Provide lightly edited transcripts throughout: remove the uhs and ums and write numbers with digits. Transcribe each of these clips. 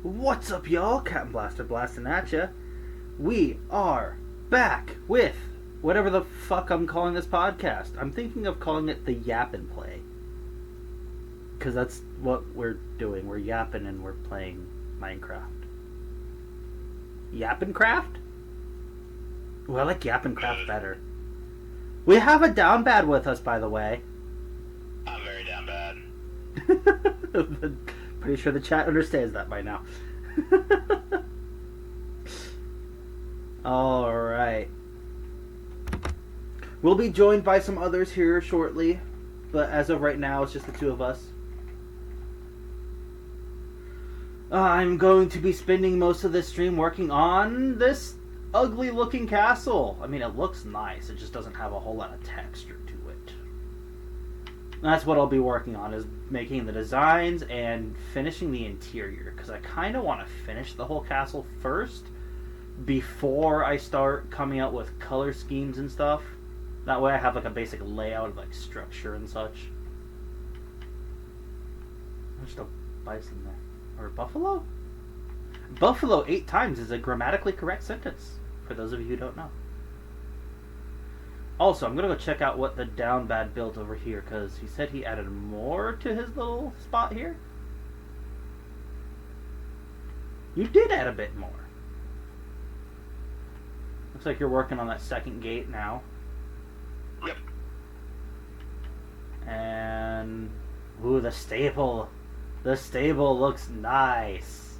What's up, y'all? Captain Blaster blasting at ya. We are back with whatever the fuck I'm calling this podcast. I'm thinking of calling it the Yappin' Play. Because that's what we're doing. We're yapping and we're playing Minecraft. Yap'N'Craft? Ooh, I like Yap'N'Craft better. We have a down bad with us, by the way. I'm very down bad. Pretty sure the chat understands that by now. Alright. We'll be joined by some others here shortly, but as of right now, it's just the two of us. I'm going to be spending most of this stream working on this ugly looking castle. I mean, it looks nice, it just doesn't have a whole lot of texture to it. That's what I'll be working on, is making the designs and finishing the interior, because I kind of want to finish the whole castle first before I start coming out with color schemes and stuff. That way I have like a basic layout of like structure and such. There's a bison there. Or a buffalo? Buffalo 8 times is a grammatically correct sentence, for those of you who don't know. Also, I'm going to go check out what the down bad built over here, because he said he added more to his little spot here. You did add a bit more. Looks like you're working on that second gate now. Yep. And... ooh, the stable. The stable looks nice.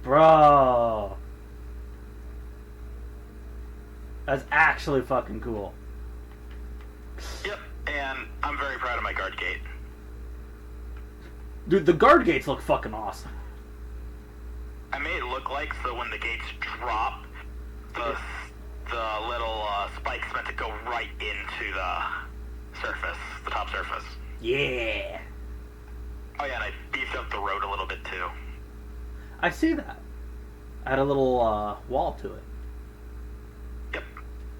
Bro. That's actually fucking cool. Yep, and I'm very proud of my guard gate. Dude, the guard gates look fucking awesome. I made it look like so when the gates drop, the little spikes meant to go right into the surface, the top surface. Yeah. Oh yeah, and I beefed up the road a little bit too. I see that. Add a little wall to it. Yep.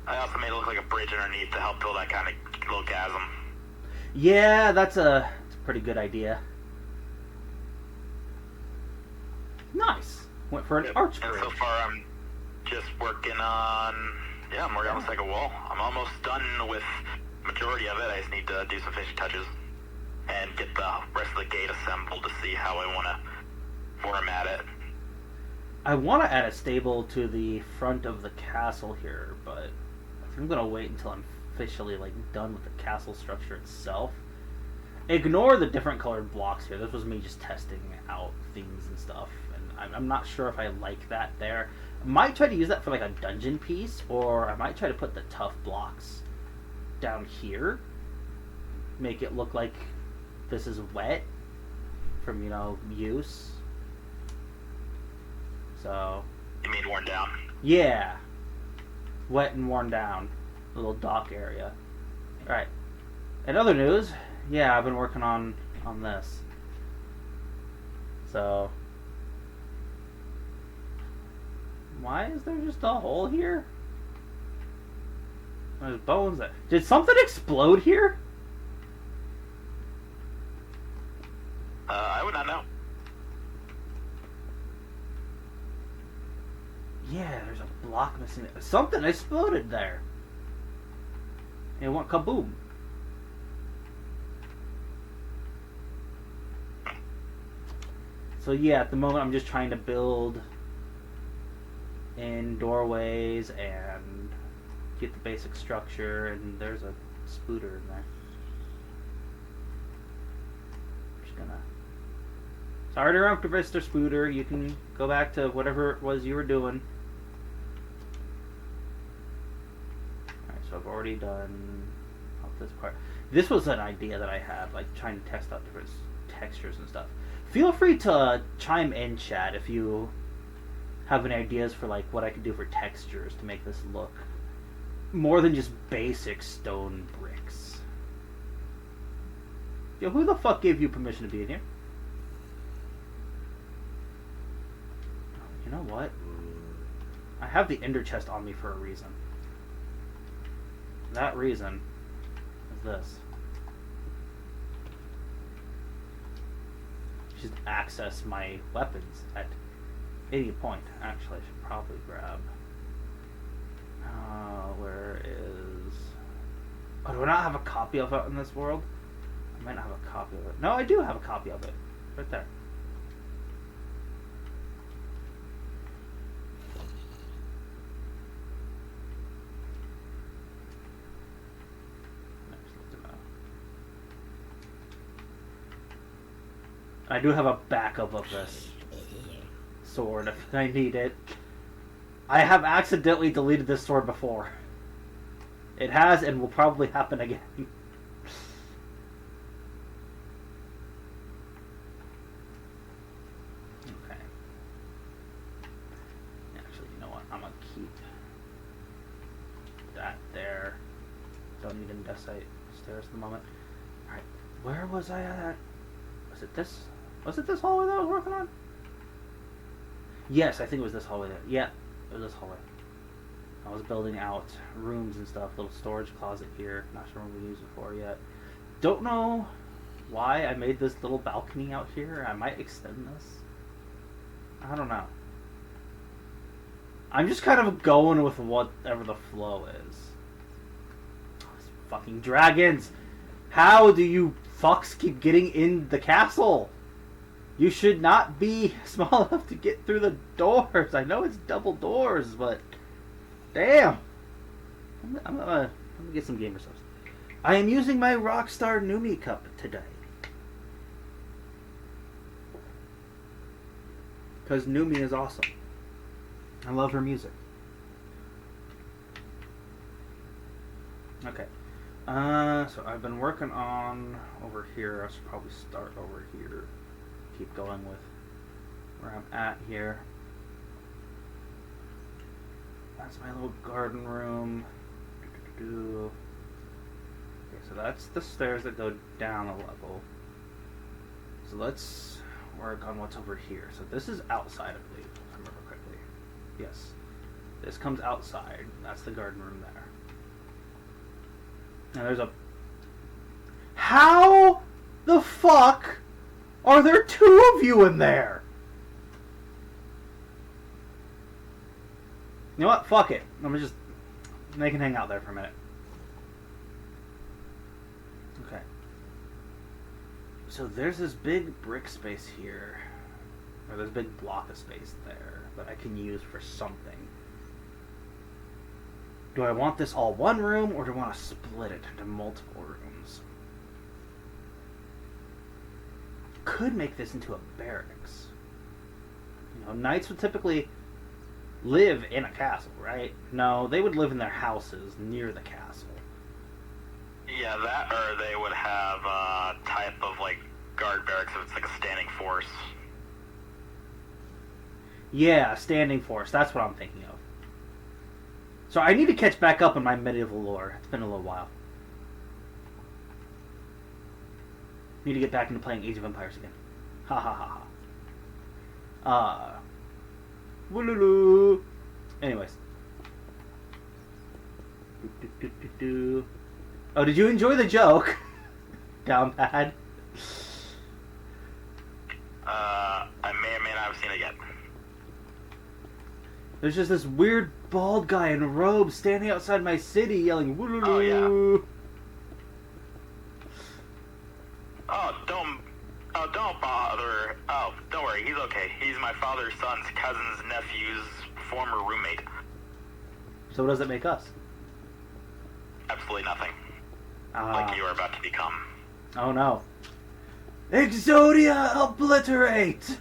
I also made it look like a bridge underneath to help fill that kind of little chasm. Yeah, that's a pretty good idea. Nice. Went for an arch bridge. And so far I'm just working on... yeah, I'm working on the second wall. I'm almost done with the majority of it. I just need to do some finishing touches and get the rest of the gate assembled to see how I want to format it. I want to add a stable to the front of the castle here, but I think I'm going to wait until I'm officially like done with the castle structure itself. Ignore the different colored blocks here. This was me just testing out things and stuff, and I'm not sure if I like that there. I might try to use that for like a dungeon piece, or I might try to put the tough blocks down here. Make it look like this is wet from, you know, use. So... you mean worn down? yeah. Wet and worn down. A little dock area. Alright. In other news, yeah, I've been working on this. So... why is there just a hole here? There's bones there. Did something explode here? I would not know. Yeah, there's a block missing there. Something exploded there. It went kaboom. So yeah, at the moment I'm just trying to build in doorways and get the basic structure, and there's a spooter in there. Just gonna... sorry to interrupt, Mr. Spooter. You can go back to whatever it was you were doing. Alright, so I've already done up this part. This was an idea that I had, like trying to test out different textures and stuff. Feel free to chime in, chat, if you have any ideas for like what I could do for textures to make this look more than just basic stone bricks. Yo, who the fuck gave you permission to be in here? You know what? I have the ender chest on me for a reason. That reason is this. just access my weapons at any point. Actually, I should probably grab... where is... Oh, do I not have a copy of it in this world? I might not have a copy of it. No, I do have a copy of it. Right there. I do have a backup of this sword if I need it. I have accidentally deleted this sword before. It has and will probably happen again. Okay. Actually, you know what? I'm gonna keep that there. Don't need andesite stairs at the moment. Alright, where was I at? Was it this? Was it this hallway that I was working on? Yes, I think it was this hallway there. Yeah, it was this hallway. I was building out rooms and stuff. Little storage closet here. Not sure what we use it for yet. Don't know why I made this little balcony out here. I might extend this. I don't know. I'm just kind of going with whatever the flow is. Oh, these fucking dragons! How do you fucks keep getting in the castle? You should not be small enough to get through the doors. I know it's double doors, but damn. I'm gonna get some gamer subs. I am using my Rockstar Numi cup today. Because Numi is awesome. I love her music. Okay. So I've been working on over here. I should probably start over here. Keep going with where I'm at here. That's my little garden room. Okay, so that's the stairs that go down a level. So let's work on what's over here. So this is outside, I believe, if I remember correctly. Yes. This comes outside. That's the garden room there. Now there's a... How the fuck are there two of you in there? You know what? Fuck it. They can hang out there for a minute. Okay. So there's this big brick space here. Or this big block of space there that I can use for something. Do I want this all one room, or do I want to split it into multiple rooms? Could make this into a barracks. You know, knights would typically live in a castle, right? No, they would live in their houses near the castle. Yeah, that, or they would have a type of, like, guard barracks if it's like a standing force. Yeah, standing force. That's what I'm thinking of. So I need to catch back up on my medieval lore. It's been a little while. Need to get back into playing Age of Empires again. Ha ha ha ha. Wooloo. Anyways. Oh, did you enjoy the joke? Down bad. I may or may not have seen it yet. There's just this weird bald guy in a robe standing outside my city yelling wooloo. Oh, yeah. Don't bother. Oh, don't worry, he's okay. He's my father's son's cousin's nephew's former roommate. So what does it make us? Absolutely nothing. Like you are about to become. Oh no. Exodia obliterate!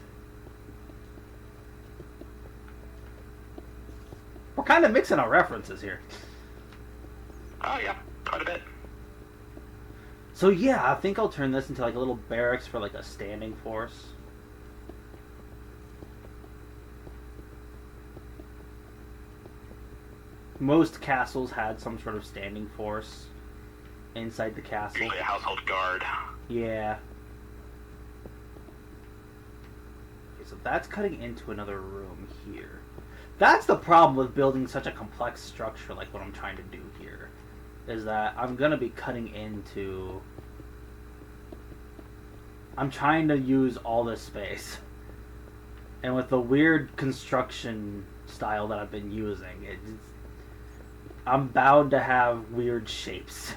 We're kind of mixing our references here. Oh yeah, quite a bit. So yeah, I think I'll turn this into like a little barracks for like a standing force. Most castles had some sort of standing force inside the castle. Usually a household guard. Yeah. Okay, so that's cutting into another room here. That's the problem with building such a complex structure like what I'm trying to do here. Is that I'm going to be cutting into... I'm trying to use all this space. And with the weird construction style that I've been using, I'm bound to have weird shapes.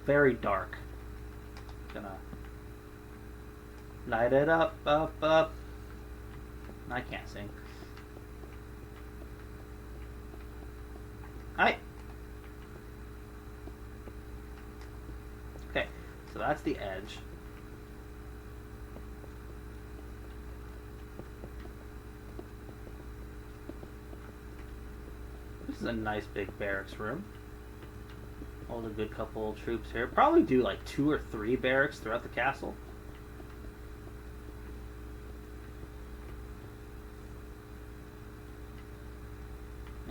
Very dark. Gonna light it up, up. I can't sing. Hi. Okay, so that's the edge. This is a nice big barracks room. Hold a good couple of troops here. Probably do like 2 or 3 barracks throughout the castle.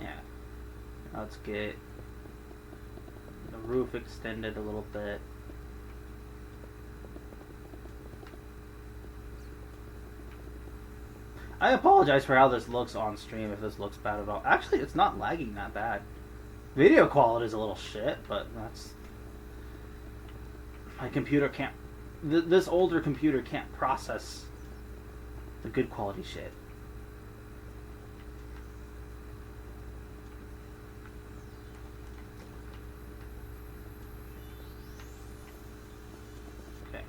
Yeah. Let's get the roof extended a little bit. I apologize for how this looks on stream if this looks bad at all. Actually, it's not lagging that bad. Video quality is a little shit, but that's... My computer can't... This older computer can't process the good quality shit. Okay.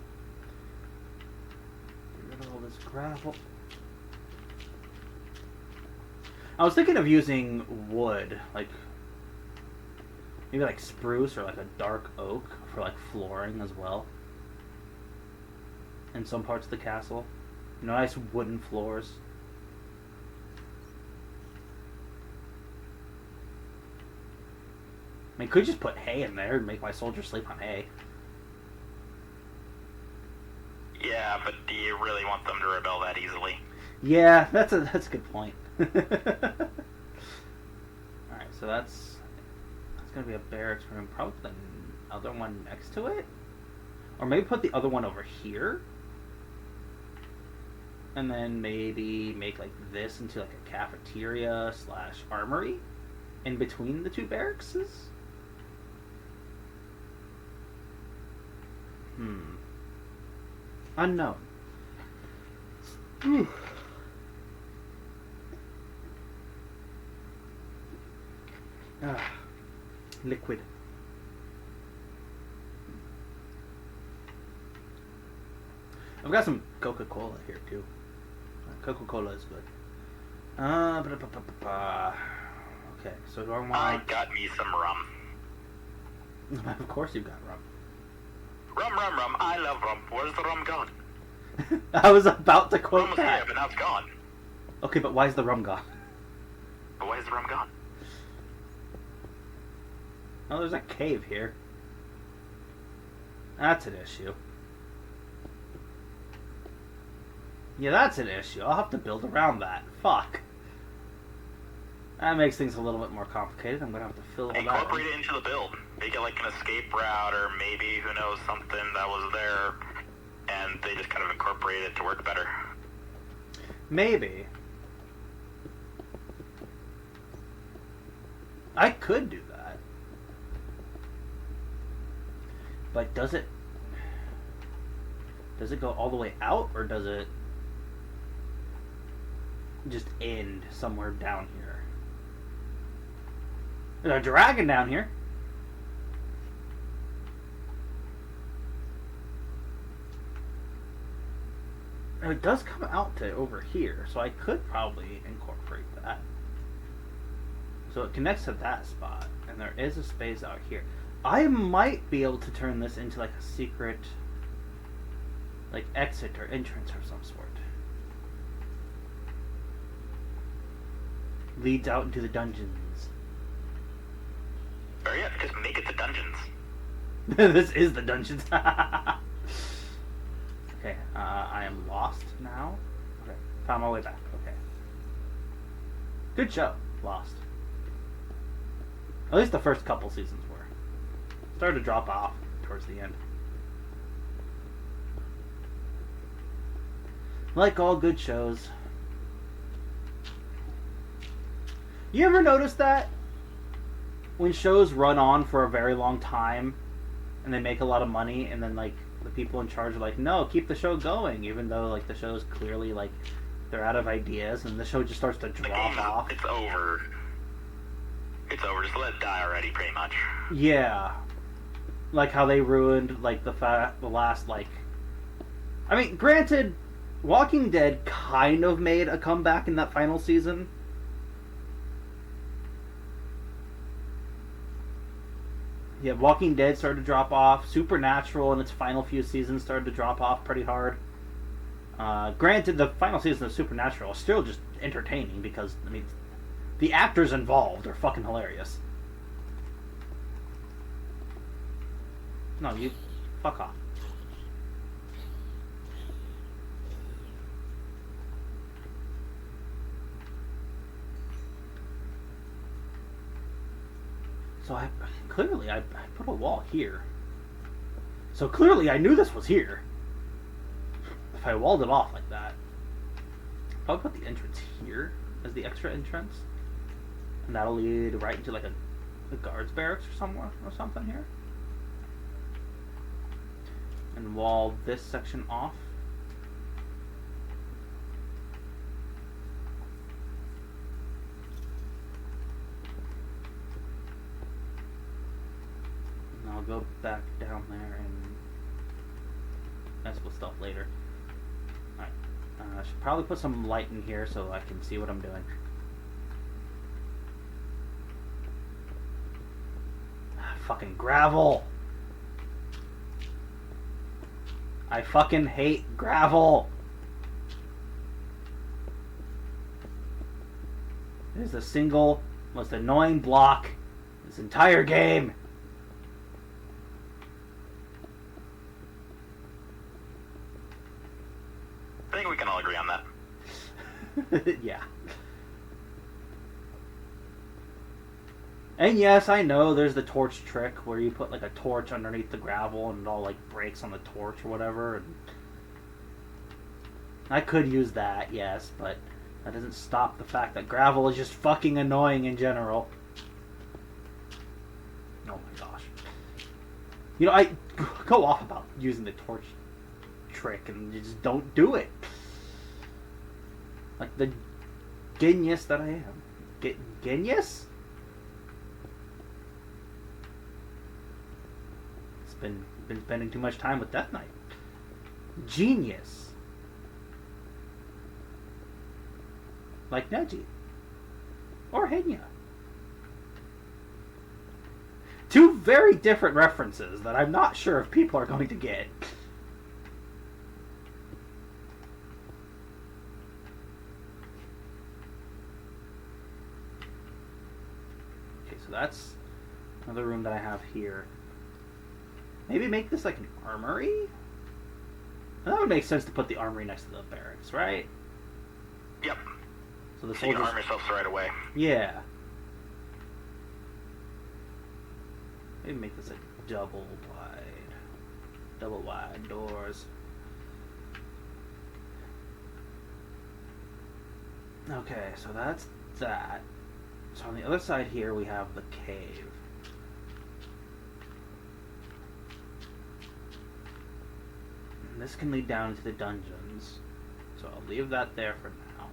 Get rid of all this gravel. I was thinking of using wood, like maybe like spruce or like a dark oak for like flooring as well. In some parts of the castle, you know, nice wooden floors. I mean, could just put hay in there and make my soldiers sleep on hay. Yeah, but do you really want them to rebel that easily? Yeah, that's a good point. Alright, so that's gonna be a barracks room. Probably the other one next to it? Or maybe put the other one over here? And then maybe make like this into like a cafeteria / armory in between the 2 barracks? Unknown. Liquid. I've got some Coca-Cola here too. Coca-Cola is good. Okay, so do I want... I got me some rum. Of course you've got rum. Rum. I love rum. Where's the rum gone? I was about to quote Rum was that. here, but now it's gone. Okay, but why is the rum gone? But why is the rum gone? Oh, there's a cave here. That's an issue. Yeah, that's an issue. I'll have to build around that. Fuck. That makes things a little bit more complicated. I'm gonna have to fill all that in. Incorporate it into the build. Make it like an escape route, or maybe, who knows, something that was there, and they just kind of incorporate it to work better. Maybe. I could do that. But does it go all the way out, or does it just end somewhere down here? There's a dragon down here. And it does come out to over here, so I could probably incorporate that. So it connects to that spot, and there is a space out here. I might be able to turn this into like a secret, like exit or entrance of some sort. Leads out into the dungeons. Or yeah, just make it the dungeons. This is the dungeons. Okay, I am lost now. Okay, found my way back. Okay. Good show, Lost. At least the first couple seasons were. Started to drop off towards the end. Like all good shows. You ever notice that? When shows run on for a very long time, and they make a lot of money, and then like the people in charge are like, no, keep the show going, even though like the show is clearly like they're out of ideas, and the show just starts to drop off. It's over. It's over. Just let it die already, pretty much. Yeah, like how they ruined like the last like. I mean, granted, Walking Dead kind of made a comeback in that final season. Yeah, Walking Dead started to drop off. Supernatural in its final few seasons started to drop off pretty hard. Granted, the final season of Supernatural is still just entertaining because, I mean, the actors involved are fucking hilarious. No, you... fuck off. So I put a wall here. So clearly I knew this was here. If I walled it off like that. I'll put the entrance here as the extra entrance. And that'll lead right into like a guards barracks or somewhere or something here. And wall this section off. I'll go back down there and mess with stuff later. Alright. I should probably put some light in here so I can see what I'm doing. Fucking gravel! I fucking hate gravel! It is the single most annoying block in this entire game. I think we can all agree on that. Yeah. And yes, I know there's the torch trick where you put like a torch underneath the gravel and it all like breaks on the torch or whatever. And I could use that, yes, but that doesn't stop the fact that gravel is just fucking annoying in general. Oh my gosh. You know, I go off about using the torch trick and you just don't do it. Like the genius that I am. Genius? Been spending too much time with Death Knight. Genius. Like Neji. Or Henya. Two very different references that I'm not sure if people are going to get. Okay, so that's another room that I have here. Maybe make this like an armory? That would make sense to put the armory next to the barracks, right? Yep. So the you soldiers... can arm yourself right away. Yeah. Maybe make this a double wide doors. Okay, so that's that. So on the other side here we have the cave. This can lead down into the dungeons. So I'll leave that there for now.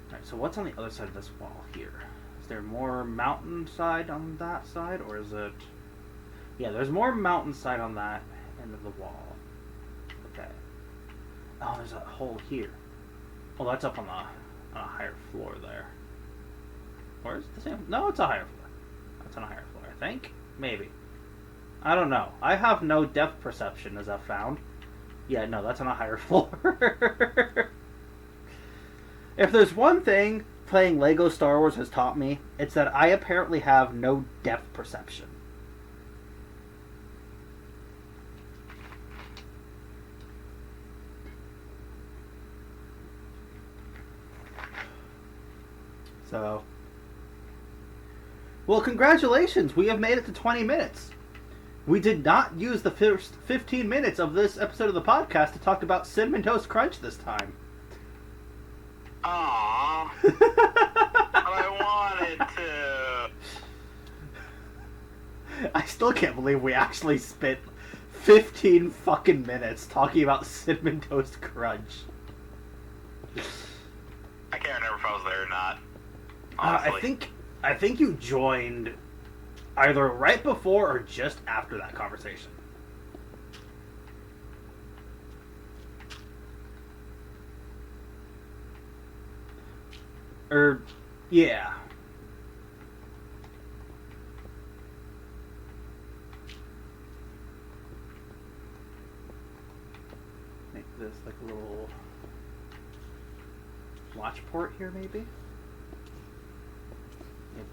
Alright, so what's on the other side of this wall here? Is there more mountainside on that side, or is it... Yeah, there's more mountainside on that end of the wall. Okay. Oh, there's a hole here. Oh, that's up on a higher floor there. Or is it the same? No, it's a higher floor. That's on a higher floor, I think. Maybe. I don't know. I have no depth perception, as I've found. Yeah, no, that's on a higher floor. If there's one thing playing Lego Star Wars has taught me, it's that I apparently have no depth perception. So... Well, congratulations! We have made it to 20 minutes. We did not use the first 15 minutes of this episode of the podcast to talk about Cinnamon Toast Crunch this time. Aww. I wanted to. I still can't believe we actually spent 15 fucking minutes talking about Cinnamon Toast Crunch. I can't remember if I was there or not. I think you joined either right before or just after that conversation. Yeah. Make this like a little watch port here, maybe?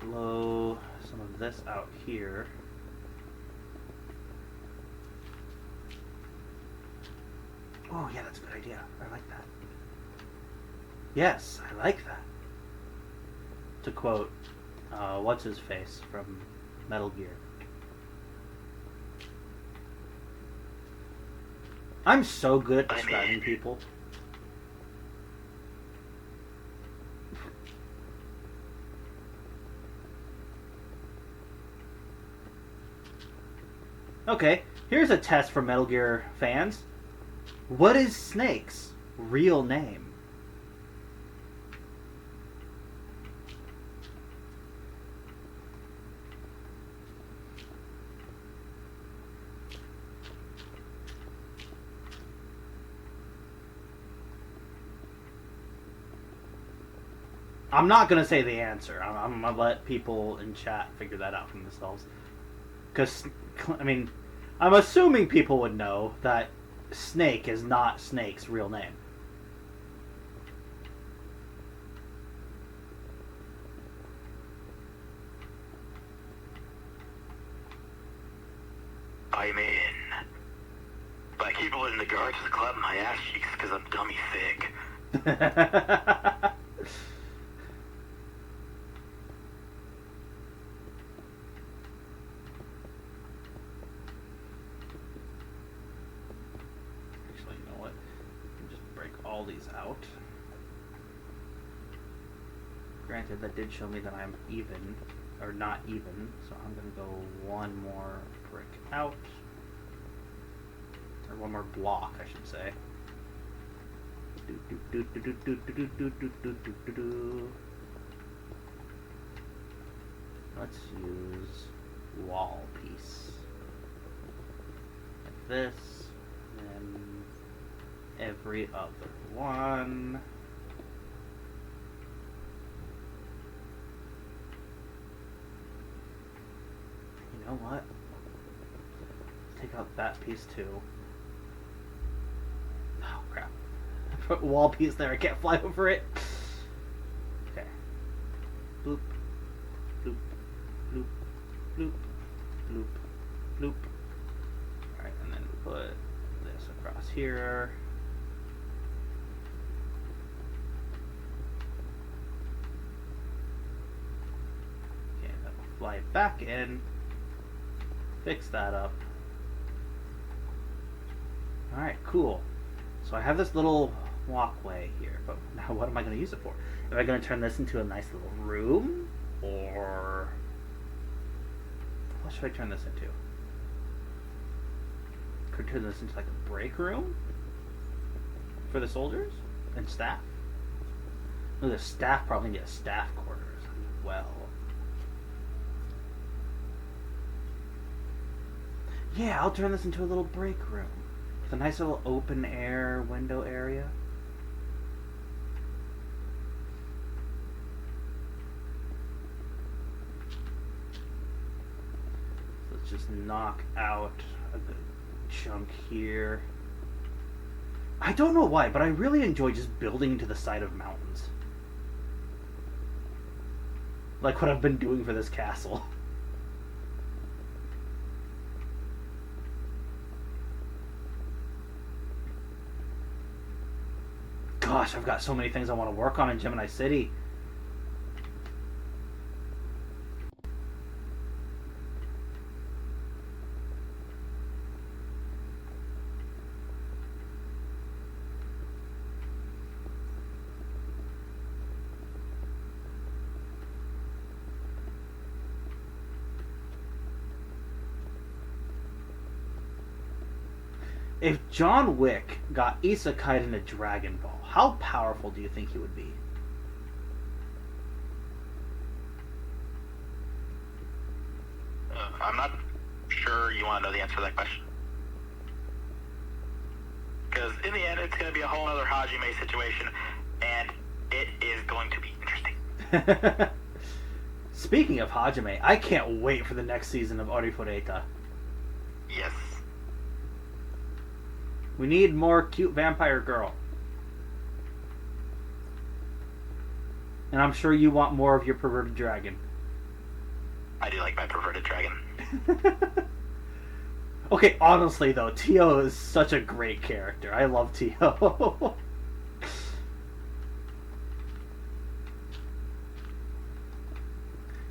Blow some of this out here. Oh, yeah, that's a good idea. I like that. Yes, I like that. To quote, what's his face from Metal Gear? I'm so good at describing people. Okay, here's a test for Metal Gear fans. What is Snake's real name? I'm not going to say the answer. I'm going to let people in chat figure that out for themselves. Because, I mean, I'm assuming people would know that Snake is not Snake's real name. I'm in. But I keep letting the guards clap my ass cheeks because I'm dummy thick. Actually, you know what? Just break all these out. Granted, that did show me that I'm even, or not even, so I'm going to go one more brick out. Or one more block, I should say. Let's use wall piece. Like this, and every other one. You know what? Take out that piece too. Oh crap. I put a wall piece there, I can't fly over it. Okay. Bloop. Bloop. Bloop. Bloop. Bloop. Bloop. Alright, and then put this across here. Okay, then we'll fly it back in. Fix that up. Alright, cool. So I have this little walkway here, but now what am I going to use it for? Am I going to turn this into a nice little room? Or what should I turn this into? Could turn this into like a break room for the soldiers and staff? No, the staff probably need a staff quarters as well. Yeah, I'll turn this into a little break room with a nice little open air window area. So let's just knock out a good chunk here. I don't know why, but I really enjoy just building into the side of mountains. Like what I've been doing for this castle. Gosh, I've got so many things I want to work on in Gemini City. If John Wick got isekai'd in a Dragon Ball, how powerful do you think he would be? I'm not sure you want to know the answer to that question. Because in the end, it's going to be a whole other Hajime situation, and it is going to be interesting. Speaking of Hajime, I can't wait for the next season of Orifureta. Yes. We need more cute vampire girl. And I'm sure you want more of your perverted dragon. I do like my perverted dragon. Okay, honestly though, Tio is such a great character. I love Tio.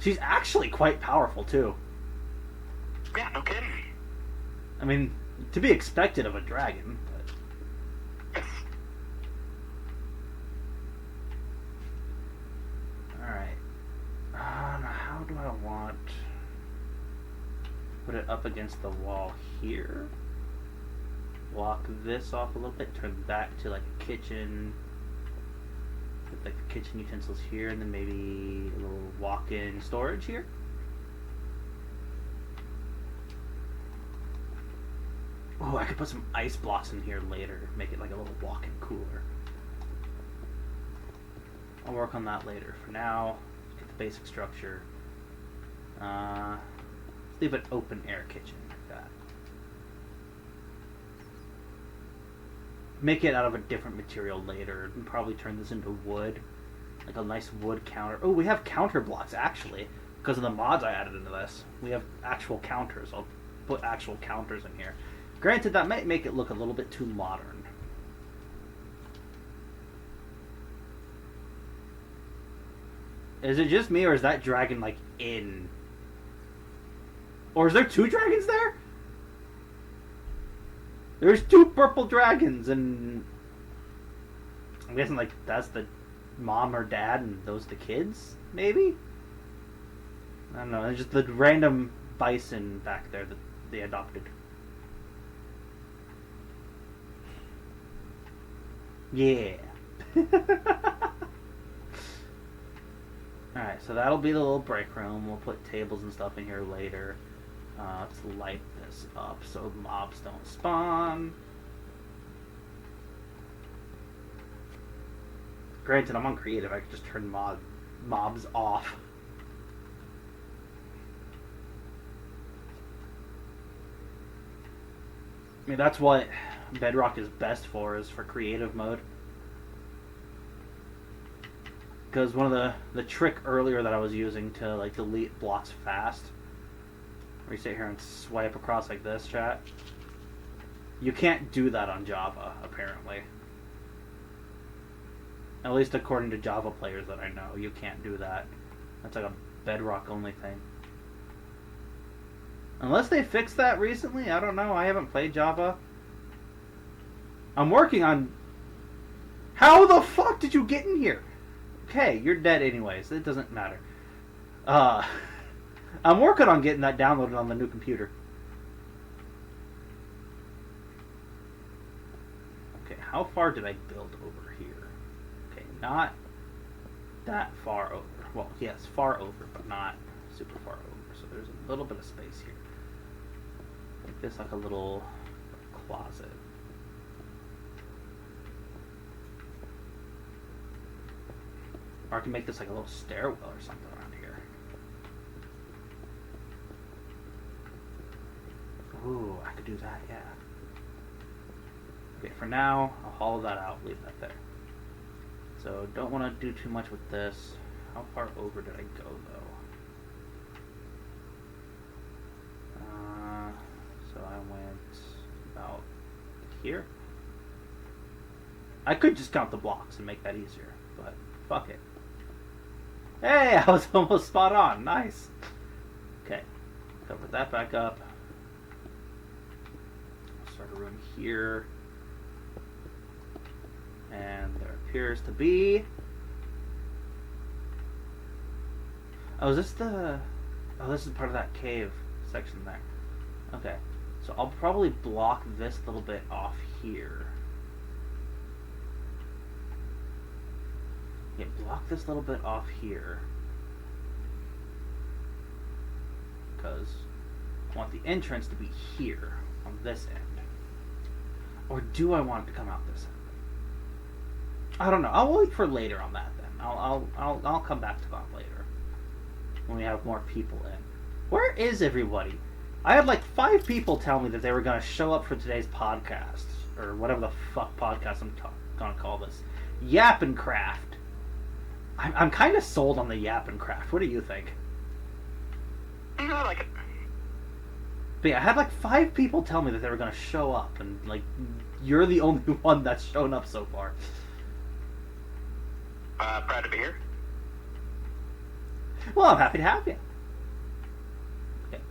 She's actually quite powerful too. Yeah, no kidding. I mean, to be expected of a dragon. But... Yes. Alright. How do I want... Put it up against the wall here. Block this off a little bit. Turn that to like a kitchen. Put like the kitchen utensils here, and then maybe a little walk-in storage here. Oh, I could put some ice blocks in here later. Make it like a little walk-in cooler. I'll work on that later. For now, get the basic structure. Leave an open air kitchen like that. Make it out of a different material later, and probably turn this into wood, like a nice wood counter. Oh, we have counter blocks actually, because of the mods I added into this. We have actual counters. I'll put actual counters in here. Granted, that might make it look a little bit too modern. Is it just me, or is that dragon like in? Or is there two dragons there? There's two purple dragons, and I'm guessing like that's the mom or dad, and those the kids, maybe? I don't know. There's just the random bison back there that they adopted. Yeah. Alright, so that'll be the little break room. We'll put tables and stuff in here later. Let's light this up so mobs don't spawn. Granted, I'm on creative. I could just turn mobs off. I mean, that's what Bedrock is best for, is for creative mode. Because one of the trick earlier that I was using to like delete blocks fast, where you sit here and swipe across like this, chat, you can't do that on Java, apparently. At least according to Java players that I know, you can't do that. That's like a Bedrock only thing. Unless they fixed that recently, I don't know. I haven't played Java. I'm working on... How the fuck did you get in here? Okay, you're dead anyways. It doesn't matter. I'm working on getting that downloaded on the new computer. Okay, how far did I build over here? Okay, not that far over. Well, yes, far over, but not super far over. So there's a little bit of space here. Make this like a little closet. Or I can make this like a little stairwell or something around here. Ooh, I could do that, yeah. Okay, for now, I'll hollow that out, leave that there. So, don't want to do too much with this. How far over did I go, though? So I went about here. I could just count the blocks and make that easier, but fuck it. Hey, I was almost spot on. Nice. Okay, cover that back up. Start a room here. And there appears to be... Oh, is this the... Oh, this is part of that cave section there. Okay. So I'll probably block this little bit off here. Yeah, block this little bit off here. Because I want the entrance to be here on this end. Or do I want it to come out this end? I don't know. I'll wait for later on that then. I'll come back to that later when we have more people in. Where is everybody? I had like 5 people tell me that they were going to show up for today's podcast, or whatever the fuck podcast I'm going to call this. Yap'N'Craft. I'm kind of sold on the Yap'N'Craft. What do you think? I like it. But yeah, I had like 5 people tell me that they were going to show up, and like you're the only one that's shown up so far. Proud to be here. Well, I'm happy to have you. Okay,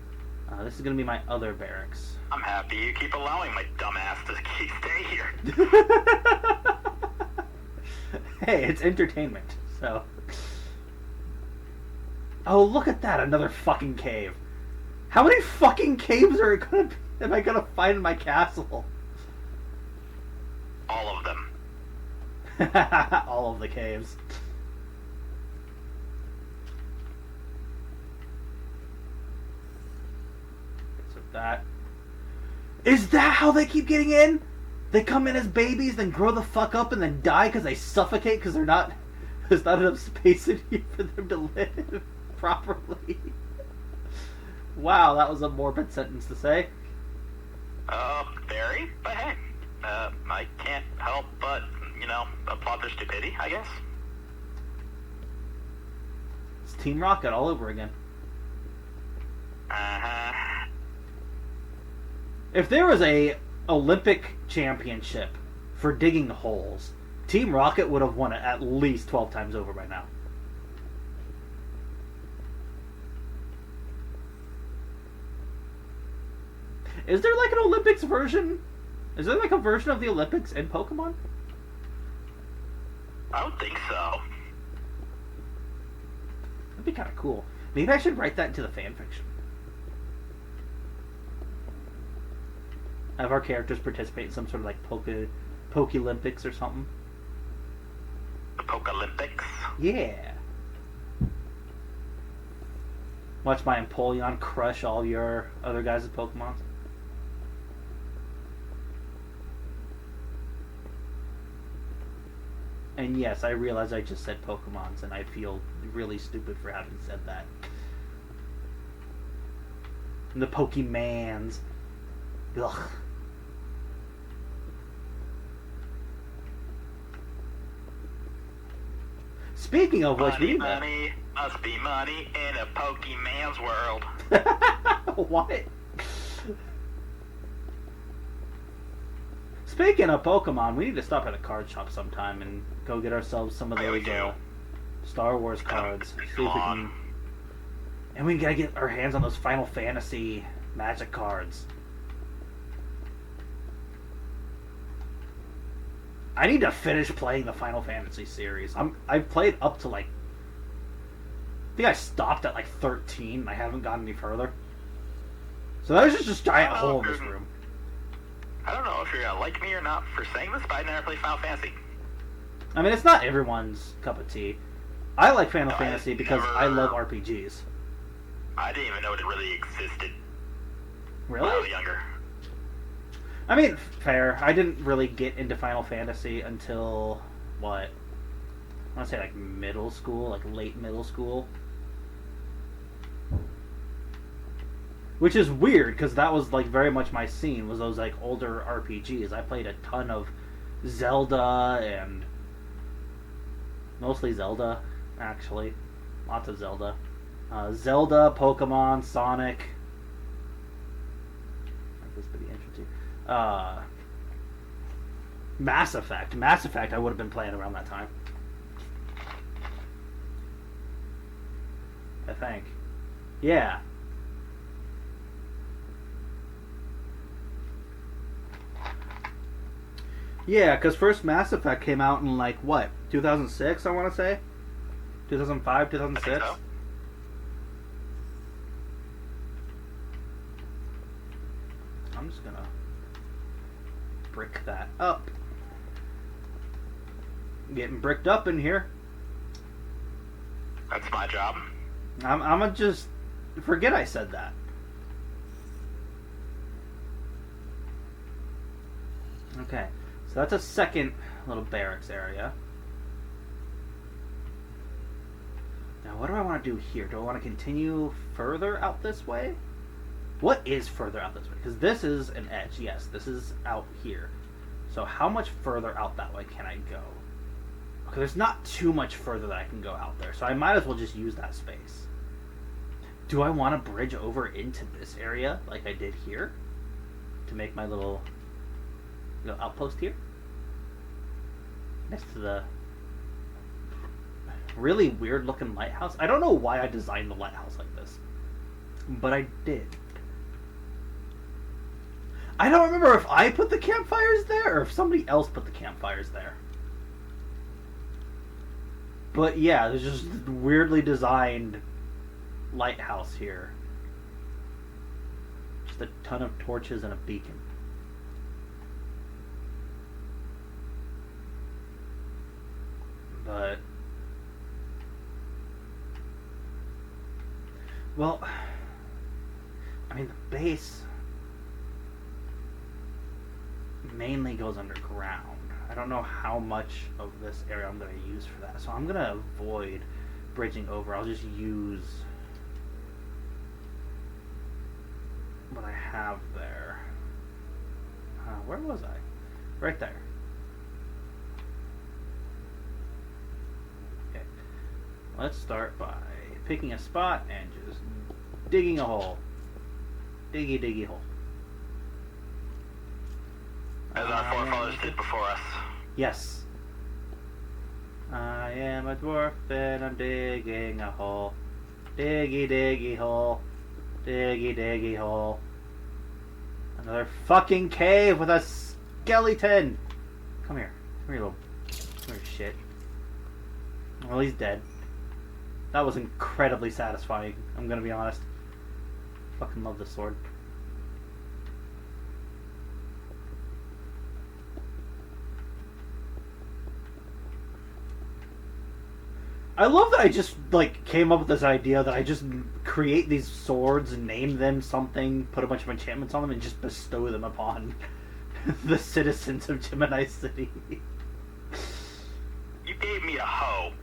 this is going to be my other barracks. I'm happy you keep allowing my dumbass to stay here. Hey, it's entertainment, so. Oh, look at that! Another fucking cave. How many fucking caves am I gonna find in my castle? All of them. All of the caves. So that... Is that how they keep getting in? They come in as babies, then grow the fuck up, and then die because they suffocate because there's not enough space in here for them to live properly. Wow, that was a morbid sentence to say. Very, but hey, I can't help but, applaud their stupidity, I guess. It's Team Rocket all over again. Uh-huh. If there was a Olympic championship for digging holes, Team Rocket would have won it at least 12 times over by now. Is there like an Olympics version? Is there like a version of the Olympics in Pokemon? I don't think so. That'd be kind of cool. Maybe I should write that into the fanfiction. Have our characters participate in some sort of like Poke-Olympics or something. The Poke-Olympics? Yeah. Watch my Empoleon crush all your other guys' Pokemons. And yes, I realize I just said Pokemons, and I feel really stupid for having said that. And the Pokemans. Ugh. Speaking of which, money, must be money in a Pokemon's world. What? Speaking of Pokemon, we need to stop at a card shop sometime and go get ourselves some of those Star Wars cards. See if we can... And we gotta get our hands on those Final Fantasy Magic cards. I need to finish playing the Final Fantasy series. I've played up to like... I think I stopped at like 13 and I haven't gotten any further. So there's just a giant hole in this room. I don't know if you're gonna like me or not for saying this, but I never played Final Fantasy. I mean, it's not everyone's cup of tea. I like Final Fantasy because I love RPGs. I didn't even know it really existed. Really? When I was younger. I mean, fair. I didn't really get into Final Fantasy until, what? I want to say like middle school, like late middle school. Which is weird, because that was like very much my scene, was those like older RPGs. I played a ton of Zelda and... mostly Zelda, actually. Lots of Zelda. Zelda, Pokemon, Sonic. This would be interesting. Mass Effect. Mass Effect I would have been playing around that time. I think. Yeah. Yeah, because first Mass Effect came out in like, what, 2006, I want to say? 2005, 2006? So. I'm brick that up. Getting bricked up in here. That's my job. I'm gonna just forget I said that. Okay, so that's a second little barracks area. Now, what do I want to do here? Do I want to continue further out this way? What is further out this way? Because this is an edge. Yes, this is out here. So how much further out that way can I go? Okay, there's not too much further that I can go out there. So I might as well just use that space. Do I want to bridge over into this area like I did here? To make my little outpost here? Next to the really weird looking lighthouse. I don't know why I designed the lighthouse like this, but I did. I don't remember if I put the campfires there or if somebody else put the campfires there. But yeah, there's just a weirdly designed lighthouse here. Just a ton of torches and a beacon. But well, I mean, the base mainly goes underground. I don't know how much of this area I'm going to use for that, so I'm going to avoid bridging over. I'll just use what I have there. Where was I? Right there. Okay. Let's start by picking a spot and just digging a hole. Diggy, diggy hole. As our forefathers did before us. Yes. I am a dwarf and I'm digging a hole. Diggy, diggy hole. Diggy, diggy hole. Another fucking cave with a skeleton. Come here. Come here, little. Come here, shit. Well, he's dead. That was incredibly satisfying, I'm gonna be honest. Fucking love this sword. I love that I just, came up with this idea that I just create these swords and name them something, put a bunch of enchantments on them, and just bestow them upon the citizens of Gemini City. You gave me a hoe.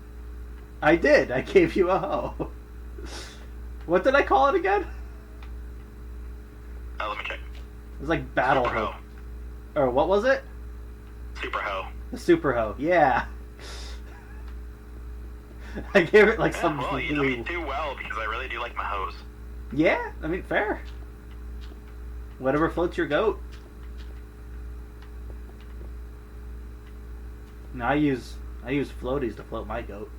I did. I gave you a hoe. What did I call it again? Let me check. It was like battle Super hoe. Or what was it? Super hoe. The super hoe. Yeah. I gave it Yeah, some. well, you know me too well because I really do like my hoes. Yeah, I mean, fair. Whatever floats your goat. No, I use floaties to float my goat.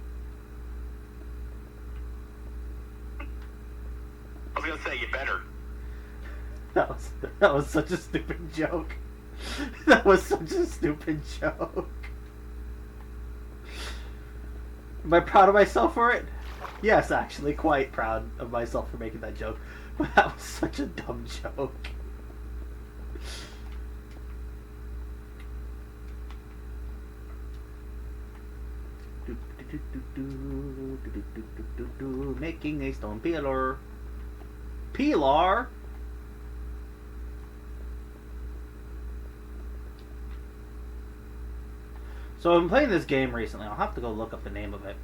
I was gonna say you better. That was such a stupid joke. That was such a stupid joke. Am I proud of myself for it? Yes, actually, quite proud of myself for making that joke. But that was such a dumb joke. Making a stone pillar. Pilar? So I've been playing this game recently. I'll have to go look up the name of it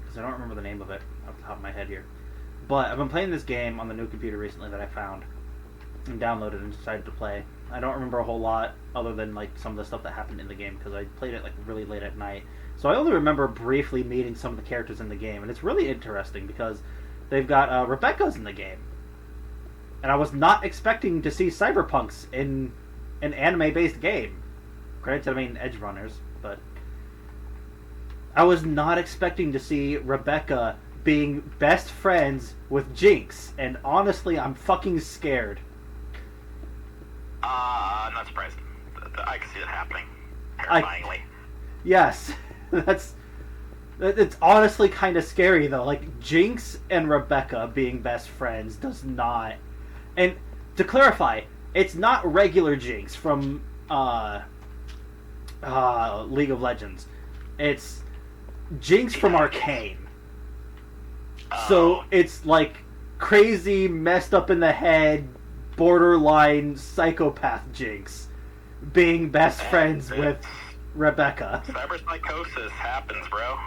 because I don't remember the name of it off the top of my head here. But I've been playing this game on the new computer recently that I found and downloaded and decided to play. I don't remember a whole lot other than some of the stuff that happened in the game because I played it really late at night. So I only remember briefly meeting some of the characters in the game, and it's really interesting because they've got Rebecca's in the game, and I was not expecting to see cyberpunks in an anime-based game. Granted, I mean Edge Runners. But I was not expecting to see Rebecca being best friends with Jinx, and honestly, I'm fucking scared. I'm not surprised. I can see that happening. Terrifyingly. Yes, it's honestly kind of scary though. Jinx and Rebecca being best friends does not. And to clarify, it's not regular Jinx from uh, League of Legends. It's Jinx from Arcane. So Oh, it's like crazy, messed up in the head, borderline psychopath Jinx being best friends with Rebecca. cyberpsychosis happens, bro.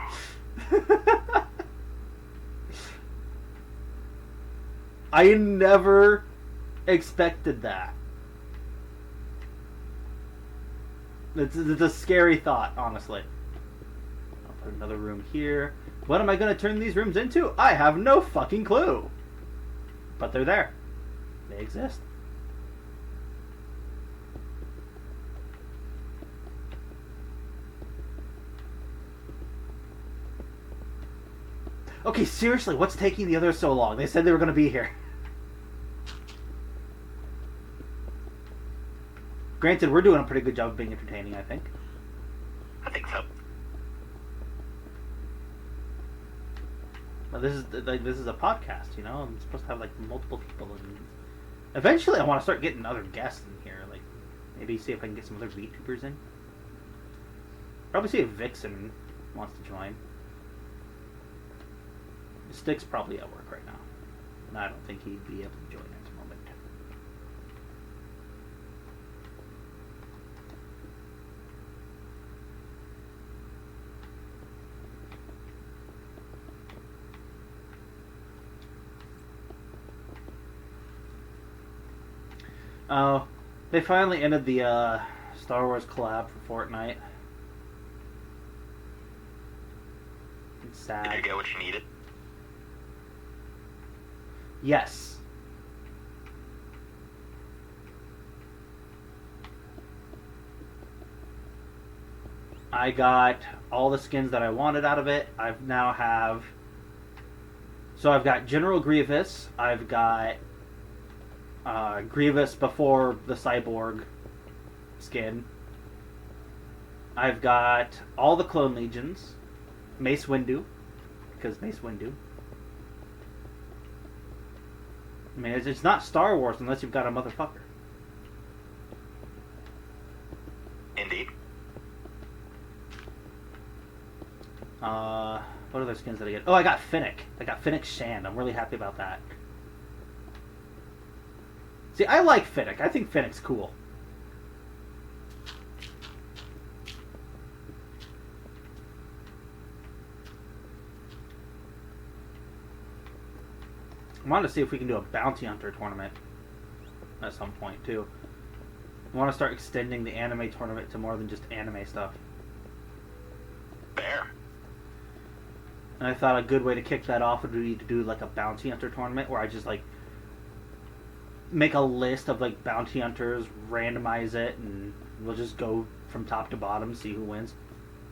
I never expected that. It's a scary thought, honestly. I'll put another room here. What am I going to turn these rooms into? I have no fucking clue. But they're there. They exist. Okay, seriously, what's taking the others so long? They said they were going to be here. Granted, we're doing a pretty good job of being entertaining, I think. I think so. But this is a podcast, you know. I'm supposed to have like multiple people, and eventually, I want to start getting other guests in here. Like maybe see if I can get some other VTubers in. Probably see if Vixen wants to join. Stick's probably at work right now, and I don't think he'd be able to join at the moment. Oh, they finally ended the Star Wars collab for Fortnite. It's sad. Did you get what you needed? Yes. I got all the skins that I wanted out of it. I've got General Grievous. I've got Grievous before the Cyborg skin. I've got all the Clone Legions. Mace Windu, because Mace Windu. I mean, it's not Star Wars unless you've got a motherfucker. Indeed. What other skins did I get? Oh, I got Finnick. I got Finnick Shand. I'm really happy about that. See, I like Finnick. I think Finnick's cool. I wanted to see if we can do a bounty hunter tournament at some point too. I want to start extending the anime tournament to more than just anime stuff. Fair. And I thought a good way to kick that off would be to do like a bounty hunter tournament where I just like make a list of like bounty hunters, randomize it, and we'll just go from top to bottom, see who wins,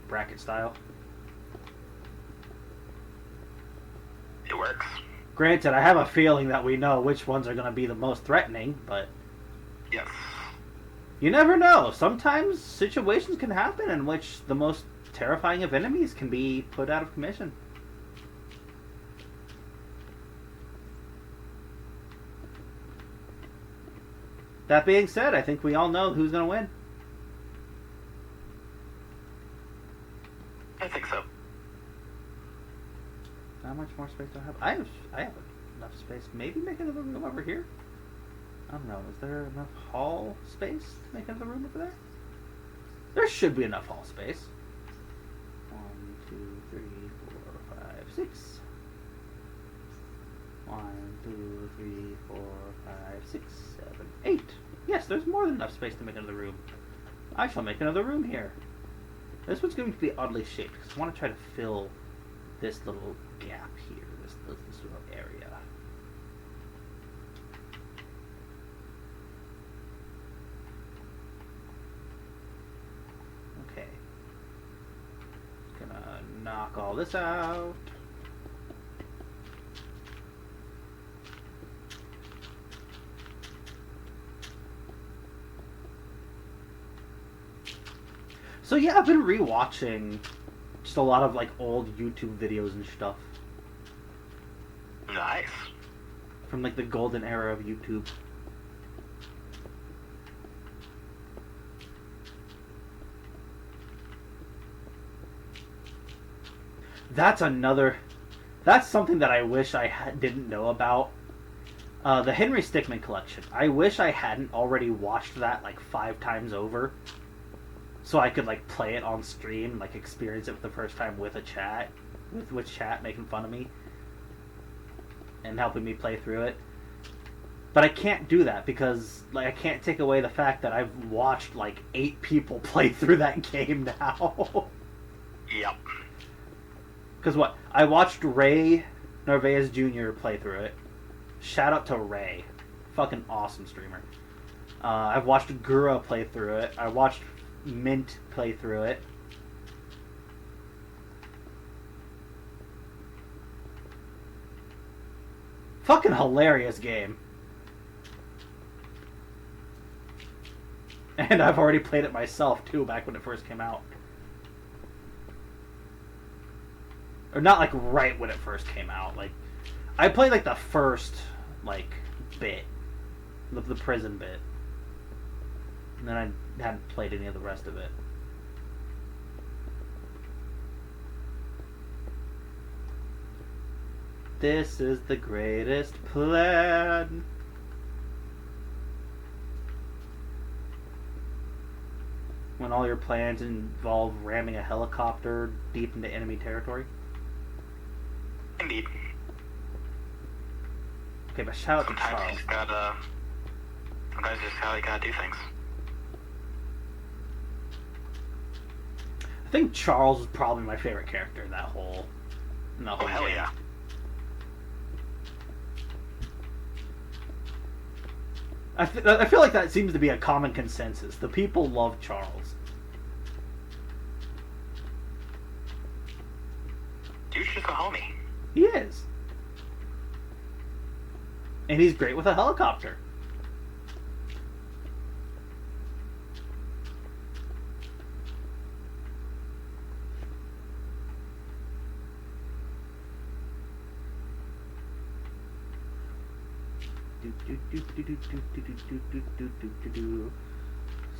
bracket style. It works. Granted, I have a feeling that we know which ones are going to be the most threatening, but Yes. you never know. Sometimes situations can happen in which the most terrifying of enemies can be put out of commission. That being said, I think we all know who's going to win. I think so. How much more space do I have? I have enough space. Maybe make another room over here? I don't know. Is there enough hall space to make another room over there? There should be enough hall space. 1, 2, 3, 4, 5, 6. 1, 2, 3, 4, 5, 6, 7, 8. Yes, there's more than enough space to make another room. I shall make another room here. This one's going to be oddly shaped because I want to try to fill this little gap here, this little area. Okay. Gonna knock all this out. So yeah, I've been rewatching just a lot of like old YouTube videos and stuff Nice. from like the golden era of YouTube. That's another. That's something that I wish I didn't know about. The Henry Stickmin collection. I wish I hadn't already watched that like 5 times over, so I could like play it on stream, like experience it for the first time with a chat, with chat making fun of me and helping me play through it. But I can't do that because like I can't take away the fact that I've watched like 8 people play through that game now. Yep. Because what? I watched Ray Narvaez Jr. play through it. Shout out to Ray. Fucking awesome streamer. I've watched Gura play through it. I watched Mint play through it. Fucking hilarious game. And I've already played it myself too back when it first came out. Or not like right when it first came out. Like I played like the first like bit, the prison bit, and then I hadn't played any of the rest of it. This is the greatest plan. When all your plans involve ramming a helicopter deep into enemy territory. Indeed. Okay, but shout out to Sometimes Charles. you gotta. Sometimes just how you gotta do things. I think Charles is probably my favorite character in that whole Oh hell game. yeah. I feel like that seems to be a common consensus. The people love Charles. Dude's just a homie. He is. And he's great with a helicopter.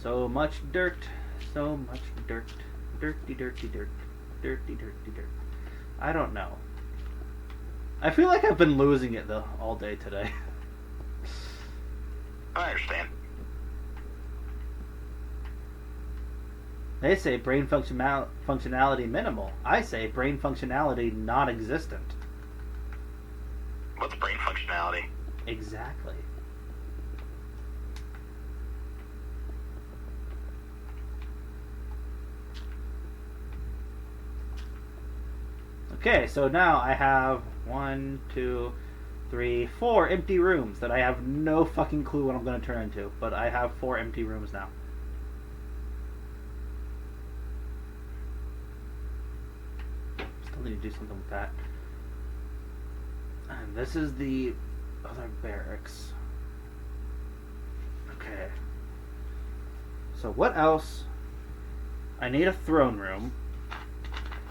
So much dirt, so much dirt. Dirty, dirty dirt. Dirty, dirty dirt. I don't know. I feel like I've been losing it though all day today. I understand. They say brain functionality minimal. I say brain functionality non-existent. What's brain functionality? Exactly. Okay, so now I have 1, 2, 3, 4 empty rooms that I have no fucking clue what I'm going to turn into, but I have 4 empty rooms now. Still need to do something with that. And this is the other barracks. Okay. So what else? I need a throne room.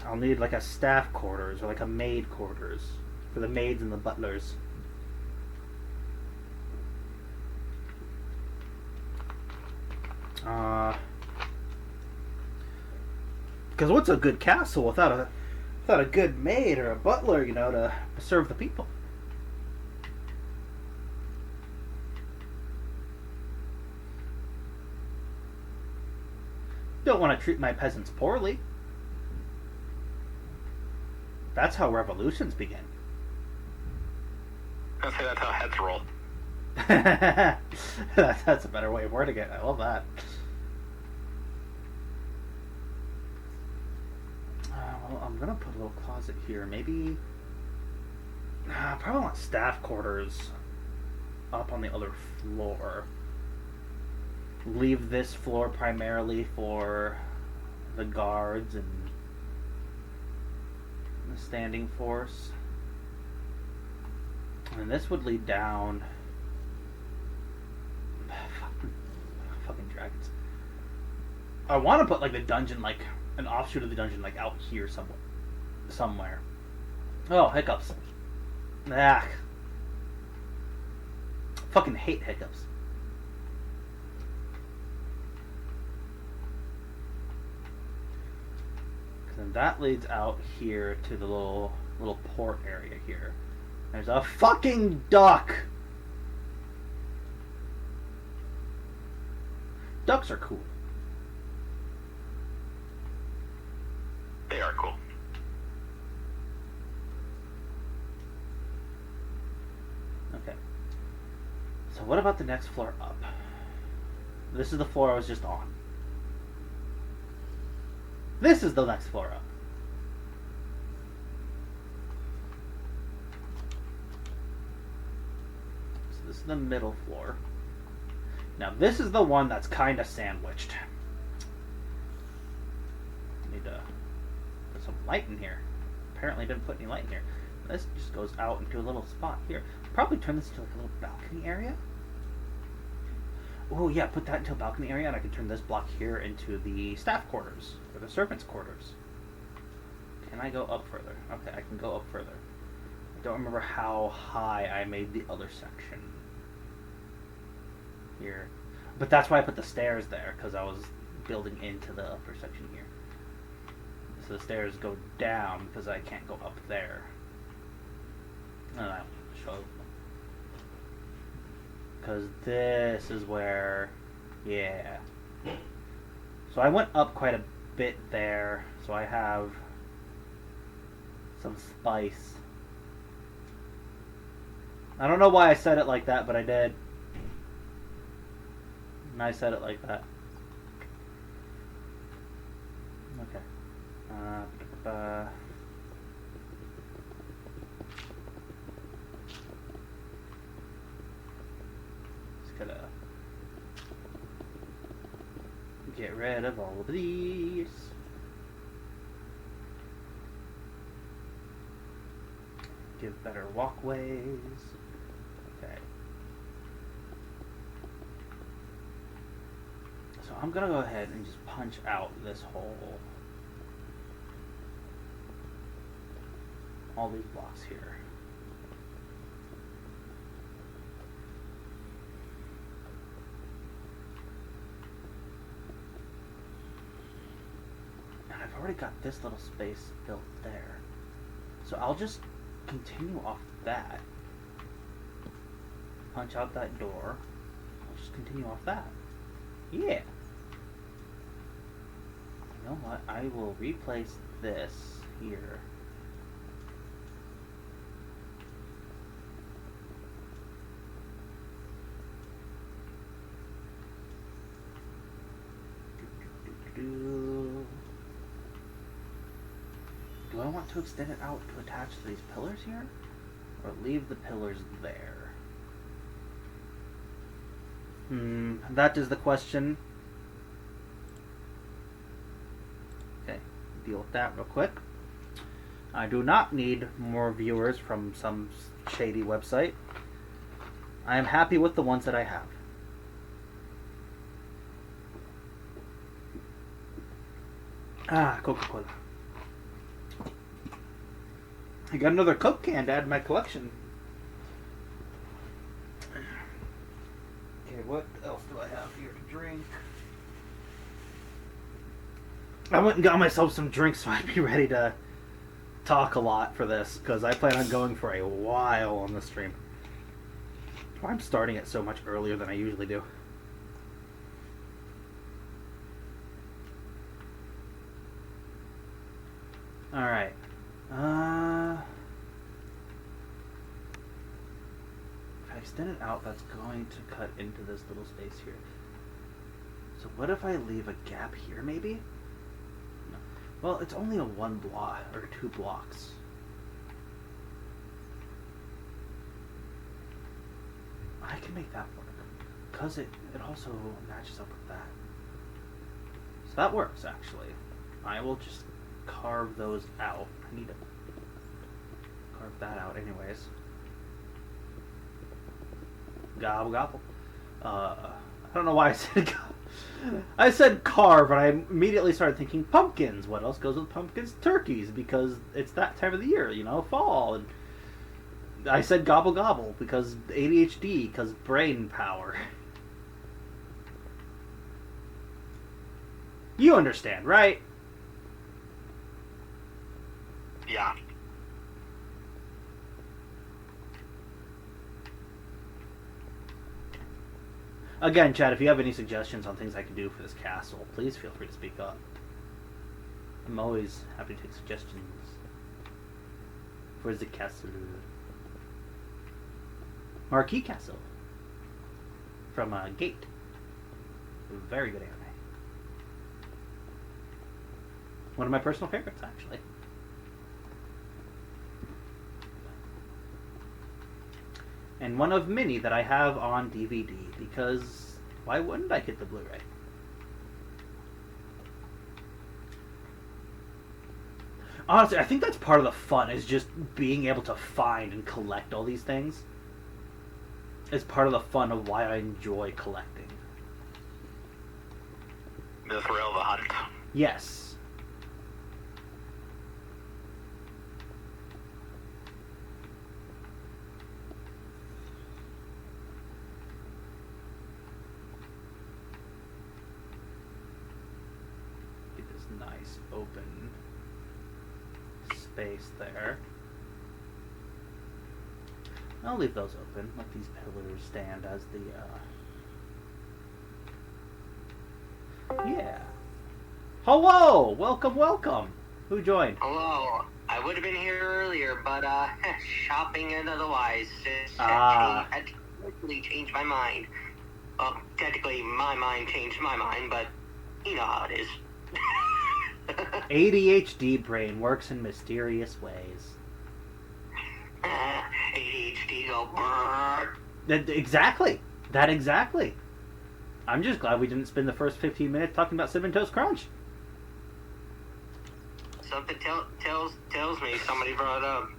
I'll need like a staff quarters or like a maid quarters for the maids and the butlers. Because what's a good castle without a good maid or a butler, you know, to serve the people? Don't want to treat my peasants poorly. That's how revolutions begin. I was gonna say that's how heads roll. That's a better way of wording it. I love that. Well, I'm gonna put a little closet here. Maybe. I probably want staff quarters up on the other floor. Leave this floor primarily for the guards and the standing force. And this would lead down. Fucking dragons. I want to put like the dungeon, like an offshoot of the dungeon, like out here somewhere. Oh, hiccups. Ah. Fucking hate hiccups. And that leads out here to the little port area here. There's a fucking duck! Ducks are cool. They are cool. Okay. So what about the next floor up? This is the floor I was just on. This is the next floor up. So this is the middle floor. Now this is the one that's kind of sandwiched. Need to put some light in here. Apparently didn't put any light in here. This just goes out into a little spot here. Probably turn this into like a little balcony area. Oh yeah, put that into a balcony area, and I can turn this block here into the staff quarters or the servants' quarters. Can I go up further? Okay, I can go up further. I don't remember how high I made the other section here, but that's why I put the stairs there, because I was building into the upper section here. So the stairs go down because I can't go up there. And I'll show them. Because this is where, yeah. So I went up quite a bit there, so I have some spice. I don't know why I said it like that, but I did. And I said it like that. Okay. Just gotta get rid of all of these. Give better walkways. Okay. So I'm gonna go ahead and just punch out this hole. All these blocks here. And I've already got this little space built there. So I'll just continue off that. Punch out that door. I'll just continue off that. Yeah. You know what? I will replace this here. Do I want to extend it out to attach to these pillars here? Or leave the pillars there? That is the question. Okay, deal with that real quick. I do not need more viewers from some shady website. I am happy with the ones that I have. Ah, Coca-Cola. I got another Coke can to add to my collection. Okay, what else do I have here to drink? I went and got myself some drinks so I'd be ready to talk a lot for this, because I plan on going for a while on the stream. I'm starting it so much earlier than I usually do. Alright. If I extend it out, that's going to cut into this little space here. So what if I leave a gap here, maybe? No. Well, it's only a 1 block, or 2 blocks. I can make that work, because it also matches up with that. So that works, actually. I will just carve those out. I need to carve that out anyways. Gobble gobble. I don't know why I said I said carve, and I immediately started thinking pumpkins. What else goes with pumpkins? Turkeys, because it's that time of the year, you know, fall. And I said gobble gobble because ADHD, because brain power. You understand, right? Yeah. Again, Chad, if you have any suggestions on things I can do for this castle, please feel free to speak up. I'm always happy to take suggestions. For the castle. Marquee Castle. From Gate. Very good anime. One of my personal favorites, actually. And one of many that I have on DVD, because why wouldn't I get the Blu-ray? Honestly, I think that's part of the fun, is just being able to find and collect all these things. It's part of the fun of why I enjoy collecting. The thrill of the hunt. Yes. Get this nice open space there. I'll leave those open. Let these pillars stand as the, Yeah. Hello! Welcome, welcome! Who joined? Hello. I would have been here earlier, but, shopping and otherwise, had quickly changed my mind. Well, technically, my mind changed my mind, but you know how it is. ADHD brain works in mysterious ways. ADHD go brrr. Exactly. That exactly. I'm just glad we didn't spend the first 15 minutes talking about Cinnamon Toast Crunch. Something tells me somebody brought it up.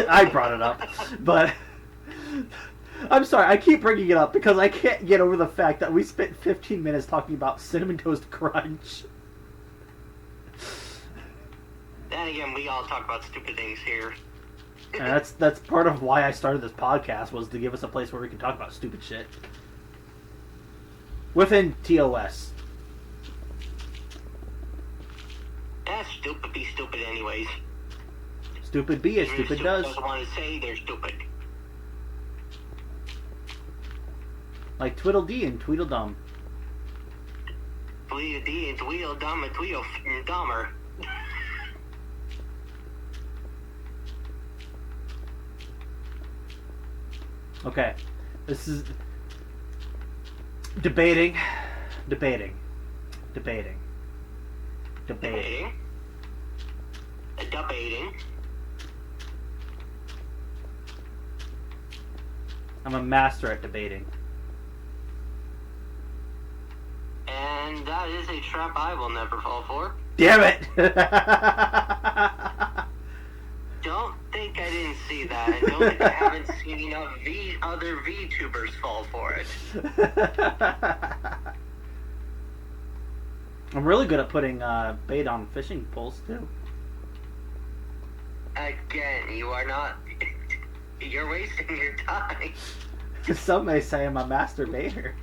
I brought it up, but I'm sorry, I keep bringing it up because I can't get over the fact that we spent 15 minutes talking about Cinnamon Toast Crunch. Then again, we all talk about stupid things here. And that's part of why I started this podcast, was to give us a place where we can talk about stupid shit. Within TOS. Stupid be stupid anyways. Stupid be as stupid does. Doesn't want to say they're stupid. Like Tweedledee and Tweedledum. Tweedledee and Tweedledum and Tweedledummer. Okay. This is... Debating. Debating. I'm a master at debating. And that is a trap I will never fall for. Damn it! Don't think I didn't see that, and don't think I haven't seen enough other VTubers fall for it. I'm really good at putting bait on fishing poles, too. Again, you are not... You're wasting your time. Some may say I'm a master baiter.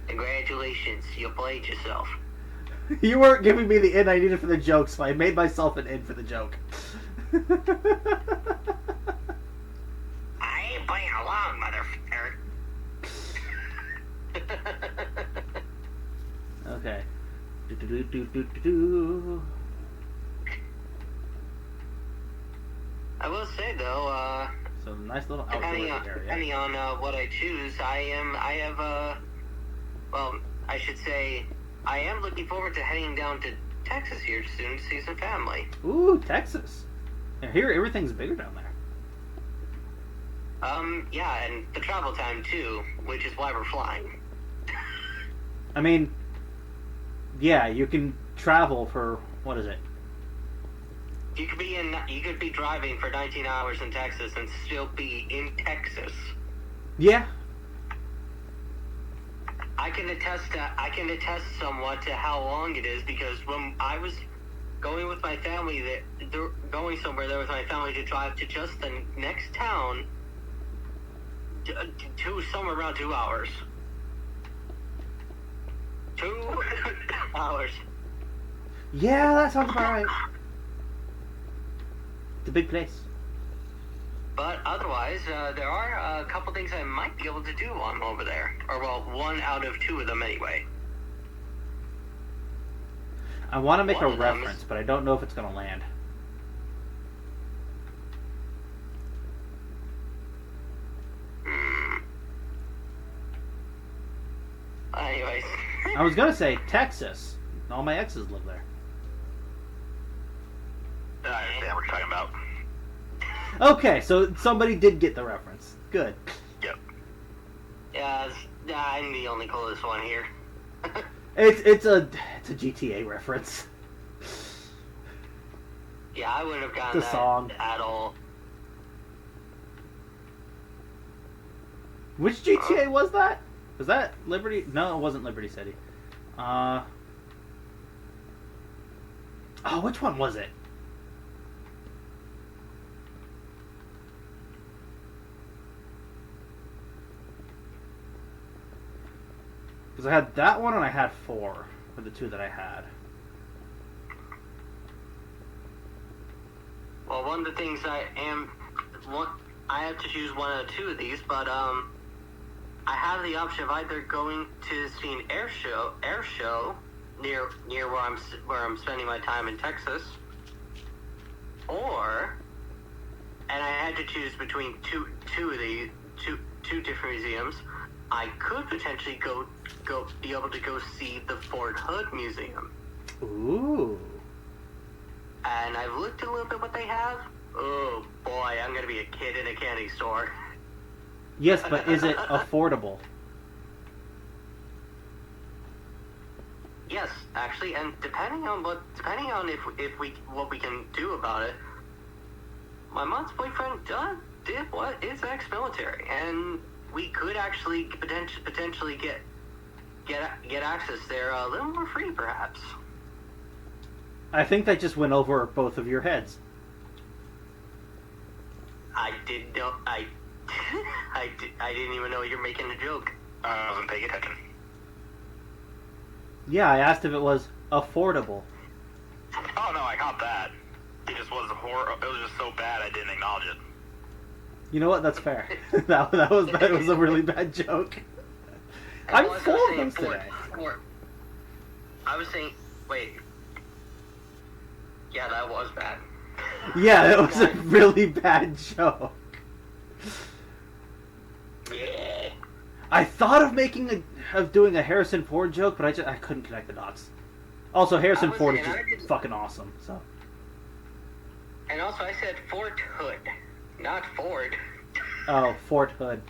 Congratulations, you played yourself. You weren't giving me the in I needed for the joke, so I made myself an in for the joke. I ain't playing along, motherfucker. Okay. Do. I will say though, So nice little outdoor area. depending on what I choose, I am looking forward to heading down to Texas here soon to see some family. Ooh, Texas. I hear everything's bigger down there. Yeah, and the travel time too, which is why we're flying. I mean, yeah, you can travel for, what is it? You could be driving for 19 hours in Texas and still be in Texas. Yeah. I can attest somewhat to how long it is, because when I was going with my family, going somewhere there with my family to drive to just the next town, to somewhere around 2 hours. 2 hours. Yeah, that sounds about right. It's a big place. But otherwise, there are a couple things I might be able to do while I'm over there. Or, well, one out of two of them anyway. I want to make One a of them reference, is- but I don't know if it's going to land. Anyways. I was going to say Texas. All my exes live there. I understand what you're talking about. Okay, so somebody did get the reference. Good. Yep. Yeah, I'm the only coolest one here. It's a GTA reference. Yeah, I wouldn't have gotten The that song. at all. Which GTA was that? Was that Liberty? No, it wasn't Liberty City. Oh, which one was it? Because I had that one and I had 4 were the two that I had. Well, one of the things I have to choose one of two of these, but I have the option of either going to see an air show near where I'm spending my time in Texas, or, and I had to choose between two different museums. I could potentially be able to go see the Fort Hood Museum. Ooh. And I've looked a little bit what they have. Oh boy, I'm gonna be a kid in a candy store. Yes, but is it affordable? Yes, actually, and depending on if what we can do about it, my mom's boyfriend is ex-military, and we could actually potentially get access there a little more free, perhaps. I think that just went over both of your heads. I didn't know. I didn't even know you're making a joke. I wasn't paying attention. Yeah, I asked if it was affordable. Oh no, I got that. It just was It was just so bad I didn't acknowledge it. You know what? That's fair. that was a really bad joke. I'm Well, full of them Fort- today. I was saying, wait. Yeah, that was bad. Yeah, it was a really bad joke. Yeah. I thought of doing a Harrison Ford joke, but I couldn't connect the dots. Also, Harrison Ford is just fucking awesome. So. And also, I said Fort Hood, not Ford. Oh, Fort Hood.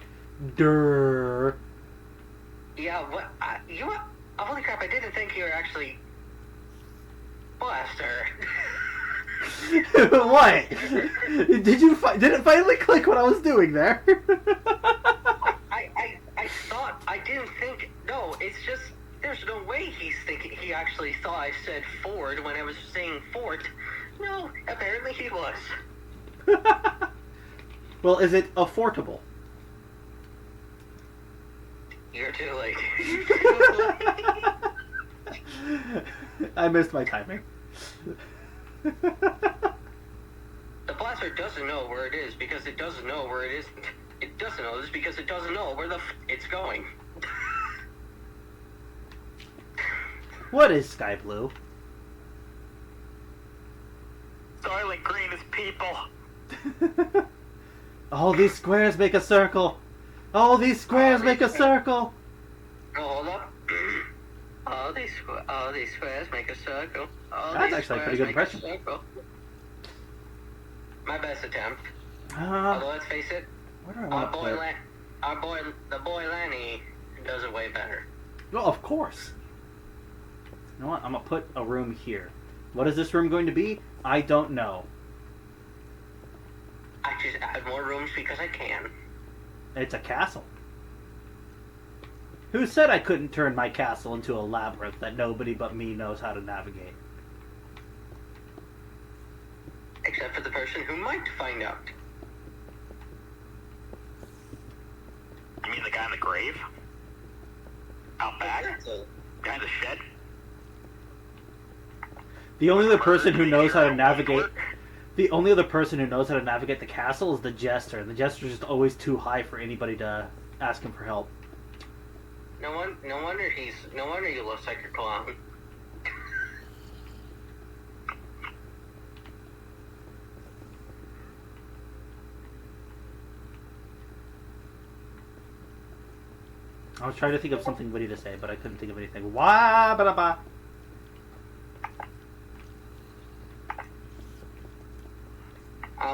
Durr. Yeah, what? Holy crap! I didn't think you were actually Blaster. What? Did it finally click what I was doing there? I thought, I didn't think, no, it's just, there's no way he actually thought I said Ford when I was saying Fort. No, apparently he was. Well, is it affordable? You're too late. I missed my timing. The Blaster doesn't know where it is because it doesn't know where it isn't. It doesn't know this because it doesn't know where it's going. What is sky blue? Soylent Green is people. All these squares make a circle. All these squares make a circle. Oh, hold up. All these squares make a circle. That's actually a pretty good impression. My best attempt. Although let's face it, Where do I want to put? the boy Lanny does it way better. Well, of course. You know what? I'm gonna put a room here. What is this room going to be? I don't know. I just add more rooms because I can. It's a castle. Who said I couldn't turn my castle into a labyrinth that nobody but me knows how to navigate? Except for the person who might find out. You mean the guy in the grave? Out back? Exactly. Guy in the shed? The only other person who knows how to Hero navigate... work? The only other person who knows how to navigate the castle is the Jester, and the Jester's just always too high for anybody to ask him for help. No wonder he looks like a clown. I was trying to think of something witty to say, but I couldn't think of anything. Wah ba da ba.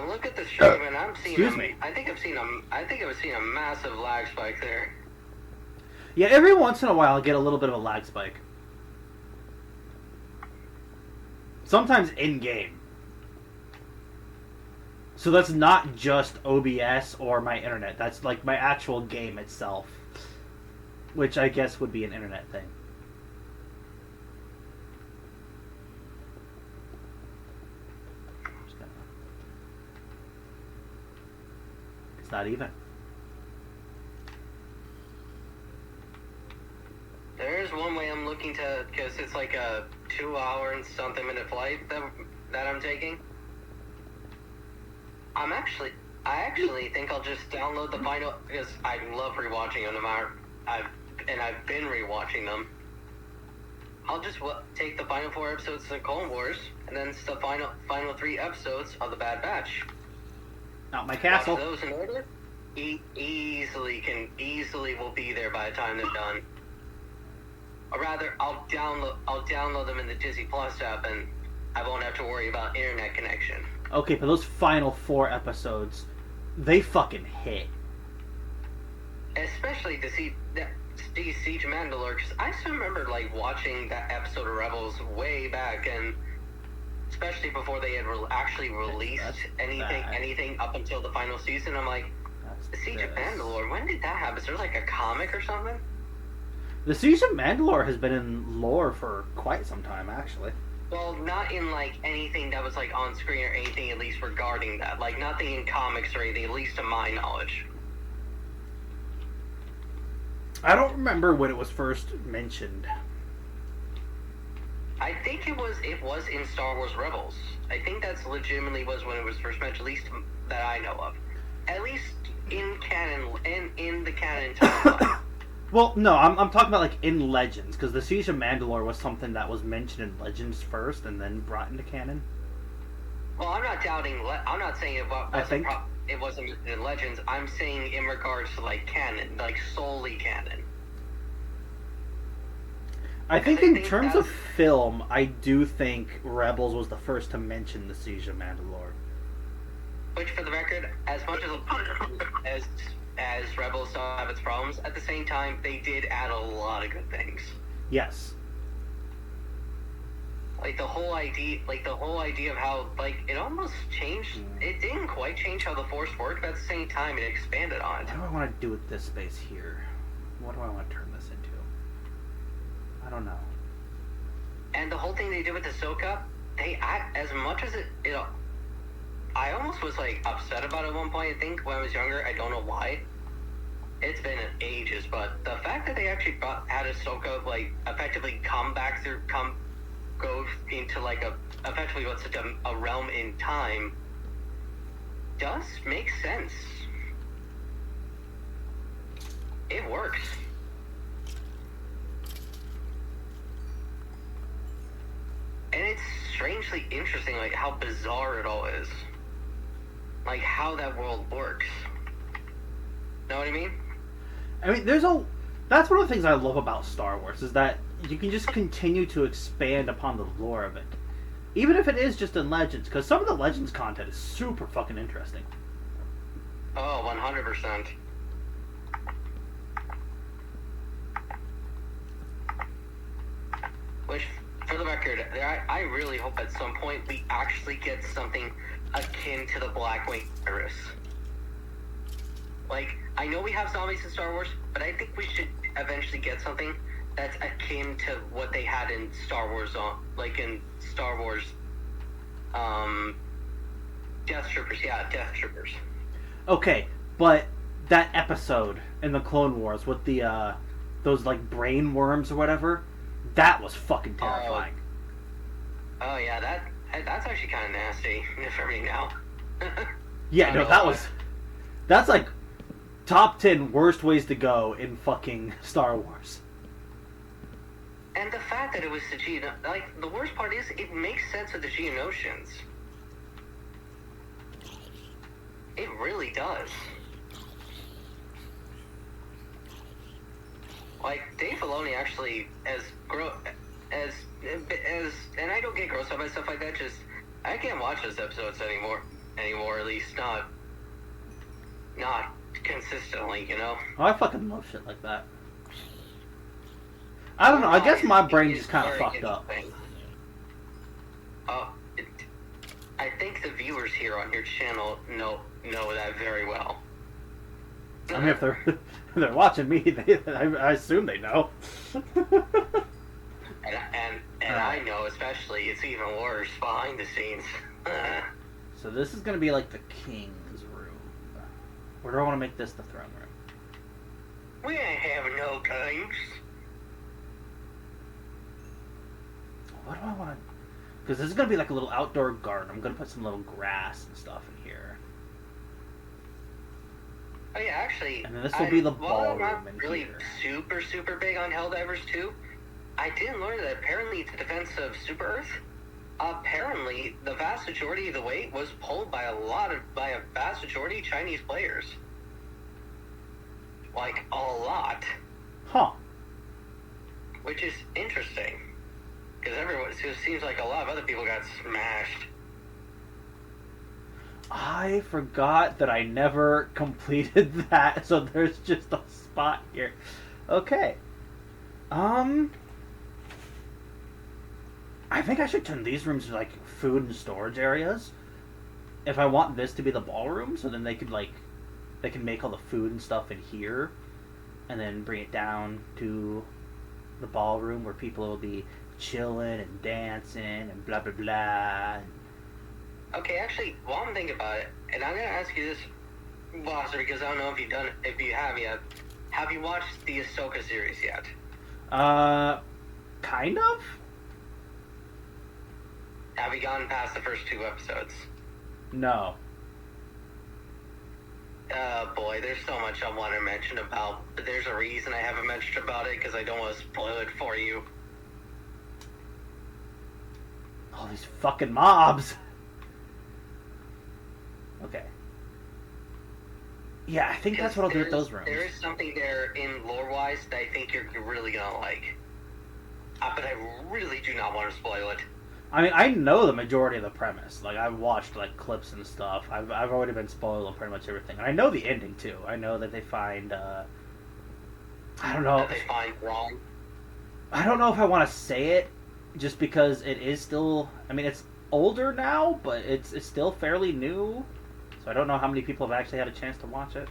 Look at the stream, and I'm seeing. Excuse me. I think I've seen a massive lag spike there. Yeah, every once in a while I get a little bit of a lag spike. Sometimes in-game. So that's not just OBS or my internet. That's like my actual game itself. Which I guess would be an internet thing. It's not even. There's one way I'm looking to, because it's like a 2-hour and something minute flight that I'm taking. I actually think I'll just download the final, because I love rewatching them. I've been rewatching them. I'll just take the final 4 episodes of Clone Wars, and then it's the final 3 episodes of the Bad Batch. Not my castle. Watch those in order. Easily will be there by the time they're done. Or rather, I'll download them in the Disney Plus app, and I won't have to worry about internet connection. Okay, but those final 4 episodes, they fucking hit. Especially to see Siege of Mandalore, because I still remember like watching that episode of Rebels way back, and especially before they had actually released anything up until the final season. I'm like, the Siege of Mandalore, when did that happen? Is there like a comic or something? The Siege of Mandalore has been in lore for quite some time, actually. Well, not in like anything that was like on screen or anything, at least regarding that. Like nothing in comics or anything, at least to my knowledge. I don't remember when it was first mentioned. I think it was in Star Wars Rebels. I think that's legitimately was when it was first mentioned, at least that I know of. At least in canon, in the canon timeline. Well, no, I'm talking about like in Legends, because the Siege of Mandalore was something that was mentioned in Legends first and then brought into canon. Well, I'm not doubting. I'm not saying it wasn't in Legends. I'm saying in regards to like canon, like solely canon. I think in terms of film, I do think Rebels was the first to mention the Siege of Mandalore. Which, for the record, as much as Rebels still have its problems, at the same time, they did add a lot of good things. Yes. Like the whole idea of how, like, it almost changed. It didn't quite change how the Force worked, but at the same time, it expanded on it. What do I want to do with this space here? What do I want to turn this into? I don't know. And the whole thing they did with Ahsoka, as much as I almost was like upset about it at one point. I think when I was younger, I don't know why. It's been ages, but the fact that they actually had Ahsoka like effectively go into like effectively what's a realm in time does make sense. It works. And it's strangely interesting, like how bizarre it all is. Like how that world works. Know what I mean? I mean, that's one of the things I love about Star Wars, is that you can just continue to expand upon the lore of it. Even if it is just in Legends, because some of the Legends content is super fucking interesting. Oh, 100%. Which, for the record, I really hope at some point we actually get something akin to the Blackwing virus. Like, I know we have zombies in Star Wars, but I think we should eventually get something that's akin to what they had in Star Wars, Death Troopers. Yeah, Death Troopers. Okay, but that episode in the Clone Wars with the those like brain worms or whatever, that was fucking terrifying. Oh yeah, that's actually kind of nasty for me now. Yeah, no, that's like top 10 worst ways to go in fucking Star Wars. And the fact that it was the like, the worst part is, it makes sense with the Geonosians. It really does. Like, Dave Filoni actually, and I don't get grossed out by stuff like that, just, I can't watch those episodes anymore, at least not consistently, you know? Oh, I fucking love shit like that. I don't know, I guess my brain just kind of fucked up. I think the viewers here on your channel know that very well. I mean, if they're watching me, I assume they know. and I know, especially, it's even worse behind the scenes. So this is going to be like the king's room. Or do I want to make this the throne room? We ain't having no games. What do I want to... Because this is going to be like a little outdoor garden. I'm going to put some little grass and stuff in here. Oh yeah, actually... And then this will be the ballroom I'm not in really here. super big on Helldivers 2. I did learn that apparently the defense of Super Earth, apparently the vast majority of the weight was pulled by a vast majority of Chinese players. Like, a lot. Huh. Which is interesting. Because it seems like a lot of other people got smashed. I forgot that I never completed that, so there's just a spot here. Okay. I think I should turn these rooms into, like, food and storage areas. If I want this to be the ballroom, so then they can make all the food and stuff in here, and then bring it down to the ballroom where people will be chilling and dancing and blah blah blah. Okay, actually, while I'm thinking about it, and I'm gonna ask you this, Boster, because I don't know if you have yet. Have you watched the Ahsoka series yet? Kind of. Have you gone past the first 2 episodes? No. Boy, there's so much I want to mention about, but there's a reason I haven't mentioned about it, because I don't want to spoil it for you. All these fucking mobs. Okay. Yeah, I think that's what I'll do with those rooms. There is something there in lore-wise that I think you're really gonna like. But I really do not want to spoil it. I mean, I know the majority of the premise. Like, I've watched, like, clips and stuff. I've already been spoiled on pretty much everything. And I know the ending, too. I know that they find, I don't know. That they find wrong. I don't know if I want to say it, just because it is still... I mean, it's older now, but it's still fairly new. So I don't know how many people have actually had a chance to watch it.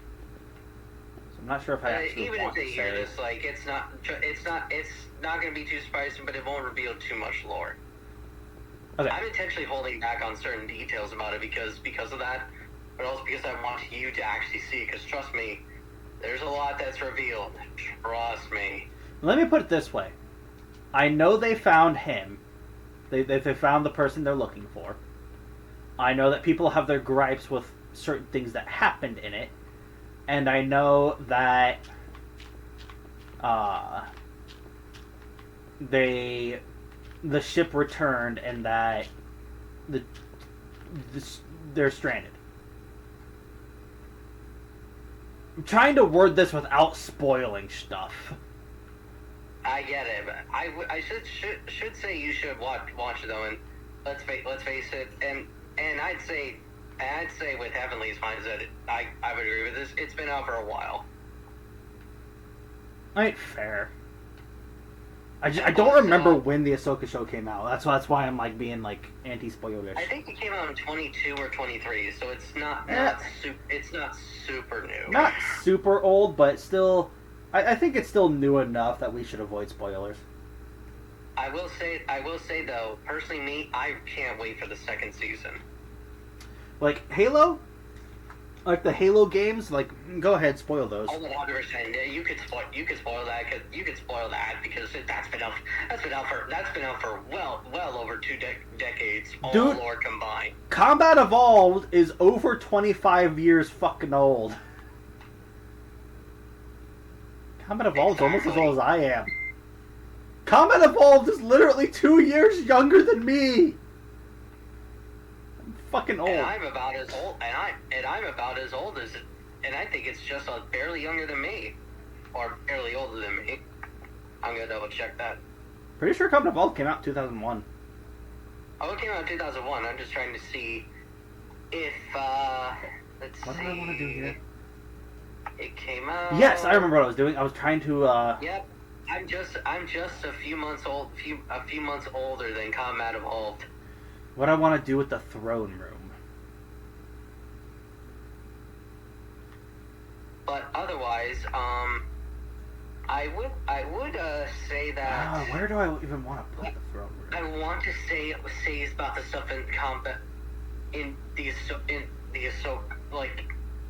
So I'm not sure if I actually even want if they to hear say this, like, it's not going to be too surprising, but it won't reveal too much lore. Okay. I'm intentionally holding back on certain details about it because of that, but also because I want you to actually see it, because trust me, there's a lot that's revealed. Trust me. Let me put it this way. I know they found him. They found the person they're looking for. I know that people have their gripes with certain things that happened in it. And I know that the ship returned and that they're stranded. I'm trying to word this without spoiling stuff. I get it, but I should say you should watch it though, and let's face it, and I'd say with Heavenly's Minds that I would agree with this. It's been out for a while. Ain't fair. I don't remember when the Ahsoka show came out. That's why I'm like being like anti-spoilerish. I think it came out in 22 or 23, so it's not super new. Not super old, but still, I think it's still new enough that we should avoid spoilers. I will say though, personally, me, I can't wait for the second season. Like Halo, Like the Halo games, like go ahead, spoil those. Oh, 100%. Yeah, you could spoil that. You could spoil that because that's been out for well over two decades, all Dude, lore combined. Combat Evolved is over 25 years fucking old. Combat Evolved's almost as old as I am. Combat Evolved is literally 2 years younger than me. I'm fucking old. And I'm about as old. And I'm about as old as. And I think it's just barely younger than me, or barely older than me. I'm gonna double check that. Pretty sure Combat Evolved came out in 2001. Oh, it came out in 2001. I'm just trying to see if let's see. What do I want to do here? It came out. Yes, I remember what I was doing. I was trying to. Yep. I'm just a few months old, a few months older than Combat Evolved. What I want to do with the throne room. But otherwise, I would say that. Where do I even want to put the throne room? I want to say about the stuff in combat in the like.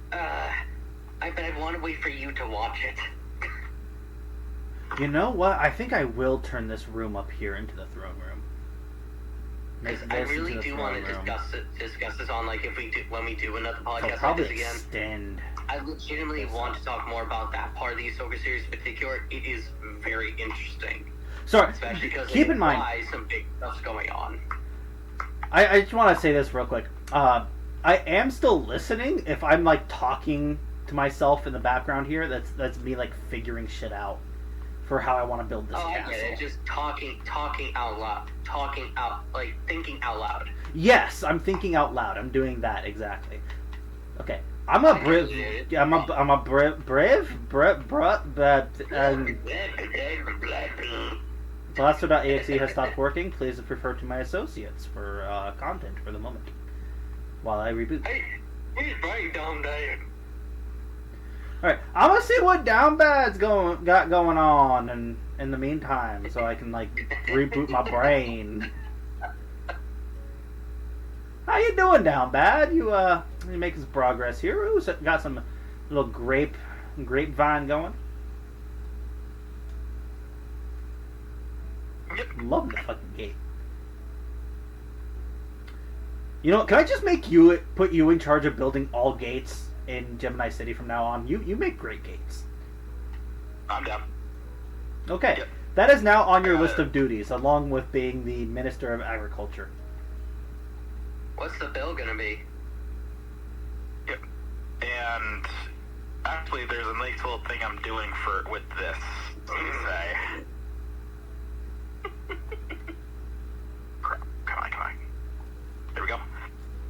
But I want to wait for you to watch it. You know what? I think I will turn this room up here into the throne room. I really do want to discuss this on like when we do another podcast like this again. Extend. I legitimately want to talk more about that part of the Ahsoka series in particular. It is very interesting. Sorry, especially because keep in mind some big stuff's going on. I just want to say this real quick. I am still listening. If I'm like talking to myself in the background here, that's me like figuring shit out for how I want to build this castle. I get it. Just talking out loud, thinking out loud. Yes, I'm thinking out loud. I'm doing that exactly. Okay, I'm a brave. Blaster.exe has stopped working. Please refer to my associates for content for the moment while I reboot. Hey, he's right down there. Alright, I'm gonna see what Down Bad's got going on and in the meantime, so I can like reboot my brain. How you doing, Down Bad? You making some progress here? Ooh, got some little grapevine going. Love the fucking gate. You know, can I just put you in charge of building all gates in Gemini City from now on? You make great gates. I'm down. Okay, yep. That is now on your list of duties, along with being the Minister of Agriculture. What's the bill gonna be? Yep. And actually, there's a nice little thing I'm doing with this. Let me say. Come on. There we go.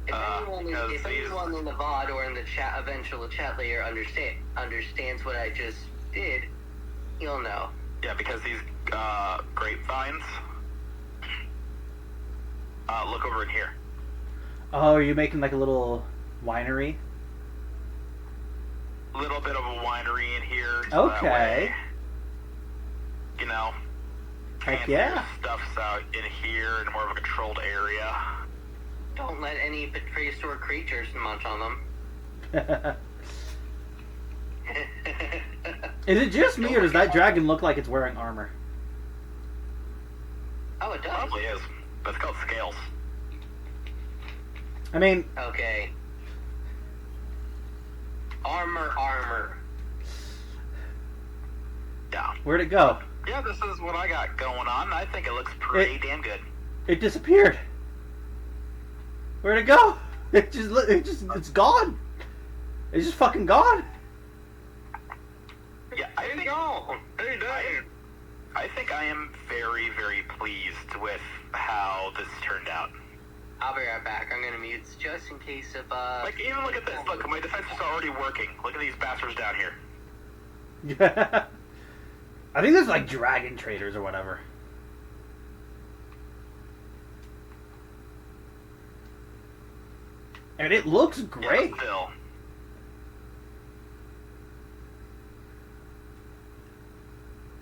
If anyone in the VOD or in the eventual chat layer understands what I just did, you'll know. Yeah, because these grapevines. Look over in here. Oh, are you making like a little winery? A little bit of a winery in here. So okay. That way, you know. Heck yeah. Stuff's out in here in more of a controlled area. Don't let any prehistoric creatures munch on them. Is it just me, or does that dragon look like it's wearing armor? Oh, it does. Probably is. That's called scales. I mean... Okay. Armor. Yeah. Where'd it go? Yeah, this is what I got going on. I think it looks pretty damn good. It disappeared. Where'd it go? It's gone. It's just fucking gone. Yeah, I think I am very, very pleased with how this turned out. I'll be right back. I'm gonna mute just in case of Like, even look at this. Look, my defense is already working. Look at these bastards down here. Yeah. I think there's like dragon traders or whatever. And it looks great. Yeah, still.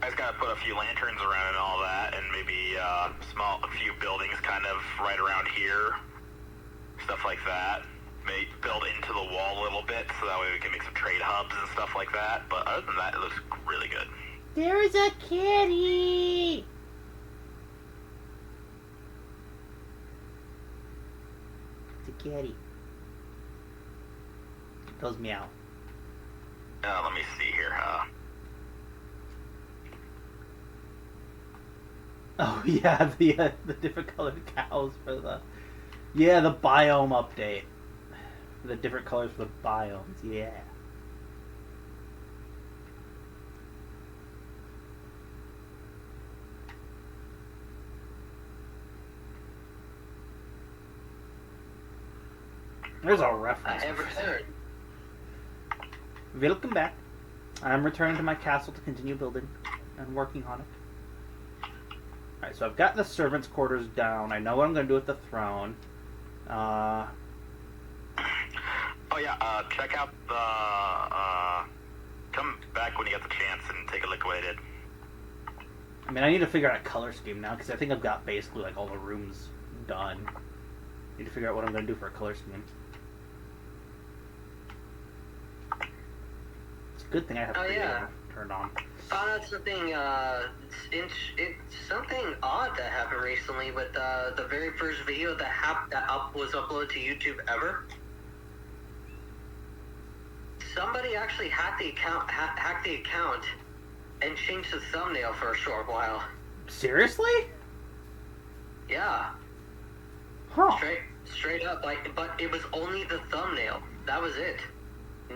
I just gotta put a few lanterns around and all that, and maybe a few buildings kind of right around here. Stuff like that. build into the wall a little bit, so that way we can make some trade hubs and stuff like that. But other than that, it looks really good. There's a kitty! It's a kitty. It goes meow. Let me see here. Oh yeah, the different colored cows for the biome update. The different colors for the biomes, yeah. There's a reference. I have returned. Welcome back. I'm returning to my castle to continue building and working on it. Alright, so I've got the servants' quarters down. I know what I'm going to do with the throne. Oh yeah, check out the, come back when you get the chance and take a look what I did. I mean, I need to figure out a color scheme now, because I think I've got basically, like, all the rooms done. Need to figure out what I'm going to do for a color scheme. It's a good thing I have video turned on. Found out something, it's something odd that happened recently with the very first video that was uploaded to YouTube ever. Somebody actually hacked the account and changed the thumbnail for a short while. Seriously? Yeah. Huh. Straight up, like, but it was only the thumbnail. That was it.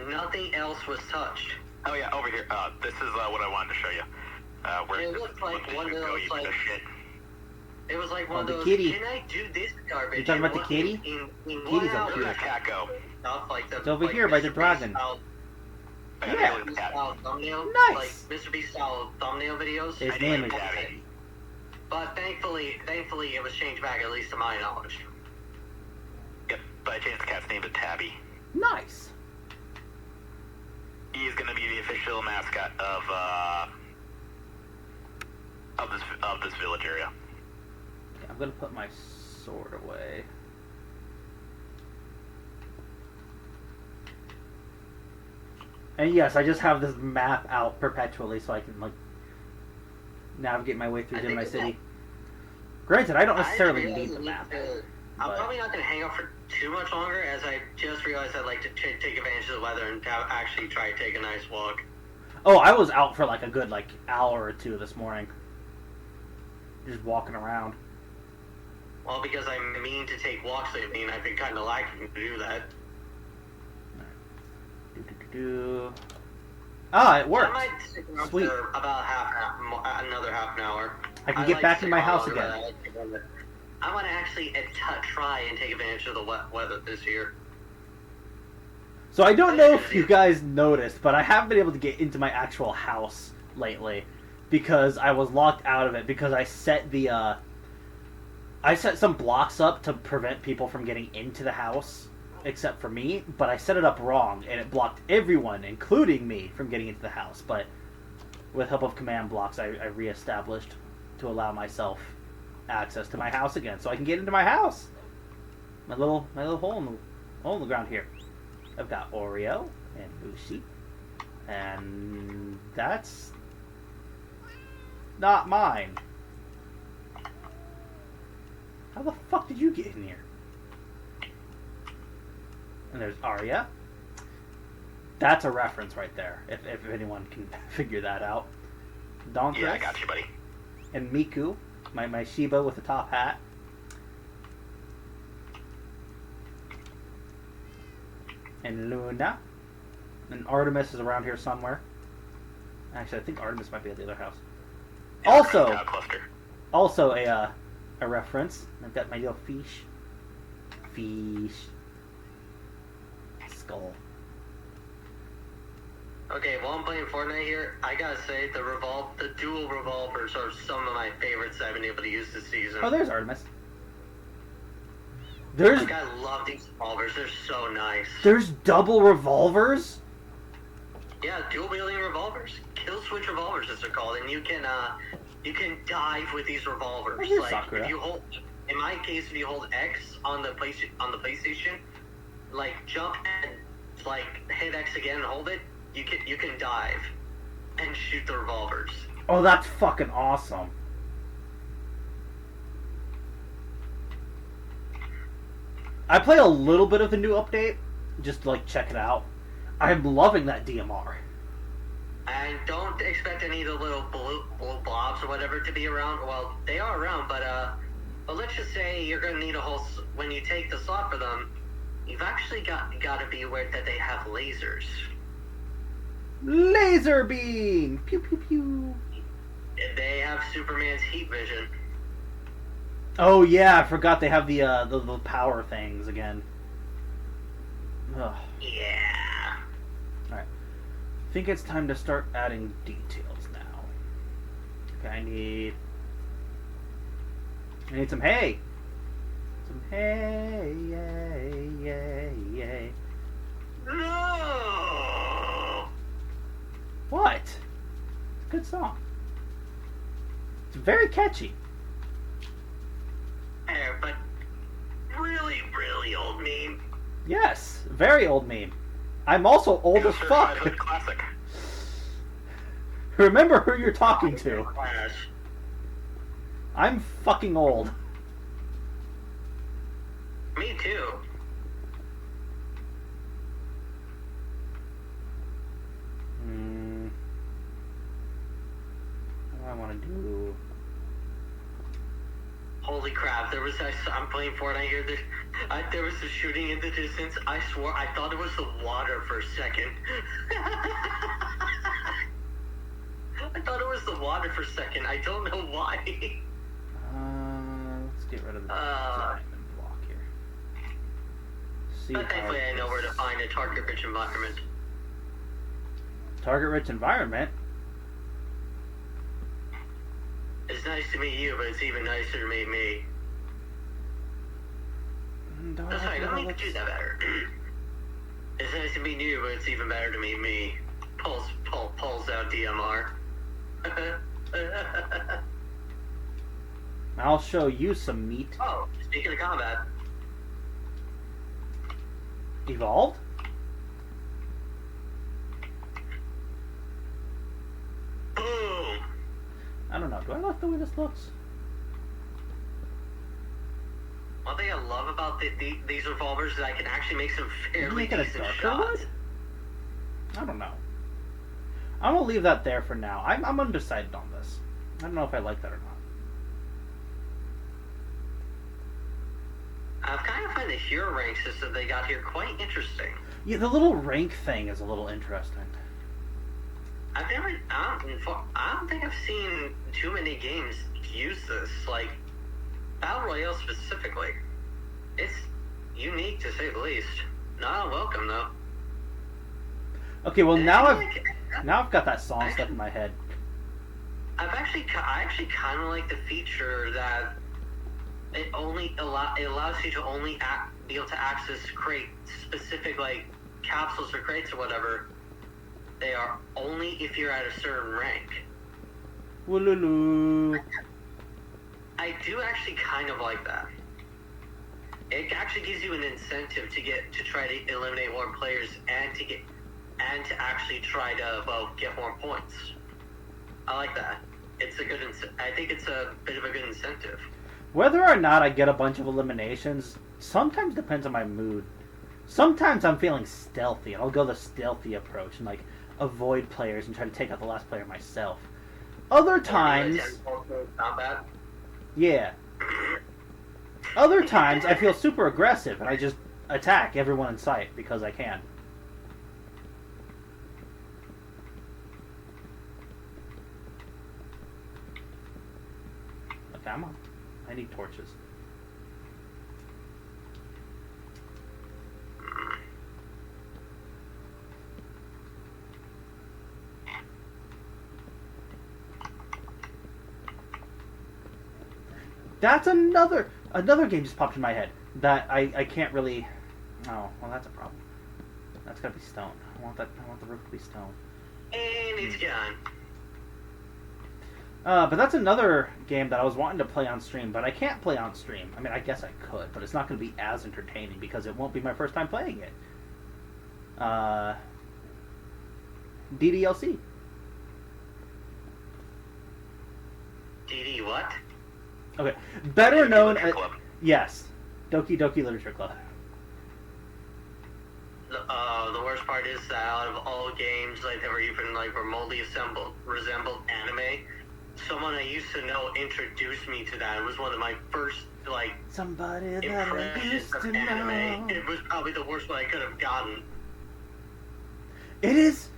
Nothing else was touched. Oh yeah, over here. This is what I wanted to show you. Where it looked like one of those, like, shit. It was like one of those, kitty. can I do this garbage? You talking about the kitty? Kitty's up Where'd that cat go? It's over here by the dragon. Yeah. Thumbnail, Nice. like Mr. Beast style thumbnail videos. His name is Tabby. But thankfully, it was changed back, at least to my knowledge. Yep, by chance the cat's name is Tabby. Nice. He's gonna be the official mascot of this village area. Okay, I'm gonna put my sword away. And yes, I just have this map out perpetually so I can, like, navigate my way through Gemini City. Granted, I don't necessarily need the map. I'm probably not going to hang out for too much longer, as I just realized I'd like to take advantage of the weather and actually try to take a nice walk. Oh, I was out for like a good hour or two this morning. Just walking around. Well, because I mean to take walks lately, and I've been kind of lacking to do that. Ah, it worked. I might stick around Sweet. for about another half an hour. I can get back in my house again. I want to actually try and take advantage of the wet weather this year. So I don't know if you guys noticed, but I haven't been able to get into my actual house lately because I was locked out of it because I set I set some blocks up to prevent people from getting into the house except for me, but I set it up wrong and it blocked everyone, including me, from getting into the house. But with help of command blocks, I reestablished to allow myself access to my house again, so I can get into my house. My little hole in the ground here. I've got Oreo and Lucy, and that's not mine. How the fuck did you get in here? And there's Arya. That's a reference right there, if anyone can figure that out. Dawntress. Yeah, I got you, buddy. And Miku, my Shiba with the top hat. And Luna. And Artemis is around here somewhere. Actually, I think Artemis might be at the other house. Also a reference. I've got my little fish. Skull. Okay, while I'm playing Fortnite here, I gotta say the dual revolvers are some of my favorites I've been able to use this season. Oh, there's Artemis. Like, I love these revolvers. They're so nice. There's double revolvers? Yeah, dual wielding revolvers. Kill switch revolvers, as they're called, and you can dive with these revolvers. Oh, like Sakura. if you hold, in my case, if you hold X on the PlayStation, like jump and like hit X again and hold it, you can dive and shoot the revolvers. Oh, that's fucking awesome. I played a little bit of the new update, just to, like, check it out. I'm loving that DMR. And don't expect any of the little blue blobs or whatever to be around. Well, they are around, but let's just say you're going to need a whole... When you take the slot for them, you've actually got to be aware that they have lasers. Laser beam! Pew, pew, pew. They have Superman's heat vision. Oh, yeah, I forgot they have the power things again. Ugh. Yeah. Alright. I think it's time to start adding details now. Okay, I need some hay! Some hay, yay, yay, yay. No! What? It's a good song. It's very catchy. But really, really old meme. Yes, very old meme. I'm also old as fuck. Classic. Remember who you're talking to. I'm fucking old. Me too. What do I want to do? Holy crap, I'm playing Fortnite, I hear this, there was a shooting in the distance, I swore, I thought it was the water for a second. I thought it was the water for a second, I don't know why. Let's get rid of the diamond block here. But thankfully I know where to find a target-rich environment. Target-rich environment? It's nice to meet you, but it's even nicer to meet me. That's right, let me do that better. It's nice to meet you, but it's even better to meet me. Pulls out DMR. I'll show you some meat. Oh, speaking of combat. Evolved? Boom! I don't know. Do I like the way this looks? One thing I love about these revolvers is I can actually make some fairly decent shots. Wood? I don't know. I'm gonna leave that there for now. I'm undecided on this. I don't know if I like that or not. I kind of find the hero rank system they got here quite interesting. Yeah, the little rank thing is a little interesting. I don't think I've seen too many games use this, like Battle Royale specifically. It's unique to say the least. Not unwelcome though. Okay, well now I've got that song stuck in my head. I actually kind of like the feature that it allows you to only be able to access specific like capsules or crates or whatever. They are only if you're at a certain rank. Wooloo. I do actually kind of like that. It actually gives you an incentive to try to eliminate more players and to actually try to get more points. I like that. It's a good. I think it's a bit of a good incentive. Whether or not I get a bunch of eliminations sometimes depends on my mood. Sometimes I'm feeling stealthy, and I'll go the stealthy approach and like avoid players and try to take out the last player myself. Other times, yeah. Other times I feel super aggressive and I just attack everyone in sight because I can. Okay, I'm on. I need torches. That's another game just popped in my head that I can't really. Oh, well, that's a problem. That's gotta be stone. I want the roof to be stone. And it's gone. But that's another game that I was wanting to play on stream, but I can't play on stream. I mean, I guess I could, but it's not going to be as entertaining because it won't be my first time playing it. DDLC. DD what? Okay. Better known as... Club. Yes. Doki Doki Literature Club. The worst part is that out of all games like that were even like remotely resembled anime, someone I used to know introduced me to that. It was one of my first like Somebody that I impressions used of to anime. know. It was probably the worst one I could have gotten. It is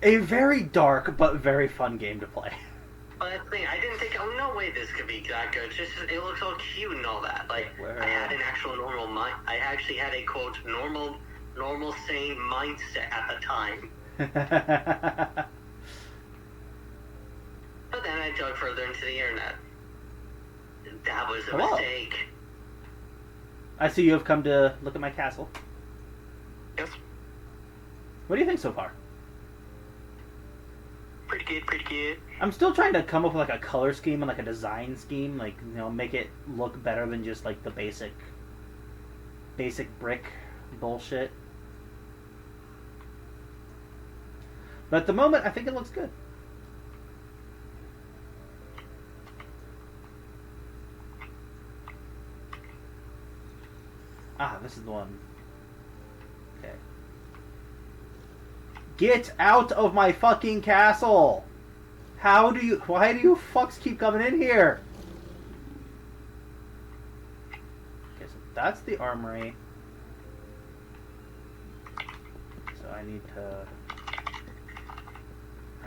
a very dark but very fun game to play. But that's the thing, I didn't think, oh no way this could be that good. It's just it looks all cute and all that. Like I had an actual normal mind. I actually had a quote normal sane mindset at the time. But then I dug further into the internet. That was a mistake. I see you have come to look at my castle. Yes. What do you think so far? Pretty good, pretty good. I'm still trying to come up with like a color scheme and like a design scheme, like, you know, make it look better than just like the basic brick bullshit. But at the moment, I think it looks good. Ah, this is the one. Okay. Get out of my fucking castle! Why do you fucks keep coming in here? Okay, so that's the armory. So I need to...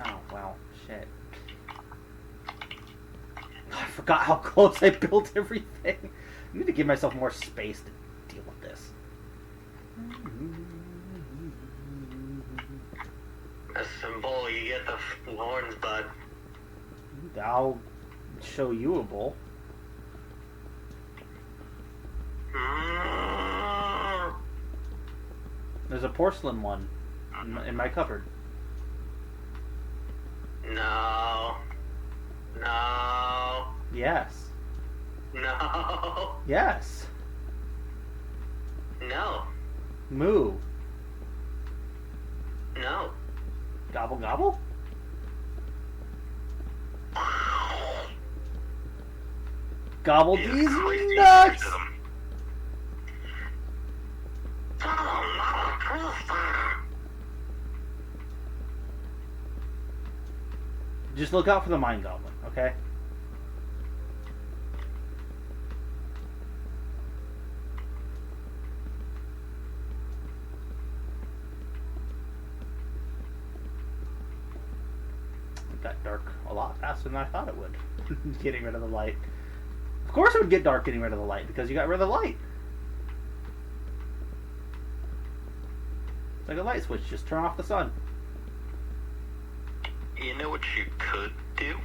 Oh, wow. Shit. I forgot how close I built everything. I need to give myself more space to deal with this. A symbol, you get the horns, bud. I'll show you a bowl. There's a porcelain one in my cupboard. No. No. Yes. No. Yes. No. Moo. No. Gobble gobble? Gobble Jesus these Christ, nuts! Just look out for the mine goblin, okay? It got dark a lot faster than I thought it would. Getting rid of the light. Of course it would get dark getting rid of the light, because you got rid of the light. It's like a light switch, just turn off the sun. You know what you could do?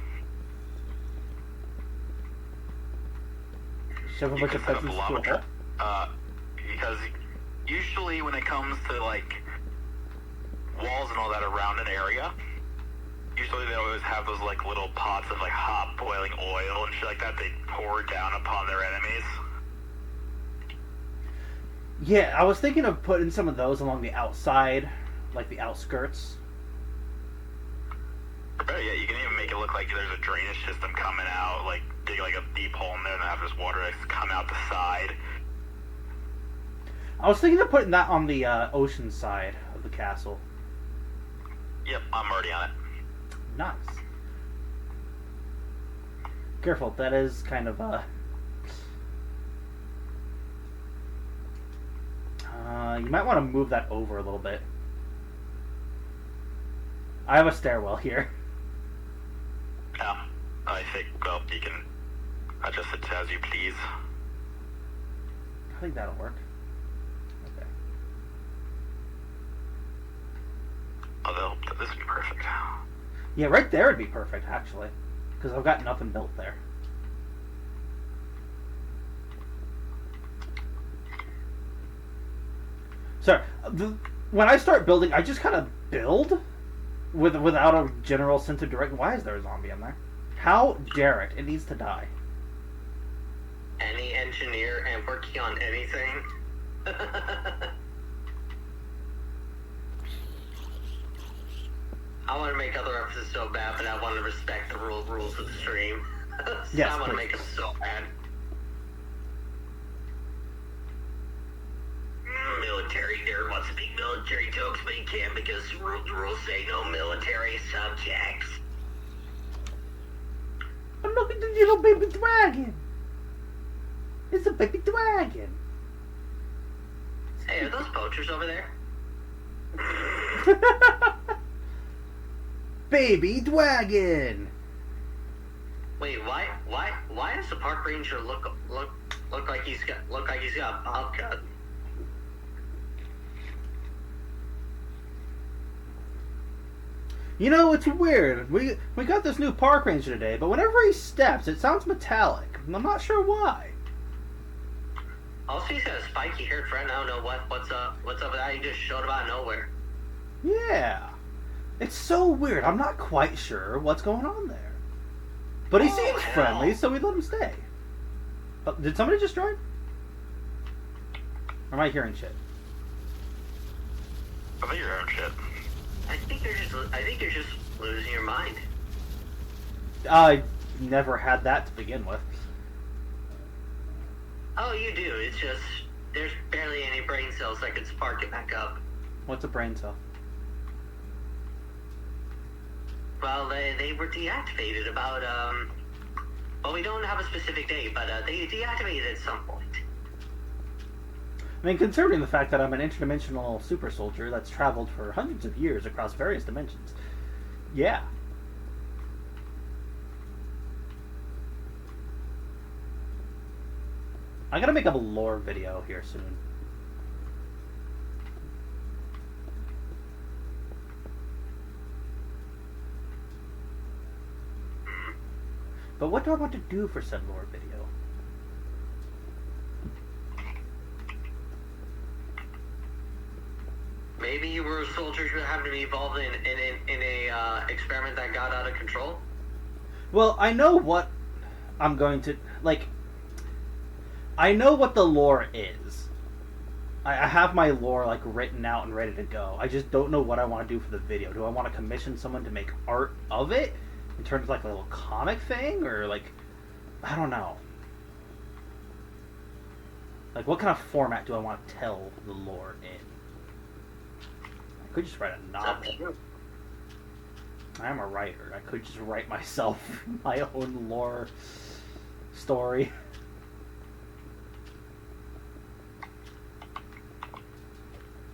Shove a You bunch could of set up a peasants lava into a hole. trap. Because usually when it comes to like walls and all that around an area, usually they always have those like little pots of like hot boiling oil and shit like that they pour down upon their enemies. Yeah, I was thinking of putting some of those along the outside, like the outskirts. Or better yet, you can even make it look like there's a drainage system coming out, like dig like a deep hole in there and have this water that's come out the side. I was thinking of putting that on the ocean side of the castle. Yep, I'm already on it. Nice. Careful, that is kind of you might want to move that over a little bit. I have a stairwell here. Yeah, I think, well, you can adjust it as you please. I think that'll work. Okay. Although, this would be perfect. Yeah, right there would be perfect, actually. Because I've got nothing built there. Sorry, when I start building, I just kind of build without a general sense of direction. Why is there a zombie in there? How dare it? It needs to die. Any engineer and working on anything. I want to make other episodes so bad, but I want to respect the rules of the stream. So Yes, I want to please. make them so bad. Military nerd wants to make military jokes, but he can't because the rules say no military subjects. I'm looking at the little baby dragon. It's a baby dragon. Hey, are those poachers over there? Baby dragon. Wait, why does the park ranger look like he's got a bob cut? You know, it's weird. We got this new park ranger today, but whenever he steps, it sounds metallic. I'm not sure why. Also, he's got a spiky-haired friend. I don't know what's up with that. He just showed up out of nowhere. Yeah. It's so weird. I'm not quite sure what's going on there. But he seems friendly, so we let him stay. Oh, did somebody just join? Or am I hearing shit? I think you're hearing shit. I think you're just losing your mind. I never had that to begin with. Oh, you do. It's just there's barely any brain cells that could spark it back up. What's a brain cell? Well, they were deactivated about well, we don't have a specific date, but they deactivated at some point. I mean, considering the fact that I'm an interdimensional super soldier that's traveled for hundreds of years across various dimensions, yeah. I gotta make a lore video here soon. But what do I want to do for said lore video? Maybe you were a soldier who happened to be involved in a experiment that got out of control. Well, I know what I'm going to like. I know what the lore is. I have my lore like written out and ready to go. I just don't know what I want to do for the video. Do I want to commission someone to make art of it in terms of like a little comic thing, or like I don't know. Like what kind of format do I want to tell the lore in? I could just write a novel. I am a writer. I could just write myself my own lore story.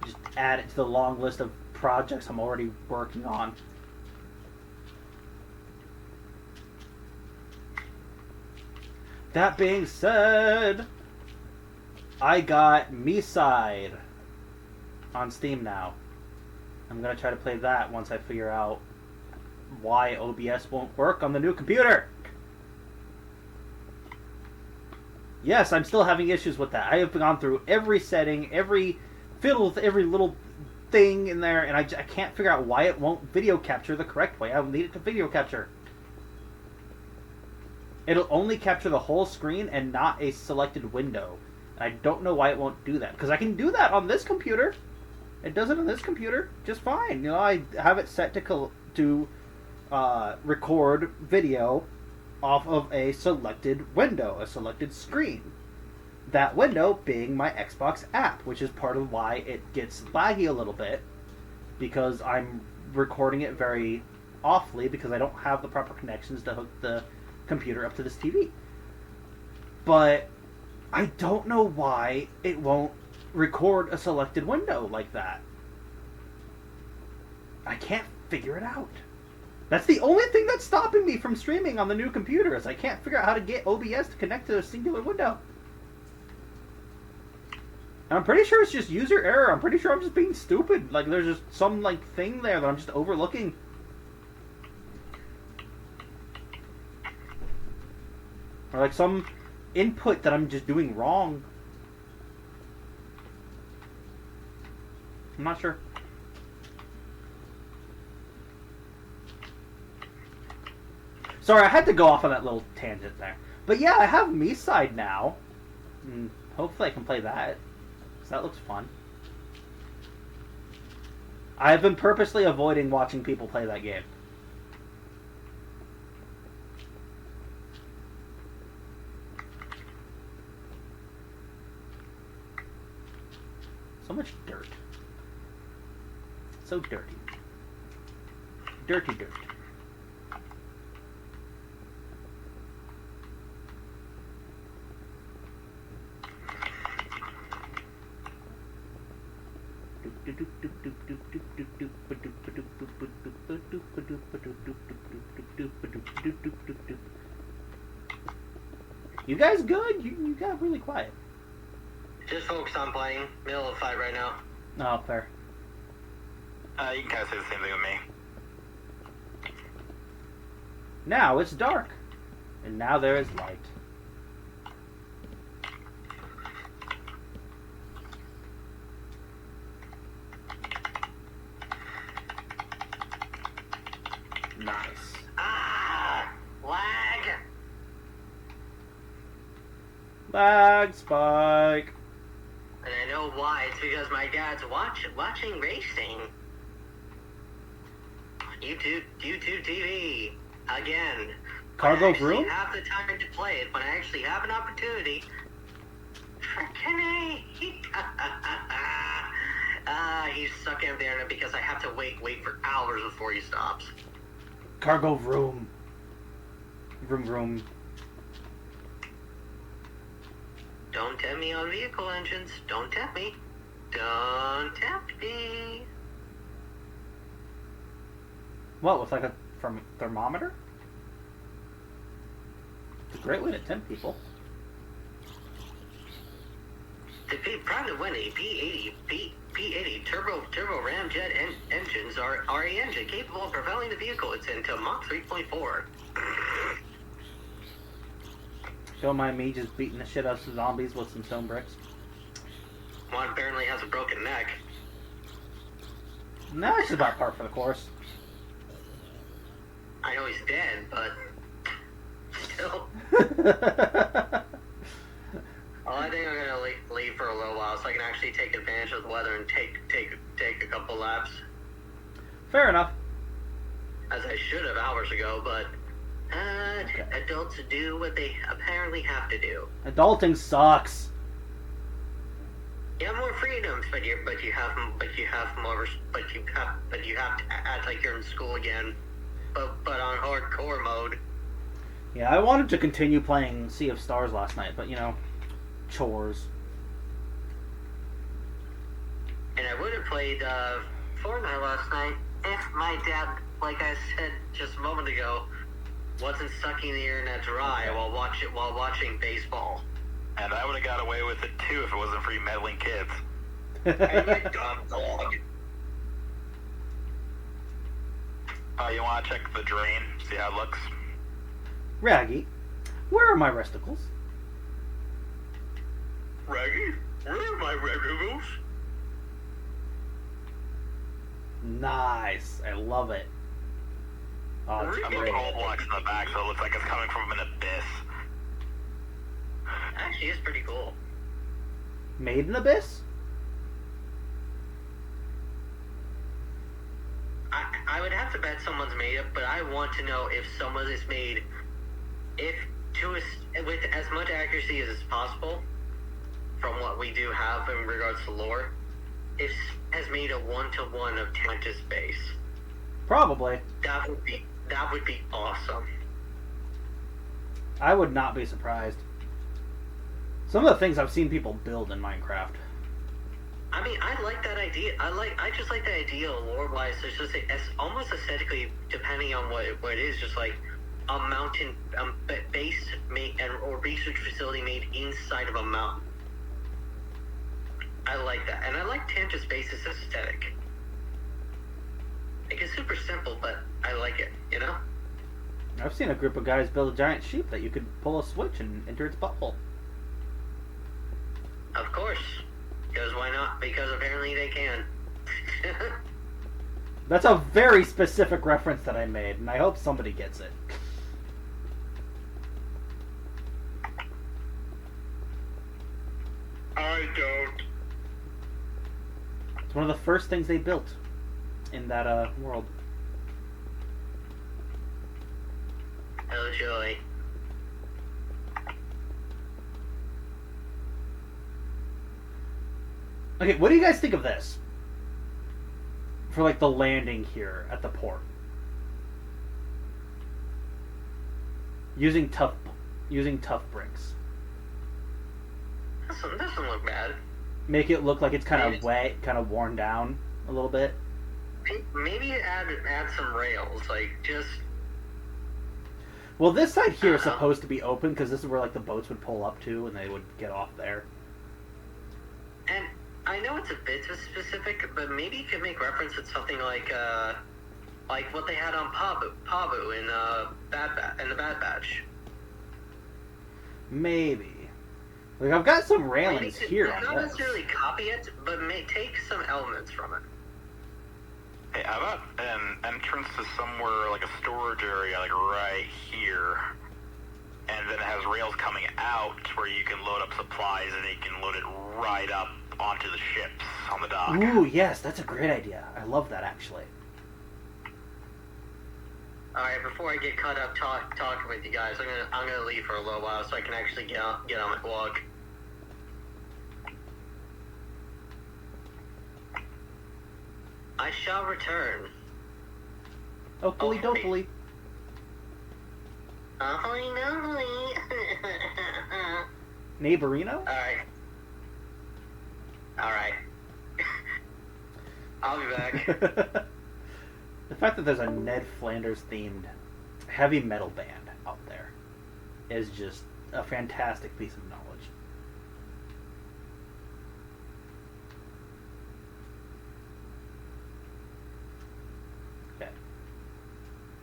Just add it to the long list of projects I'm already working on. That being said, I got Me-Side on Steam now. I'm going to try to play that once I figure out why OBS won't work on the new computer. Yes, I'm still having issues with that. I have gone through every setting, every fiddle with every little thing in there, and I can't figure out why it won't video capture the correct way. I need it to video capture. It'll only capture the whole screen and not a selected window. And I don't know why it won't do that. Because I can do that on this computer. It does it on this computer just fine. You know, I have it set to record video off of a selected window, a selected screen. That window being my Xbox app, which is part of why it gets laggy a little bit. Because I'm recording it very awfully because I don't have the proper connections to hook the computer up to this TV. But I don't know why it won't record a selected window like that. I can't figure it out. That's the only thing that's stopping me from streaming on the new computer is I can't figure out how to get OBS to connect to a singular window. And I'm pretty sure it's just user error. I'm pretty sure I'm just being stupid. Like there's just some like thing there that I'm just overlooking. Or like some input that I'm just doing wrong. I'm not sure. Sorry, I had to go off on that little tangent there. But yeah, I have Me-Side now. And hopefully I can play that. Because that looks fun. I have been purposely avoiding watching people play that game. So much dirt. So dirty. Dirty dirt. You guys good? You got really quiet. Just focus on playing. Middle of fight right now. Oh, fair. You can kind of say the same thing with me. Now it's dark. And now there is light. Nice. Ah! Lag! Lag spike. And I know why. It's because my dad's watching racing. YouTube TV. Again. Cargo When I room? actually have the time to play it, when I actually have an opportunity. Frickin' A! He's stuck in there because I have to wait for hours before he stops. Cargo room. Vroom. Don't tempt me on vehicle engines. Don't tempt me. Don't tempt me. What, with like a thermometer? It's a great way to tempt people. The Private Winnie P80 turbo ramjet engines are a engine capable of propelling the vehicle into Mach 3.4. Don't mind me just beating the shit out of some zombies with some stone bricks. One apparently has a broken neck. No, it's about par for the course. I know he's dead, but still. I think I'm gonna leave for a little while so I can actually take advantage of the weather and take a couple laps. Fair enough. As I should have hours ago, but Okay. adults do what they apparently have to do. Adulting sucks. You have more freedoms, but you have to act like you're in school again, but on hardcore mode. Yeah, I wanted to continue playing Sea of Stars last night, but you know, chores. And I would have played Fortnite last night if my dad, like I said just a moment ago, wasn't sucking the internet dry while watching baseball. And I would have got away with it too if it wasn't for you meddling kids. And you dumb dog. You want to check the drain, see how it looks? Raggy, where are my resticles? Raggy, where are my regulables? Nice. I love it. Oh, it's I put great. coal blocks in the back so it looks like it's coming from an abyss. Actually, it's pretty cool. Made in Abyss? I would have to bet someone's made it, but I want to know if someone is made, with as much accuracy as possible, from what we do have in regards to lore, if has made a 1-to-1 of Tantus base. Probably. That would be awesome. I would not be surprised. Some of the things I've seen people build in Minecraft. I mean, I like that idea. I just like the idea lore-wise. It's just it's almost aesthetically, depending on what it is, just like a mountain base made or research facility made inside of a mountain. I like that, and I like Tantus base's aesthetic. Like, it's super simple, but I like it. You know. I've seen a group of guys build a giant sheep that you could pull a switch and enter its butthole. Of course. Because why not? Because apparently they can. That's a very specific reference that I made, and I hope somebody gets it. I don't. It's one of the first things they built in that world. Oh joy. Okay, what do you guys think of this? For like the landing here at the port. Using tough bricks. Doesn't look bad. Make it look like it's kind of wet, kind of worn down a little bit. Maybe add some rails, like just. Well, this side here is supposed to be open because this is where like the boats would pull up to and they would get off there. And I know it's a bit specific, but maybe you could make reference to something like what they had on Pabu in the Bad Batch. Maybe. Like I've got some railings here. Not necessarily copy it, but take some elements from it. Hey, how about an entrance to somewhere like a storage area, like right here, and then it has rails coming out where you can load up supplies and you can load it right up onto the ships on the dock. Ooh, yes, that's a great idea. I love that actually. All right, before I get caught up talking with you guys, I'm gonna leave for a little while so I can actually get on my walk. I shall return. Hopefully, dopefully. Hopefully. Neighborino? Alright. I'll be back. The fact that there's a Ned Flanders themed heavy metal band out there is just a fantastic piece of knowledge. Okay.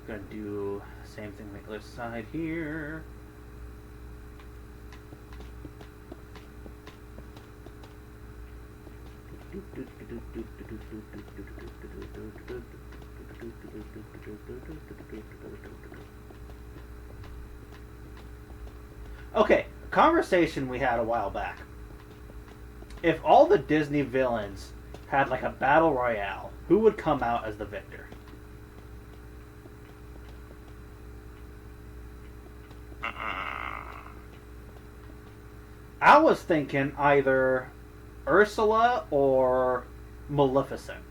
Gonna do the same thing on the other side here. Okay, a conversation we had a while back. If all the Disney villains had like a battle royale, who would come out as the victor? I was thinking either Ursula or Maleficent.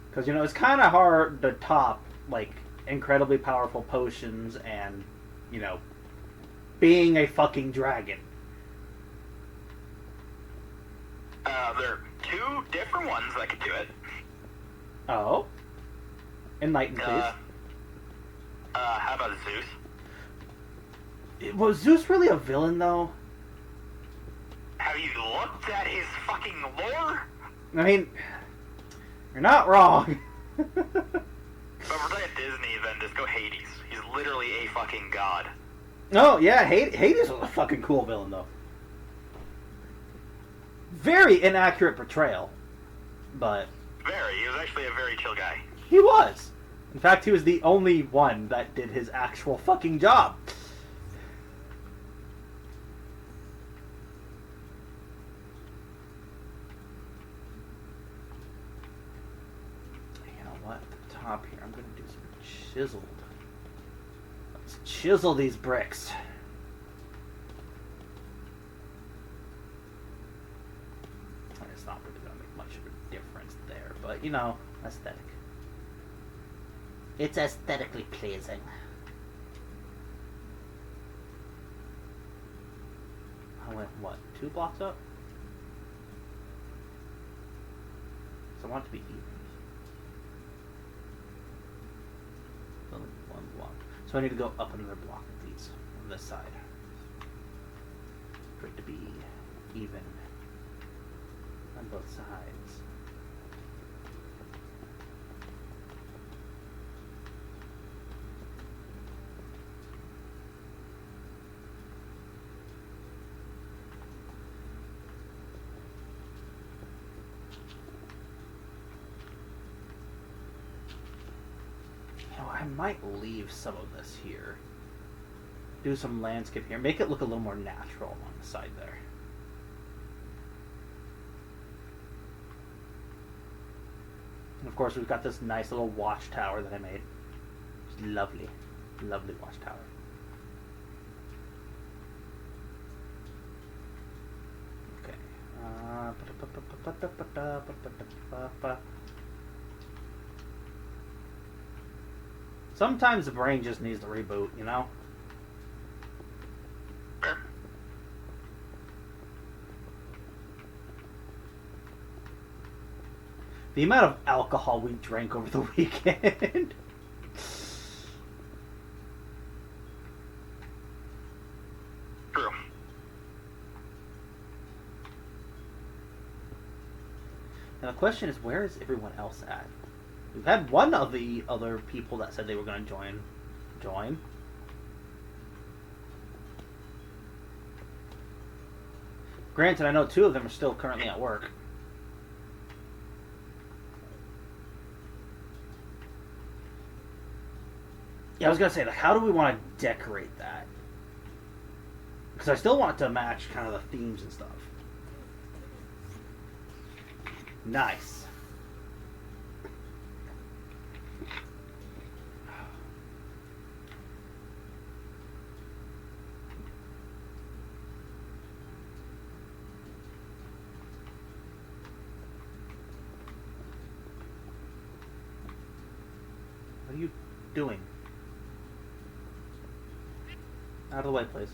Because, it's kind of hard to top, like, incredibly powerful potions and, being a fucking dragon. There are two different ones that could do it. Oh? Enlighten, please. How about Zeus? Was Zeus really a villain, though? Have you looked at his fucking lore? I mean, you're not wrong. But if we're talking Disney, then just go Hades. He's literally a fucking god. Oh, yeah, Hades was a fucking cool villain, though. Very inaccurate portrayal, but... He was actually a very chill guy. He was. In fact, he was the only one that did his actual fucking job. Top here. I'm going to do some chiseled. Let's chisel these bricks. It's not really going to make much of a difference there, but aesthetic. It's aesthetically pleasing. I went, what, 2 blocks up? So I want it to be even. One block. So I need to go up another block of these on this side for it to be even on both sides. I might leave some of this here. do some landscape here. Make it look a little more natural on the side there. And of course, we've got this nice little watchtower that I made. It's lovely, lovely watchtower. Okay. Sometimes the brain just needs to reboot, you know? The amount of alcohol we drank over the weekend. True. Now the question is, where is everyone else at? We've had one of the other people that said they were going to join. Granted, I know two of them are still currently at work. Yeah, I was going to say, like, how do we want to decorate that? Because I still want to match kind of the themes and stuff. Nice. What are you doing? Out of the way, please.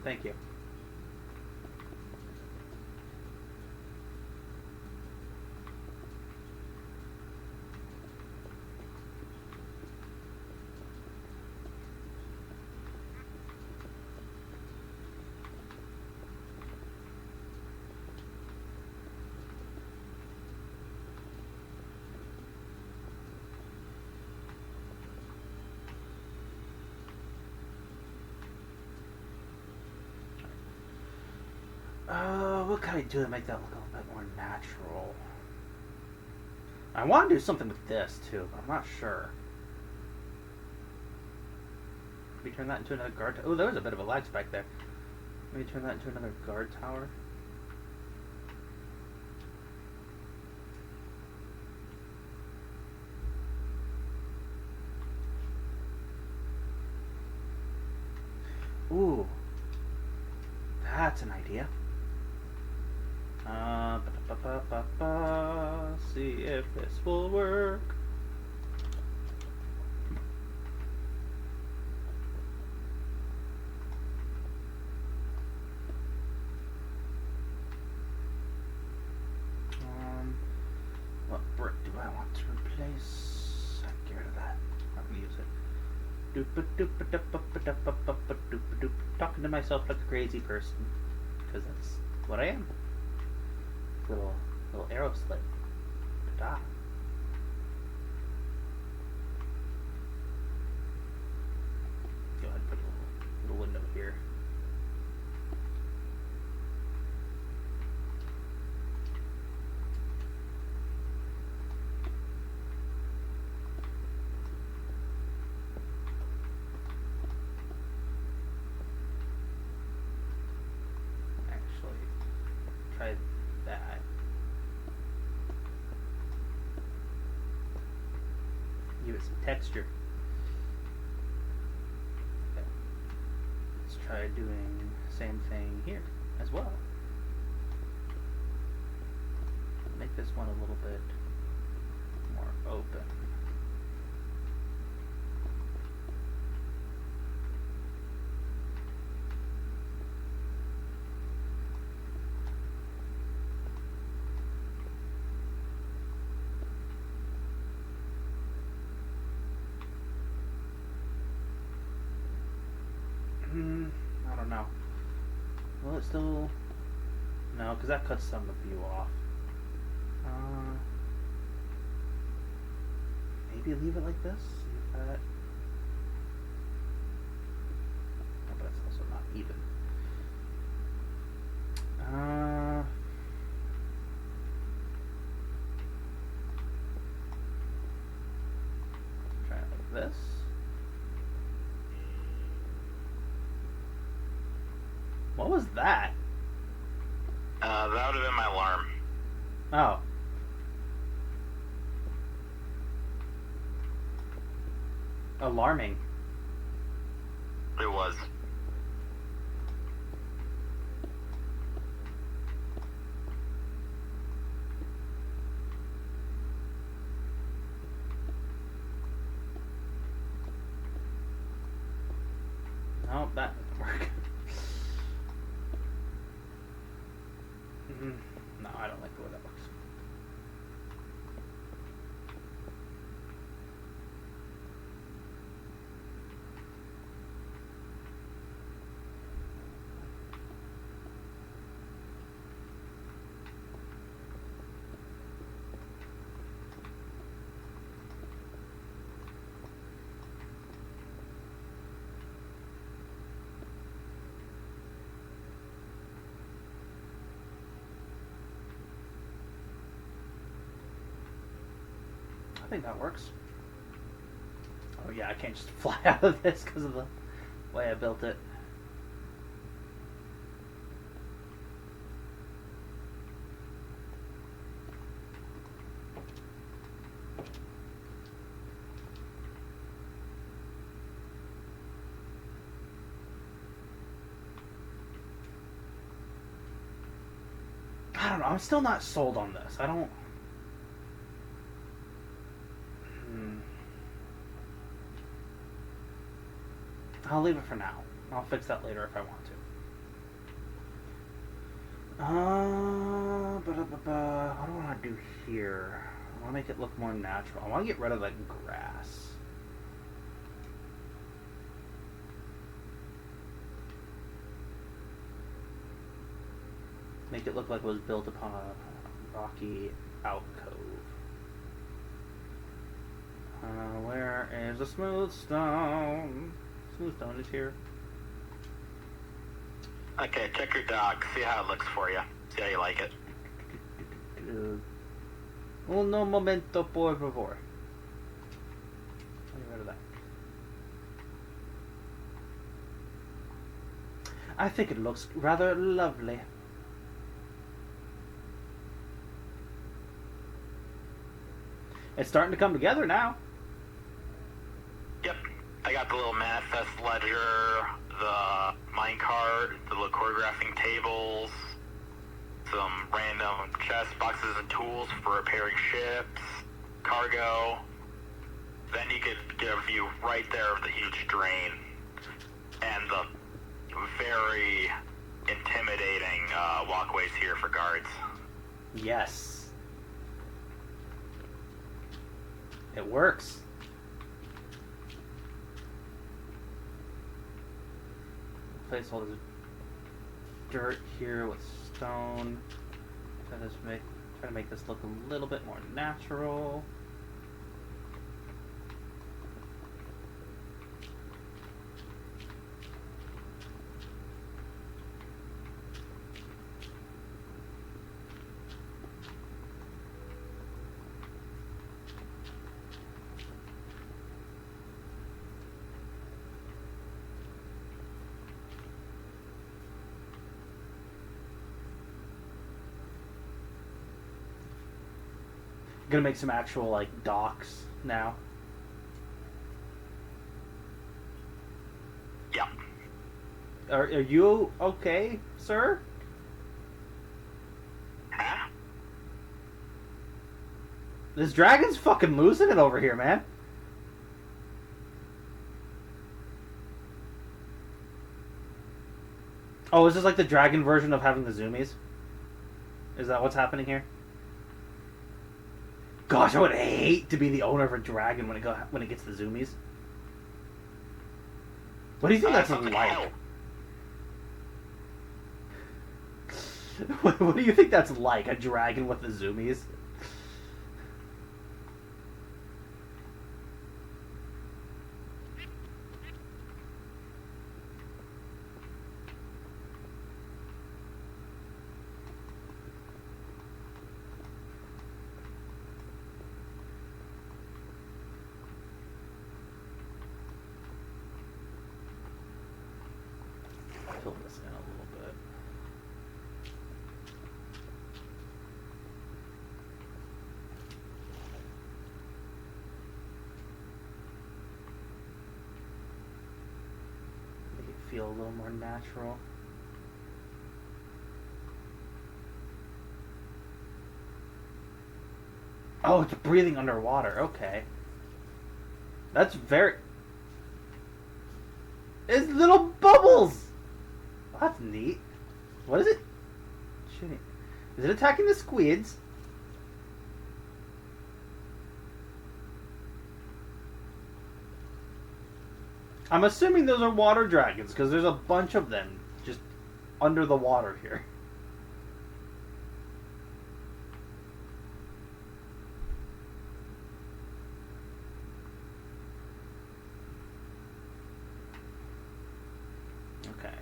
Thank you. What can I do to make that look a little bit more natural? I want to do something with this too, but I'm not sure. Maybe turn that into another guard tower. Oh, there was a bit of a lag spike there. Maybe turn that into another guard tower. Ooh. That's an idea. See if this will work. What brick do I want to replace? Get rid of that. I'm gonna use it. Talking to myself like a crazy person, because that's what I am. Little arrow slit. Ta-da. Go ahead and put a little window here. Actually, try that. Give it some texture. Okay. Let's try doing the same thing here as well. Make this one a little bit more open. I don't know. Will it still... No, because that cuts some of the view off. Maybe leave it like this? See if that... Oh, but it's also not even. Try it like this. What was that? That would have been my alarm. Oh. Alarming. It was. No, that didn't work. No, I don't like the way that works. I think that works. Oh yeah, I can't just fly out of this because of the way I built it. I don't know. I'm still not sold on this. I don't. I'll leave it for now. I'll fix that later if I want to. What do I want to do here? I want to make it look more natural. I want to get rid of that grass. Make it look like it was built upon a rocky alcove. Where is the smooth stone? Smooth stone is here. Okay, check your dock. See how it looks for you. See how you like it. Uno momento, por favor. Get rid of that. I think it looks rather lovely. It's starting to come together now. Yep. I got the little manifest ledger, the minecart, the little choreographing tables, some random chest boxes and tools for repairing ships, cargo. Then you could get a view right there of the huge drain and the very intimidating walkways here for guards. Yes. It works. Place all this dirt here with stone. Try to make this look a little bit more natural. Gonna make some actual like docks now. Yeah. Are you okay, sir? Huh? This dragon's fucking losing it over here, man. Oh, is this like the dragon version of having the zoomies? Is that what's happening here? Gosh, I would hate to be the owner of a dragon when it gets the zoomies. What do you think that's like? What do you think that's like? A dragon with the zoomies? Fill this in a little bit. feel a little more natural. Oh, it's breathing underwater. Okay. That's very... It's little bubbles! That's neat. What is it? Shooting. Is it attacking the squids? I'm assuming those are water dragons, because there's a bunch of them just under the water here. Okay.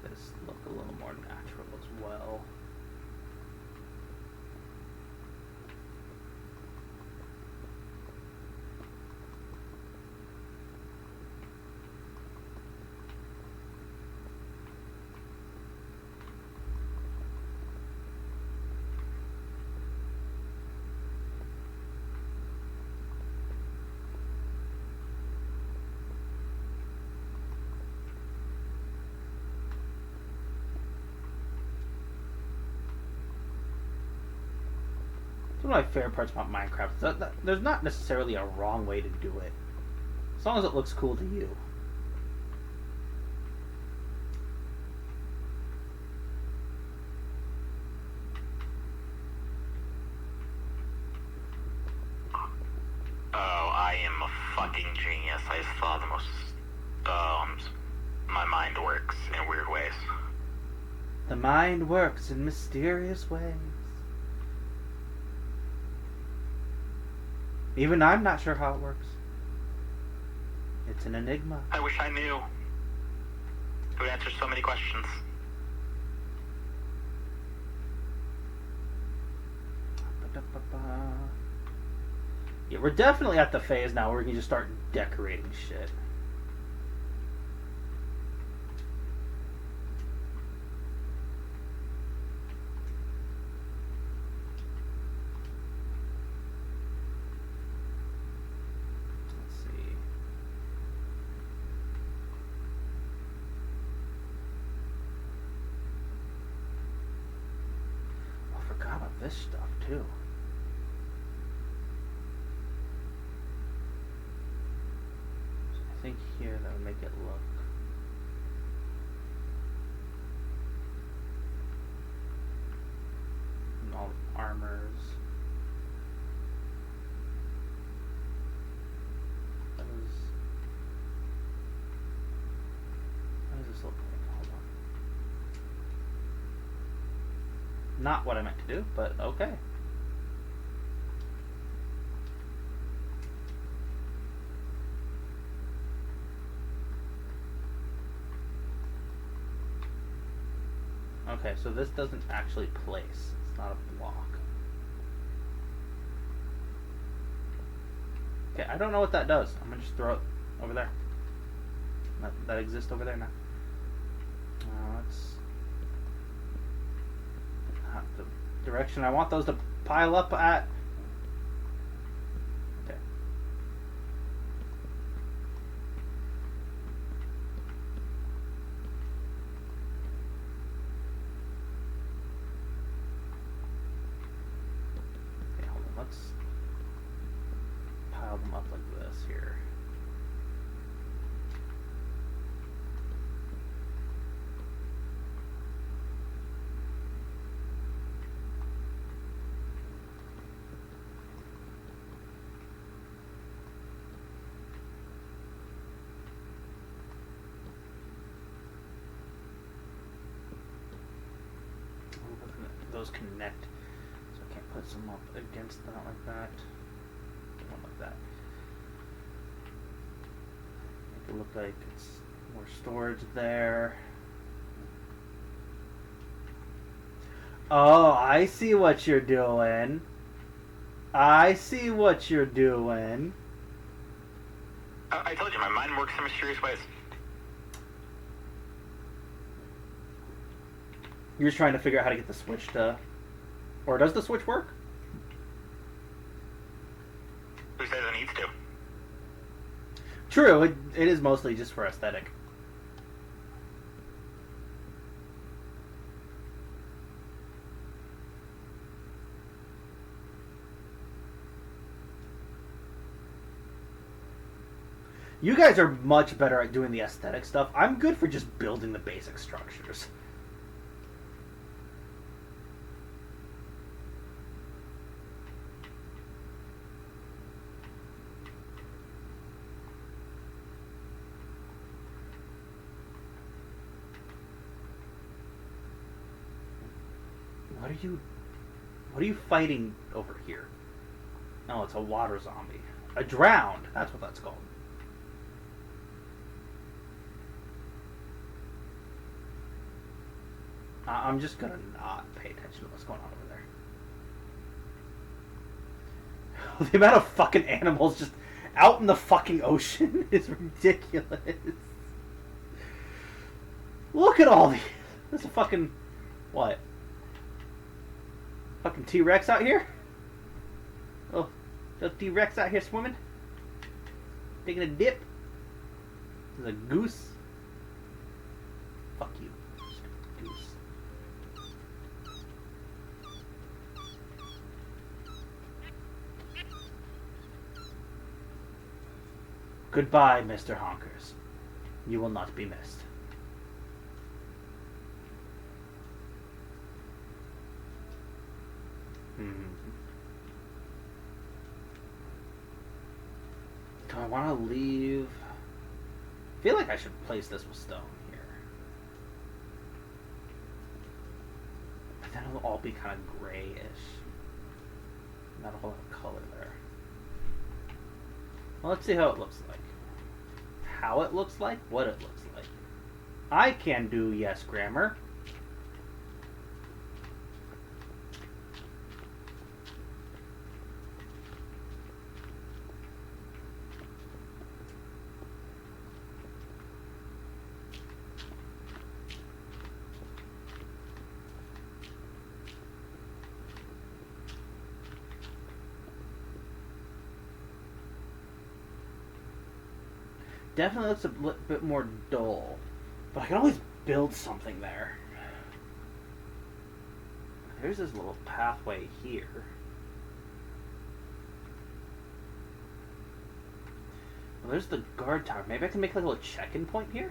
Make this look a little more natural as well. One of my favorite parts about Minecraft is that there's not necessarily a wrong way to do it, as long as it looks cool to you. Oh, I am a fucking genius. I just thought the most... my mind works in weird ways. The mind works in mysterious ways. Even I'm not sure how it works. It's an enigma. I wish I knew. It would answer so many questions. Yeah, we're definitely at the phase now where we can just start decorating shit. This stuff too. So I think here that would make it look and all the armors. What does this look like? Hold on. Not what I meant to do, but okay. Okay, so this doesn't actually place. It's not a block. Okay, I don't know what that does. I'm gonna just throw it over there. That exists over there now. Let's... the direction I want those to pile up at. Okay. Okay, hold on. Let's pile them up like this here. Those connect, so I can't put some up against that like that. One like that. Make it look like it's more storage there. Oh, I see what you're doing. I see what you're doing. I told you, my mind works in mysterious ways. You're just trying to figure out how to get the switch to... Or does the switch work? Who says it needs to? True, it is mostly just for aesthetic. You guys are much better at doing the aesthetic stuff. I'm good for just building the basic structures. What are you fighting over here? Oh, it's a water zombie. A drowned. That's what that's called. I'm just gonna not pay attention to what's going on over there. The amount of fucking animals just out in the fucking ocean is ridiculous. Look at all these. There's a fucking... What? Fucking T-Rex out here? Oh, the T-Rex out here swimming? Taking a dip? There's a goose? Fuck you. Goose. Goodbye, Mr. Honkers. You will not be missed. Do I want to leave? I feel like I should place this with stone here. But then it'll all be kind of grayish. Not a whole lot of color there. Well, let's see how it looks like. How it looks like? What it looks like. I can do yes grammar. Definitely looks a bit more dull, but I can always build something there. There's this little pathway here. Well, there's the guard tower. Maybe I can make like a little check-in point here?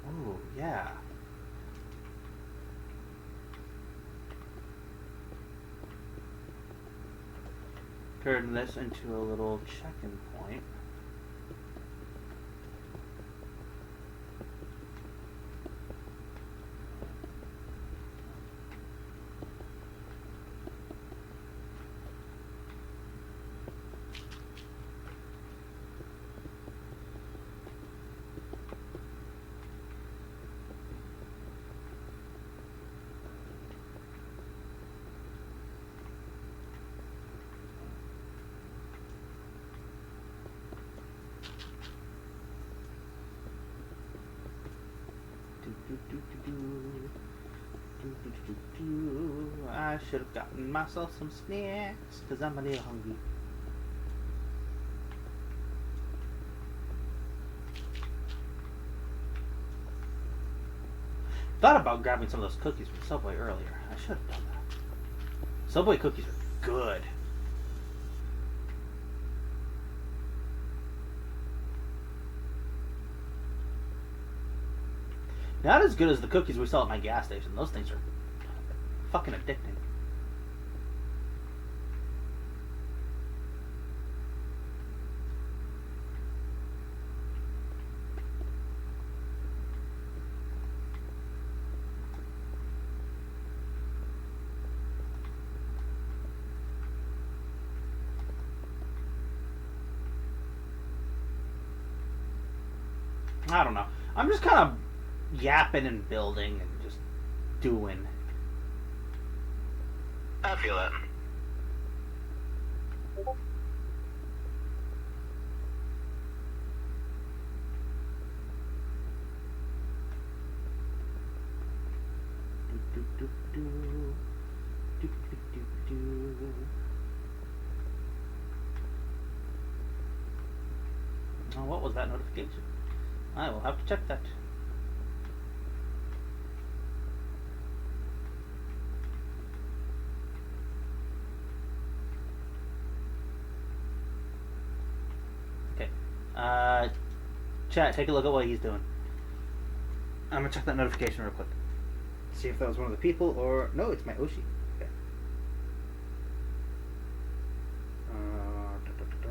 Oh, yeah. Turn this into a little check-in point. I should have gotten myself some snacks because I'm a little hungry. Thought about grabbing some of those cookies from Subway earlier. I should have done that. Subway cookies are good. Not as good as the cookies we sell at my gas station. Those things are fucking addicting. I don't know. I'm just kind of yapping and building and just doing. I feel it. Oh, what was that notification? I will have to check that. Okay. Chat, take a look at what he's doing. I'm gonna check that notification real quick. See if that was one of the people or... No, it's my Oshi. Okay. Da, da, da, da.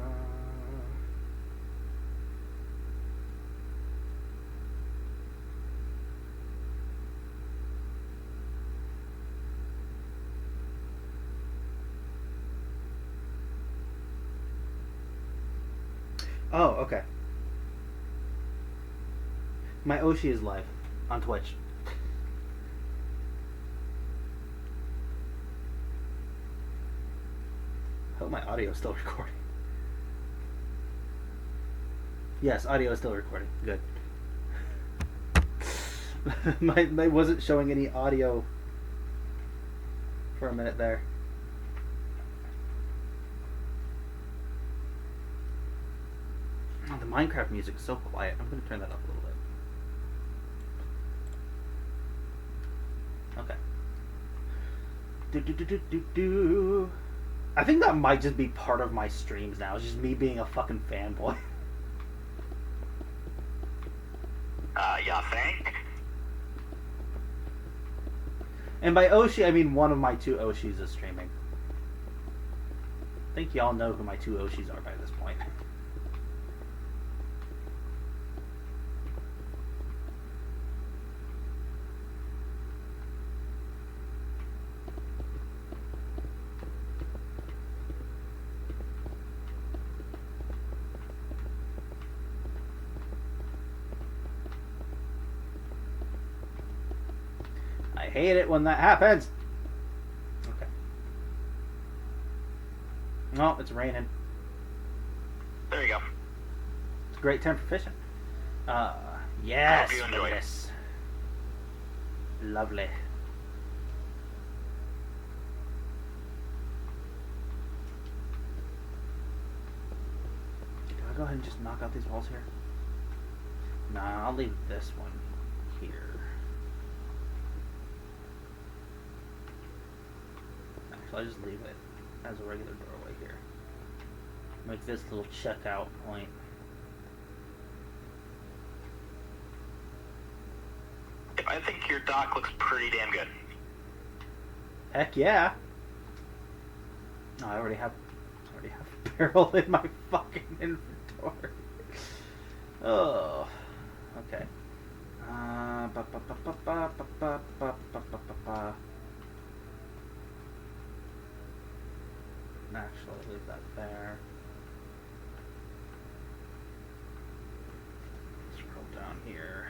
Oh, okay. My Oshi is live on Twitch. Hope my audio is still recording. Yes, audio is still recording. Good. my wasn't showing any audio for a minute there. Oh, the Minecraft music is so quiet. I'm going to turn that up a little bit. Okay. I think that might just be part of my streams now. It's just me being a fucking fanboy. Yeah, think? And by Oshi, I mean one of my two Oshis is streaming. I think y'all know who my two Oshis are by this point. I hate it when that happens. Okay. Oh, it's raining. There you go. It's a great time for fishing. Yes. Hope you enjoy it. Yes. Lovely. Do I go ahead and just knock out these walls here? Nah, I'll leave this one here. Actually, I'll just leave it as a regular doorway here. Make this little checkout point. I think your dock looks pretty damn good. Heck yeah! No, I already have a barrel in my fucking inventory. Oh, okay. Actually, leave that there. Scroll down here.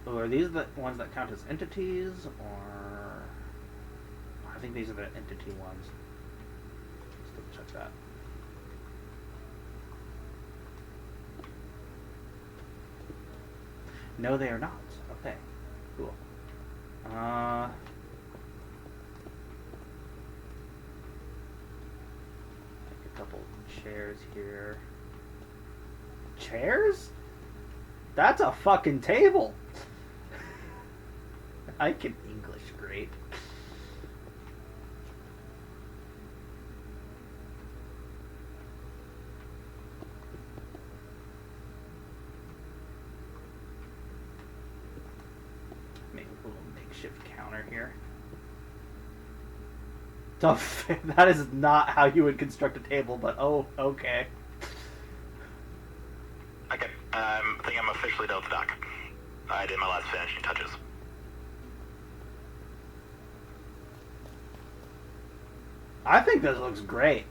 Oh, are these the ones that count as entities, or... I think these are the entity ones. Let's double check that. No, they are not. Okay, cool. Make a couple chairs here. Chairs? That's a fucking table! I can English great. Make a little makeshift counter here. That is not how you would construct a table, but oh, okay. Okay, I think I'm officially done with the dock. I did my last finishing touches. I think this looks great.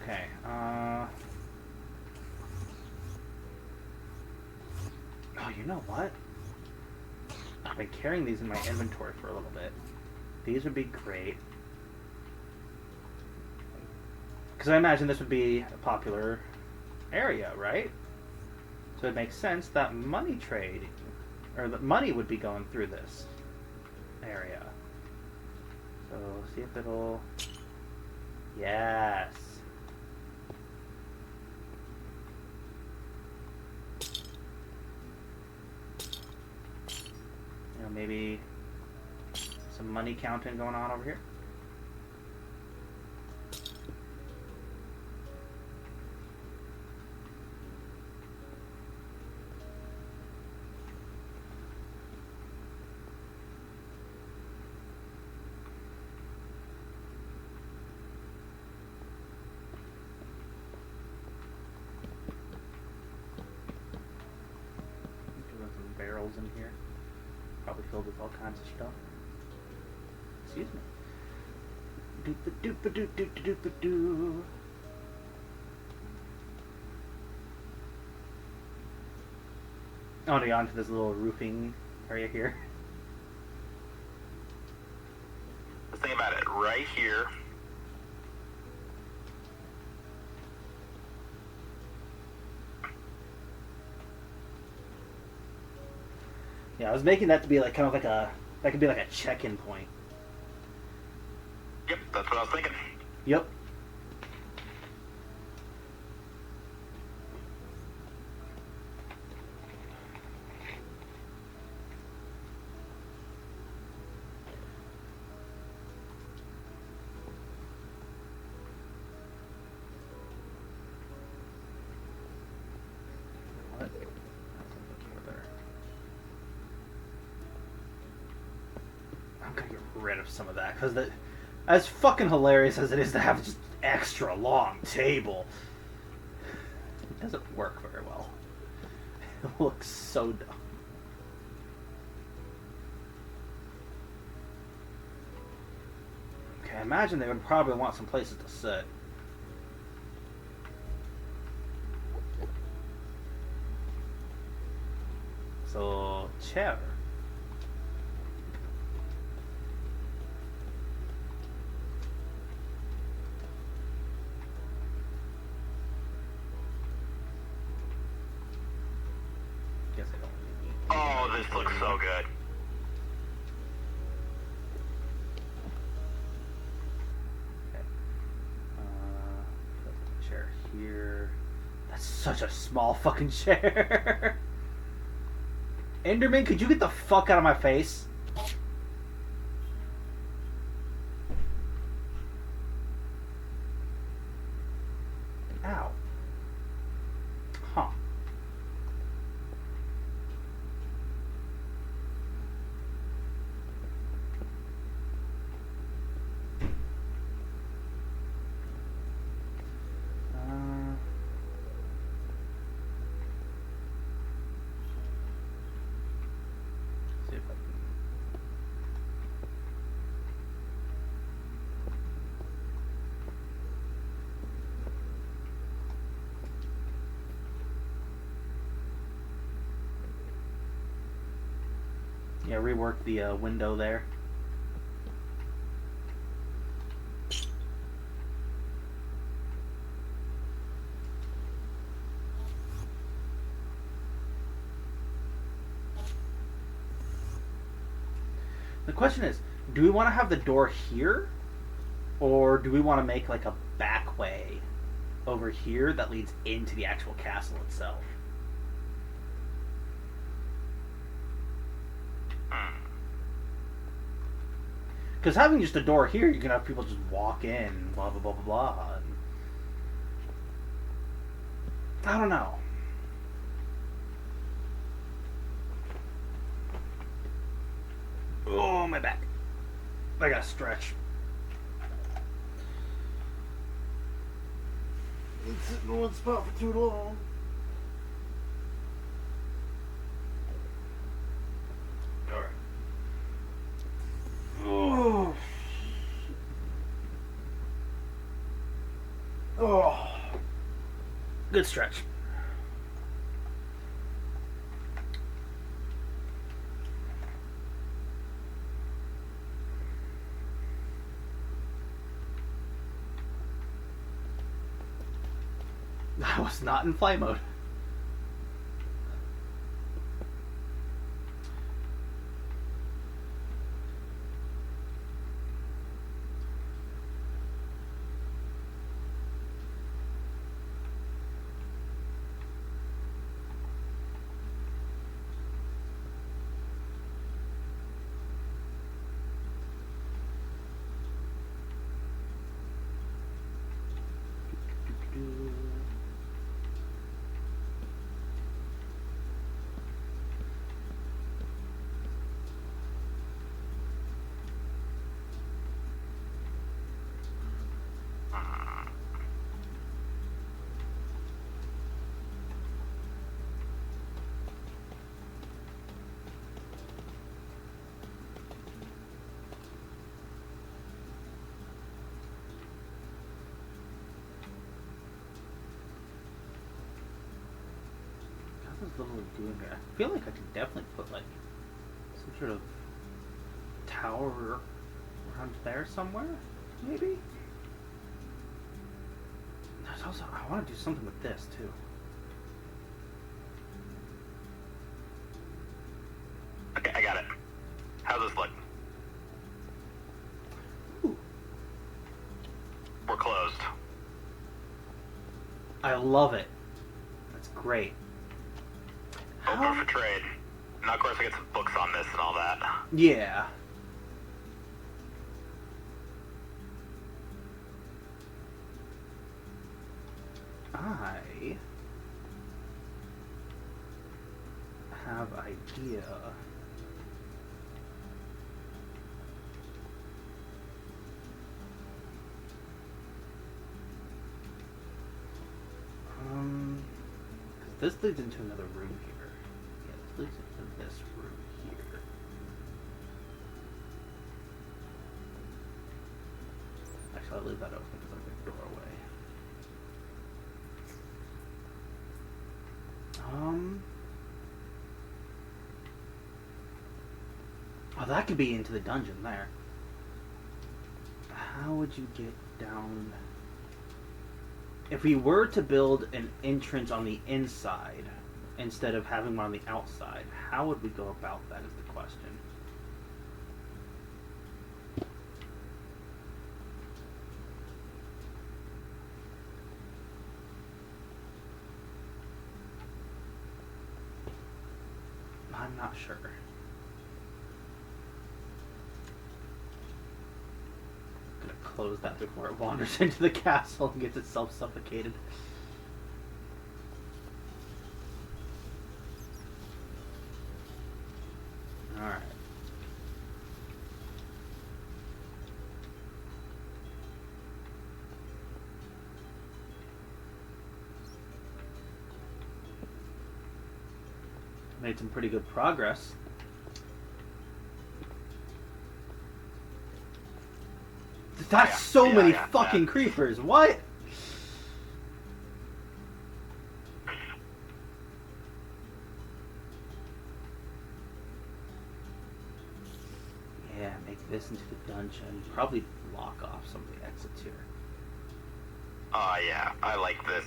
Okay, oh, you know what? I've been carrying these in my inventory for a little bit. These would be great. Because I imagine this would be a popular area, right? So it makes sense that money trade, or that money would be going through this area. So see if it'll... Yes. You know, maybe some money counting going on over here. Barrels in here, probably filled with all kinds of stuff. Excuse me. Doop-a-doop-a-doop-doop-a-doop-a-doo. Oh, onto this little roofing area here. Let's think about it. Right here. Yeah, I was making that to be like kind of like a, that could be like a check-in point. Yep, that's what I was thinking. Yep. What? I'm gonna get rid of some of that because as fucking hilarious as it is to have just extra long table, it doesn't work very well. It looks so dumb. Okay, I imagine they would probably want some places to sit. So, chair. Guess I don't really need. Oh, this looks so good. Okay. Put the chair here. That's such a small fucking chair. Enderman, could you get the fuck out of my face? Ow. Huh. See if I can. Yeah, rework the window there. The question is, do we want to have the door here? Or do we want to make like a back way over here that leads into the actual castle itself? Because having just a door here, you can have people just walk in, blah, blah, blah, blah, blah. And I don't know. Oh, my back. I gotta stretch. Been sitting in one spot for too long. Alright. Oh. Oh. Good stretch. I was not in fly mode. Literally doing here. I feel like I could definitely put like some sort of tower around there somewhere, maybe. There's also I want to do something with this too. Okay, I got it. How's this look? Ooh. We're closed. I love it. That's great. Open for trade. Now, of course, I get some books on this and all that. Yeah. I have idea. Because this leads into another room here. Yeah, this leads into this room here. Actually, I'll leave that open because I'm going to doorway. Oh, that could be into the dungeon there. How would you get down? If we were to build an entrance on the inside instead of having one on the outside, how would we go about that is the question. I'm not sure. I'm gonna close that before it wanders into the castle and gets itself suffocated. Alright. Made some pretty good progress. That's so many fucking creepers. What? Yeah, make this into the dungeon. Probably block off some of the exits here. Oh, yeah. I like this.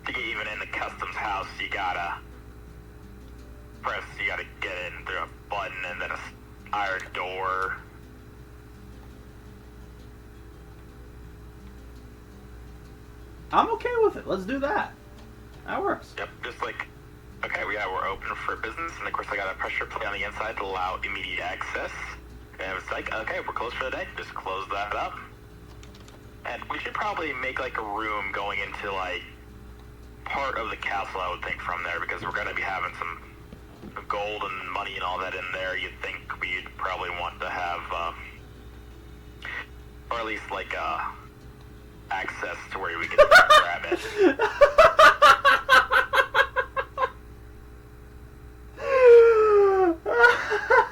To get even in the customs house, you gotta get in through a button and then a iron door. I'm okay with it. Let's do that. That works. Yep, just like, okay, we're open for business, and of course I got a pressure plate on the inside to allow immediate access. And it's like, okay, we're closed for the day. Just close that up. And we should probably make like a room going into like part of the castle, I would think, from there, because we're going to be having some gold and money and all that in there. You'd think we'd probably want to have, or at least like access to where we can grab it.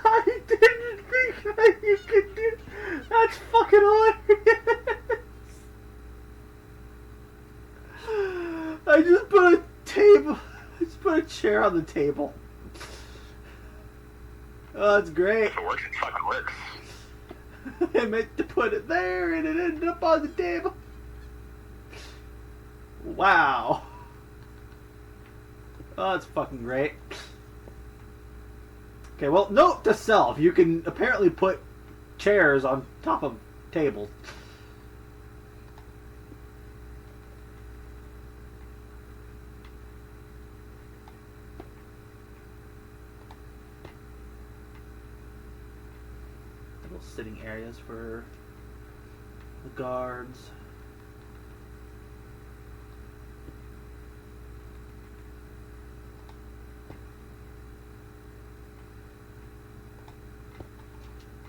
I didn't think that you could do. That's fucking hilarious. I just put a table. I just put a chair on the table. Oh, that's great. If it works, it fucking works. I meant to put it there and it ended up on the table. Wow. Oh, that's fucking great. Okay, well, note to self, you can apparently put chairs on top of tables. Little sitting areas for the guards.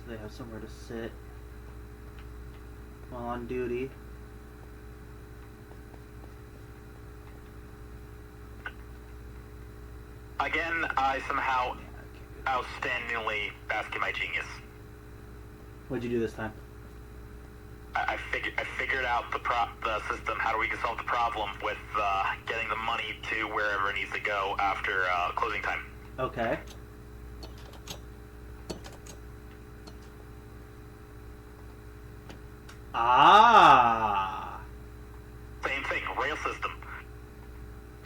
They have somewhere to sit while on duty. Again, I somehow outstandingly basket my genius. What'd you do this time? I figured out the system. How do we solve the problem with getting the money to wherever it needs to go after closing time? Okay. Ah. Same thing, rail system.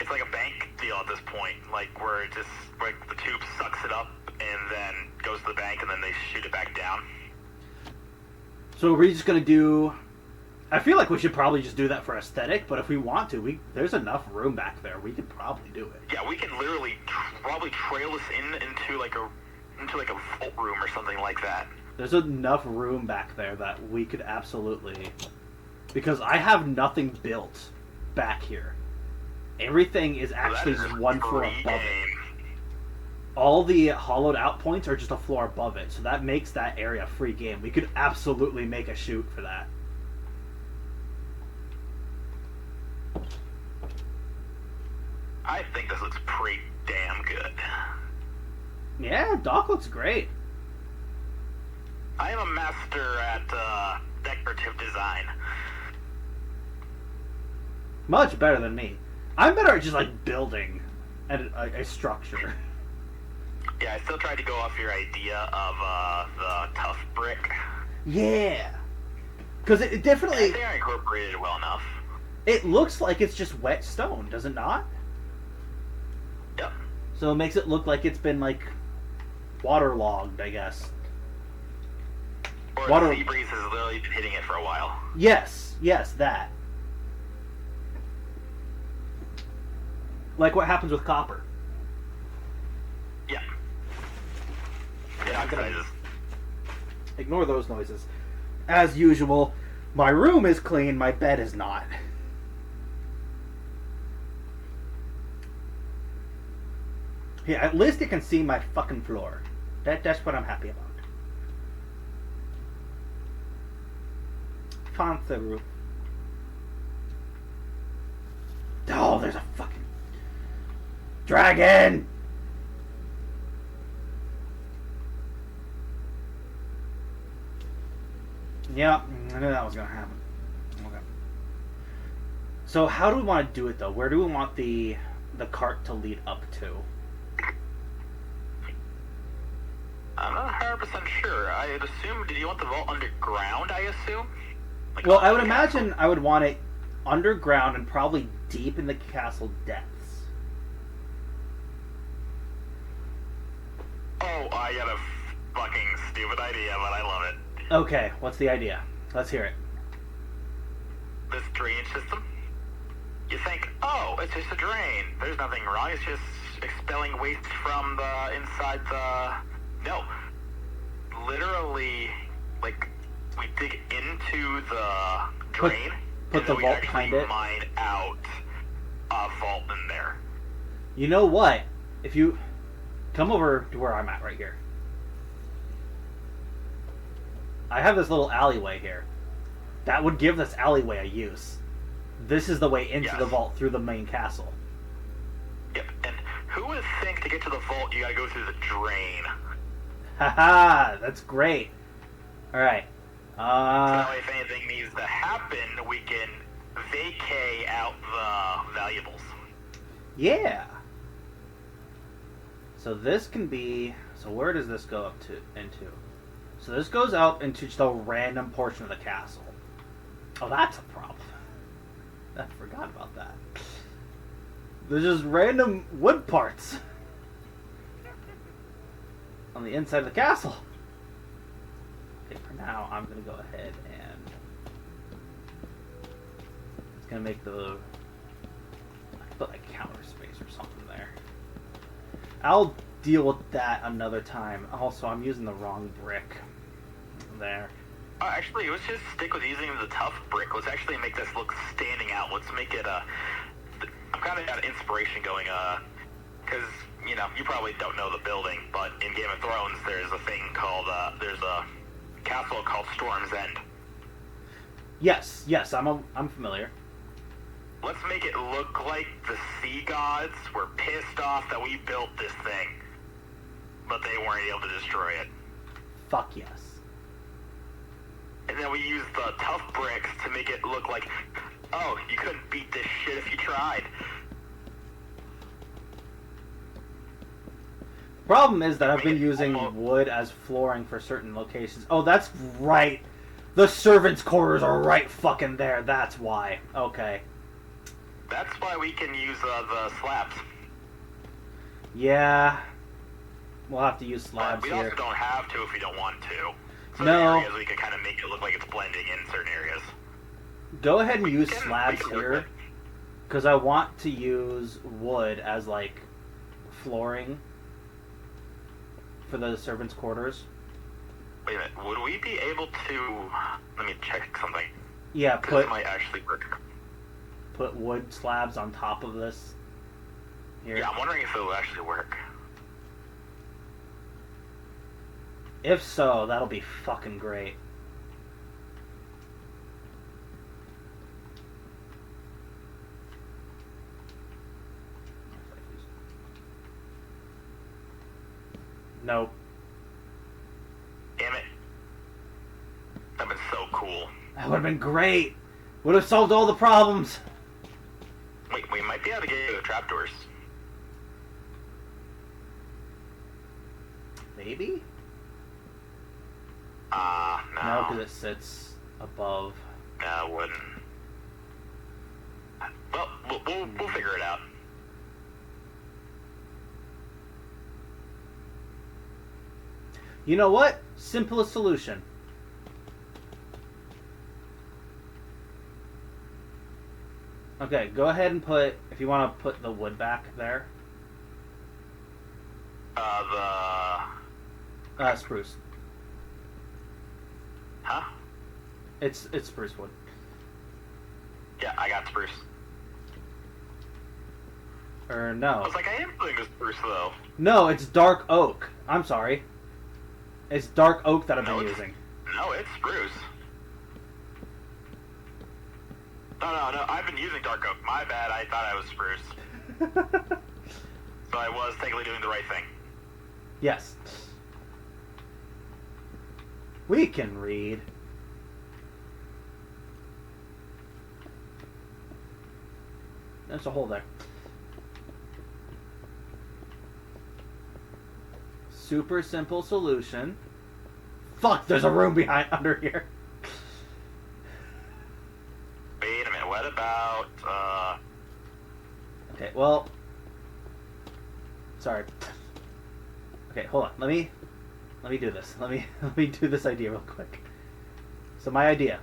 It's like a bank deal at this point, like where it just like the tube sucks it up and then goes to the bank and then they shoot it back down. So we're just gonna do. I feel like we should probably just do that for aesthetic, but if we want to, there's enough room back there. We could probably do it. Yeah, we can literally probably trail this into like a vault room or something like that. There's enough room back there that we could absolutely... Because I have nothing built back here. Everything is actually just one floor above it. All the hollowed out points are just a floor above it, so that makes that area free game. We could absolutely make a shoot for that. I think this looks pretty damn good. Yeah, Doc looks great. I am a master at decorative design. Much better than me. I'm better at just like building a structure. Yeah, I still tried to go off your idea of the tough brick. Yeah. Because it definitely... I think I incorporated it well enough. It looks like it's just wet stone, does it not? Yep. So it makes it look like it's been like waterlogged, I guess. Or the sea breeze has literally been hitting it for a while. Yes, that. Like what happens with copper. Yeah. Yeah, I'm ignore those noises. As usual, my room is clean, my bed is not. Yeah, at least you can see my fucking floor. That's what I'm happy about. Fancy roof. Oh, there's a fucking dragon! Yep, I knew that was gonna happen. Okay. So how do we want to do it though? Where do we want the cart to lead up to? I'm not 100% sure. I'd assume, did you want the vault underground, I assume? Like, well, I would imagine I would want it underground and probably deep in the castle depths. Oh, I got a fucking stupid idea, but I love it. Okay, what's the idea? Let's hear it. This drainage system? You think, oh, it's just a drain. There's nothing wrong. It's just expelling waste from the inside the... No. Literally, like, we dig into the drain, put the vault behind it, mine out a vault in there. You know what? If you come over to where I'm at right here. I have this little alleyway here. That would give this alleyway a use. This is the way into the vault through the main castle. Yep, and who would think to get to the vault you gotta go through the drain? Haha, that's great. Alright. So that way if anything needs to happen, we can vacay out the valuables. Yeah. So this can be... So where does this go up to into? So this goes out into just a random portion of the castle. Oh, that's a problem. I forgot about that. There's just random wood parts on the inside of the castle. Okay, for now, I'm gonna go ahead and it's gonna make the put like counter space or something there. I'll deal with that another time. Also, I'm using the wrong brick there. Actually, let's just stick with using the tough brick. Let's actually make this look standing out. Let's make it I'm kind of got inspiration going, because, you know, you probably don't know the building, but in Game of Thrones, there's a thing called, there's a castle called Storm's End. Yes, I'm familiar. Let's make it look like the sea gods were pissed off that we built this thing, but they weren't able to destroy it. Fuck yes. And then we use the tough bricks to make it look like, oh, you couldn't beat this shit if you tried. Problem is that I've been using wood as flooring for certain locations. Oh, that's right. The servants' quarters are right fucking there. That's why. Okay. That's why we can use the slabs. Yeah. We'll have to use slabs we here. also don't have to if we don't want to. Certain No. areas we can kind of make it look like it's blending in certain areas. Go ahead and use we slabs can here. Because I want to use wood as, like, flooring for the servants' quarters. Wait a minute, would we be able to... Let me check something. Yeah, This might actually work. put wood slabs on top of this here. Yeah, I'm wondering if it will actually work. If so, that'll be fucking great. Nope. Damn it. That'd been so cool. That would have been great. Would have solved all the problems. Wait, we might be able to get the trapdoors. Maybe? No. No, because it sits above. No, it wouldn't. Well, we'll figure it out. You know what? Simplest solution. Okay, go ahead and put, if you want to put the wood back there. Spruce. Huh? It's spruce wood. Yeah, I got spruce. Or I no. was like, I am doing this spruce, though. No, it's dark oak. I'm sorry. It's dark oak that I've been No, using. No, it's spruce. No, I've been using dark oak. My bad, I thought I was spruce. So I was technically doing the right thing. Yes. We can read. There's a hole there. Super simple solution. Fuck, there's a room behind under here. Wait a minute, what about, Okay, well. Sorry. Okay, hold on. Let me do this. Let me do this idea real quick. So my idea.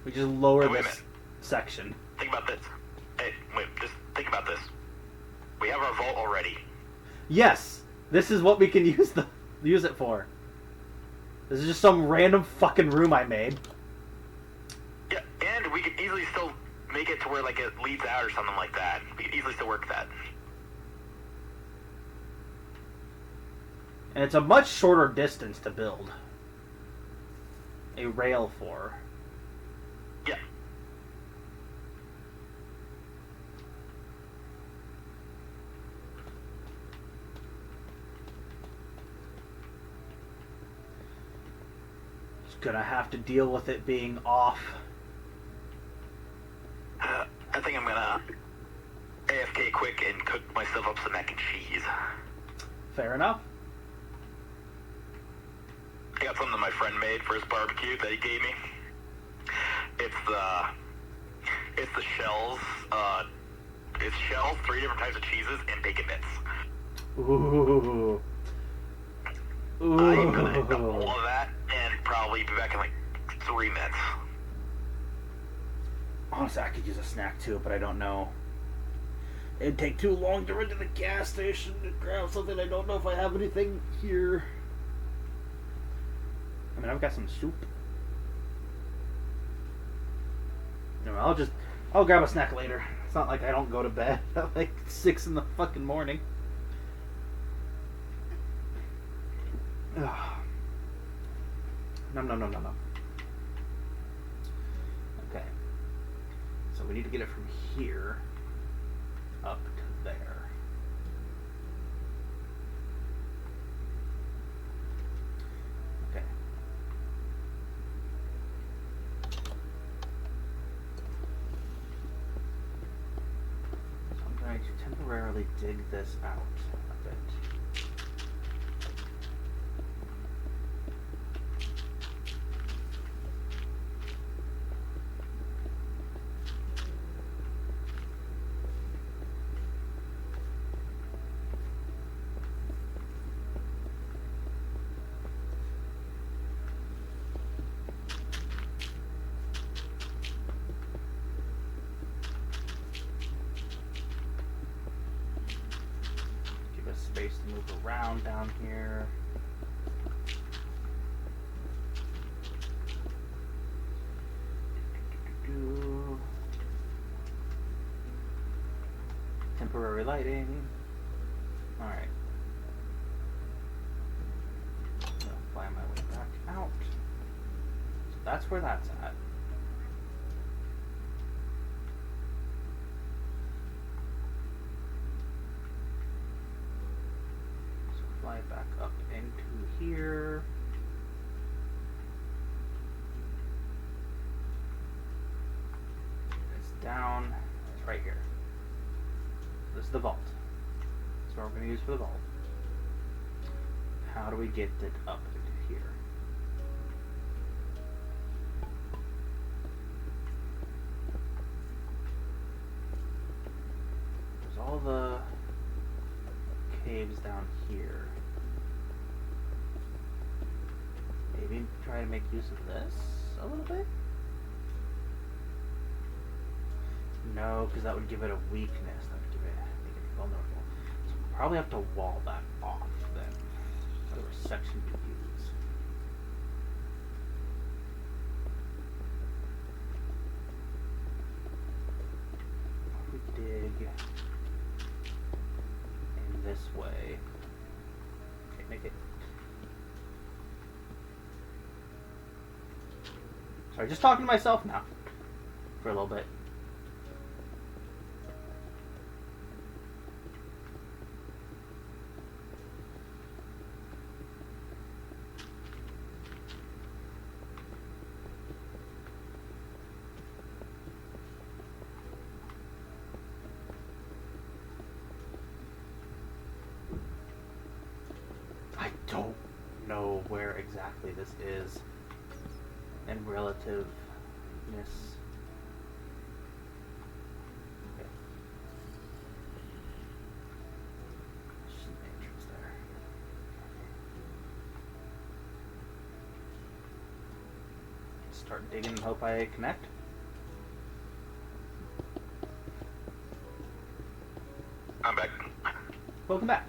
We just lower Hey, wait a this minute. section. Think about this. Hey, wait, just think about this. We have our vault already. Yes, this is what we can use it for. This is just some random fucking room I made. Yeah, and we could easily still make it to where, like, it leads out or something like that. We could easily still work that. And it's a much shorter distance to build a rail for. Yeah. Just gonna have to deal with it being off. I think I'm gonna AFK quick and cook myself up some mac and cheese. Fair enough. I got something my friend made for his barbecue that he gave me. It's the shells. It's shells, 3 different types of cheeses, and bacon bits. Ooh. I'm gonna eat all of that and probably be back in like 3 minutes. Honestly, I could use a snack too, but I don't know. It'd take too long to run to the gas station to grab something. I don't know if I have anything here. I mean, I've got some soup. No, I'll grab a snack later. It's not like I don't go to bed at like 6 in the fucking morning. Ugh. Nom. Okay. So we need to get it from here up to there. Okay. So I'm going to temporarily dig this out a bit. Space to move around down here. Temporary lighting. Alright. Gonna fly my way back out. So that's where that's at. Fly back up into here. It's down. It's right here. This is the vault. That's what we're going to use for the vault. How do we get it up into here? There's all the caves down here. Maybe try to make use of this a little bit? No, because that would give it a weakness. That would make it vulnerable. So we'll probably have to wall that off then. Whatever section we use. If we dig in this way. Okay, make it. Sorry, just talking to myself now for a little bit. I don't know where exactly this is in relativeness. Okay. There's an entrance there. Start digging and hope I connect. I'm back. Welcome back.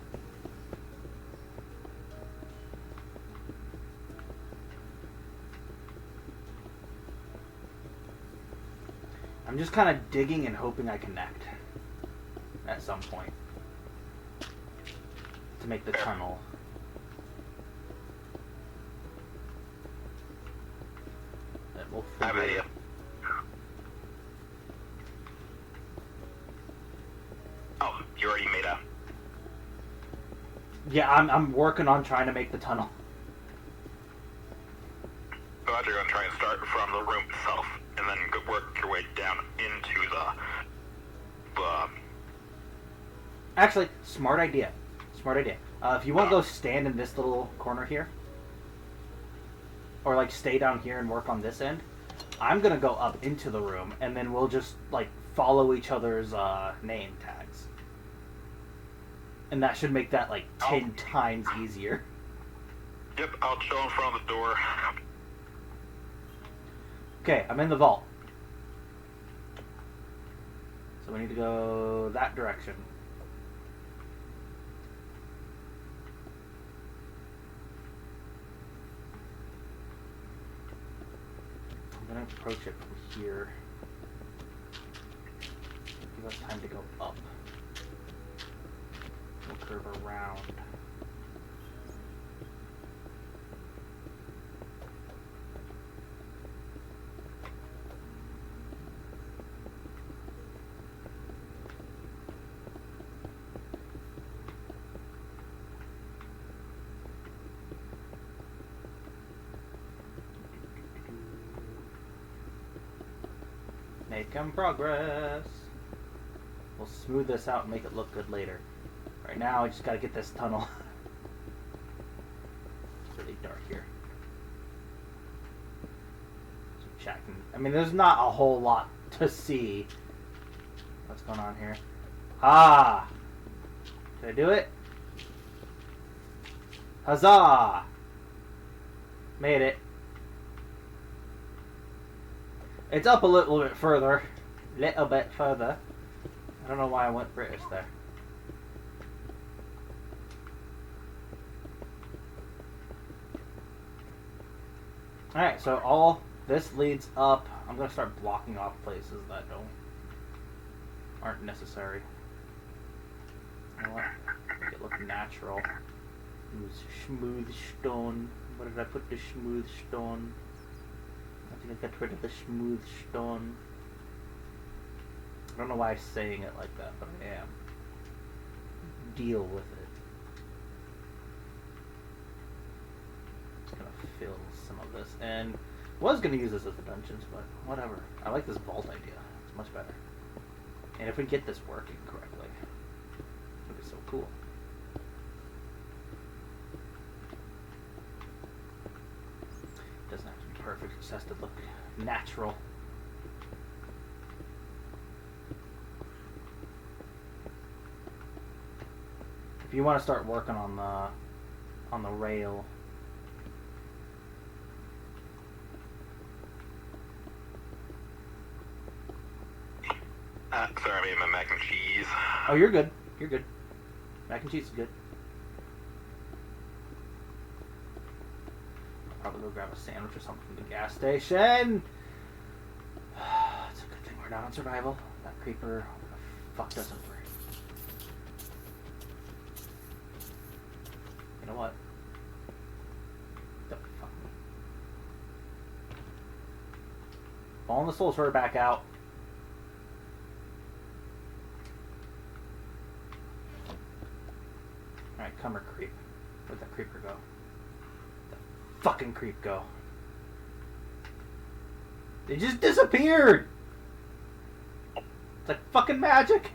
I'm just kind of digging and hoping I connect at some point to make the tunnel. That will I have an figure. idea. Oh, you already made a... Yeah, I'm working on trying to make the tunnel. So you're going to try and start from the room itself, and then work your way down into the... Actually, smart idea. Smart idea. If you want to go stand in this little corner here, or like stay down here and work on this end, I'm gonna go up into the room, and then we'll just like follow each other's name tags, and that should make that like 10 times easier. Yep, I'll chill in front of the door. Okay, I'm in the vault. So we need to go that direction. I'm gonna approach it from here. Give us time to go up. We'll curve around. Making progress. We'll smooth this out and make it look good later. Right now, I just gotta get this tunnel. It's really dark here. So checking. I mean, there's not a whole lot to see. What's going on here? Ah! Did I do it? Huzzah! Made it. It's up a little bit further. Little bit further. I don't know why I went British there. Alright, so all this leads up. I'm going to start blocking off places that aren't necessary. You know what? Make it look natural. Use smooth stone. Where did I put the smooth stone? I think I got rid of the smooth stone. I don't know why I'm saying it like that, but I am. Deal with it. Just gonna fill some of this, and was gonna use this as the dungeons, but whatever. I like this vault idea. It's much better. And if we get this working correctly, it'll be so cool. Doesn't have to be perfect, it just has to look natural. If you want to start working on the rail, Sorry, I made my mac and cheese. oh, you're good. You're good. Mac and cheese is good. I'll probably go grab a sandwich or something from the gas station. It's a good thing we're not on survival. That creeper fucked us over. You know what? Don't fuck me. Falling the soul sword back out. Alright, come or creep. Where'd that creeper go? The fucking creep go? They just disappeared! It's like fucking magic!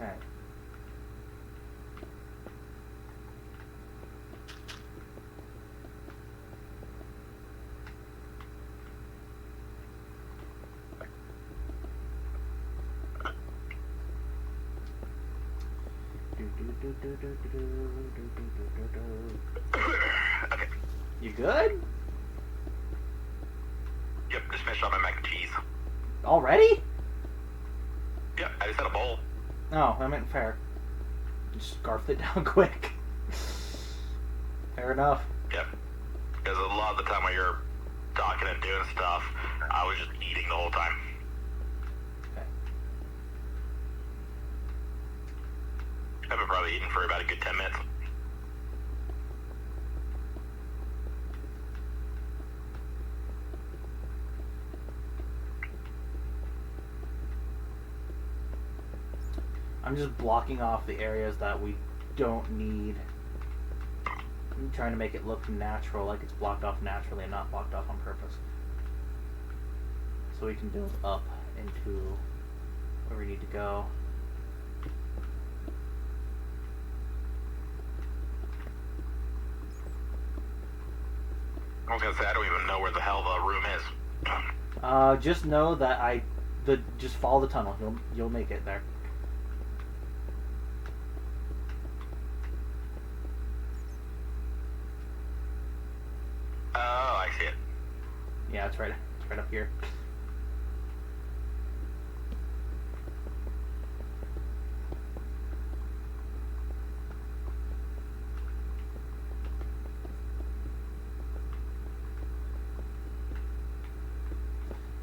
Okay. Okay. You good? Yep, just finished off my mac and cheese. Already? Yep, I just had a bowl. No, I meant fair. Just scarfed it down quick. Fair enough. Yep. Because a lot of the time when you're talking and doing stuff, I was just eating the whole time. Okay. I've been probably eating for about a good 10 minutes. I'm just blocking off the areas that we don't need I'm trying to make it look natural, like it's blocked off naturally and not blocked off on purpose. So we can build up into where we need to go. I was gonna say, I don't even know where the hell the room is. Just know that just follow the tunnel. You'll make it there. Oh, I see it. Yeah, it's right up here.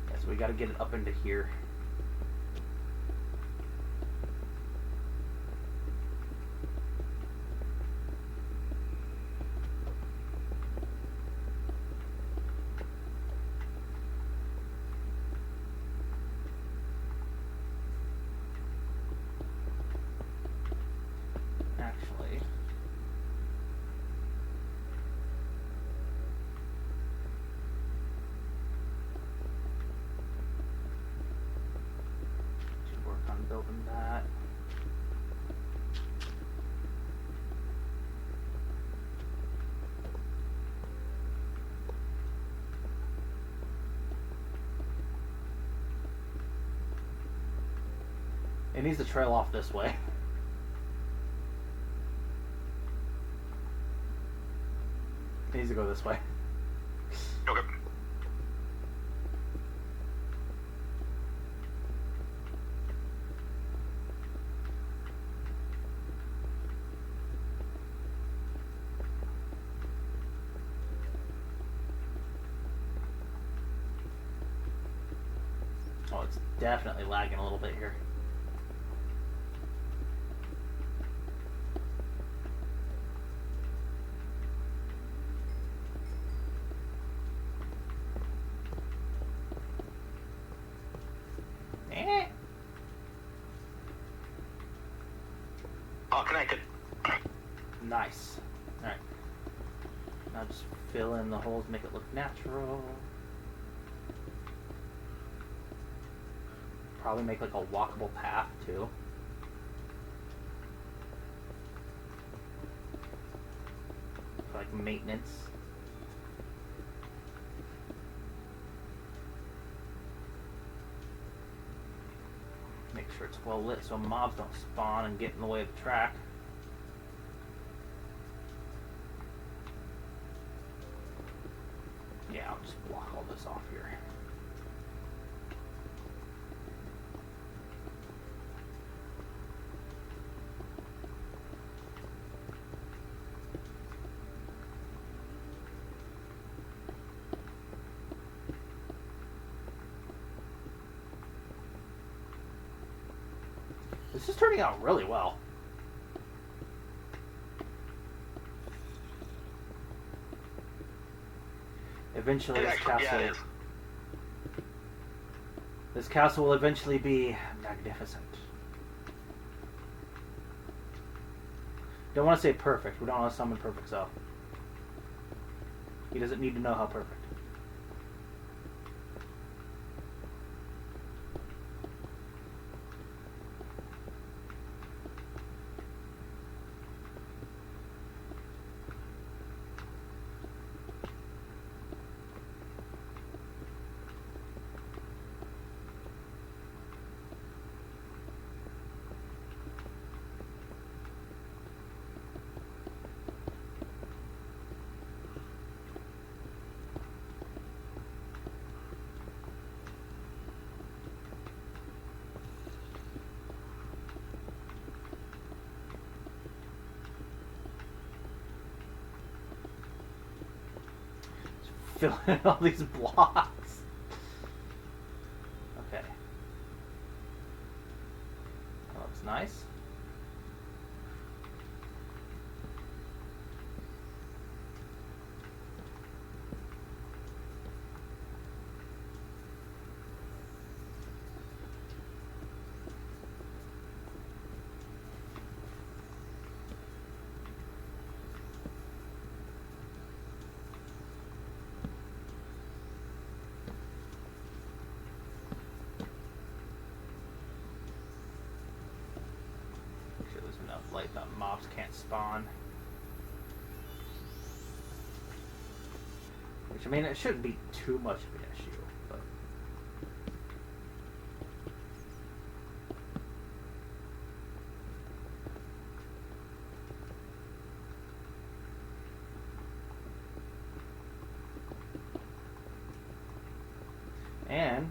Yeah, so we got to get it up into here. Actually, should work on building that. It needs to trail off this way. It needs to go this way. Okay. Oh, it's definitely lagging a little bit here. All connected. Nice. Alright. Now just fill in the holes, make it look natural. Probably make like a walkable path too. For like maintenance. Make sure it's well lit so mobs don't spawn and get in the way of the track. Yeah, I'll just block all this off here. This is turning out really well. Eventually, this castle will eventually be magnificent. Don't want to say perfect. We don't want to summon perfect self. He doesn't need to know how perfect. Fill in all these blocks. Okay. That looks nice. light that mobs can't spawn. Which, I mean, it shouldn't be too much of an issue, but... And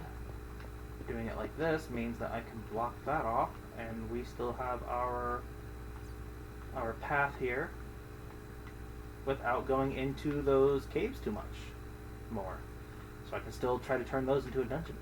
doing it like this means that I can block that off, and we still have our path here without going into those caves too much more. So I can still try to turn those into a dungeon.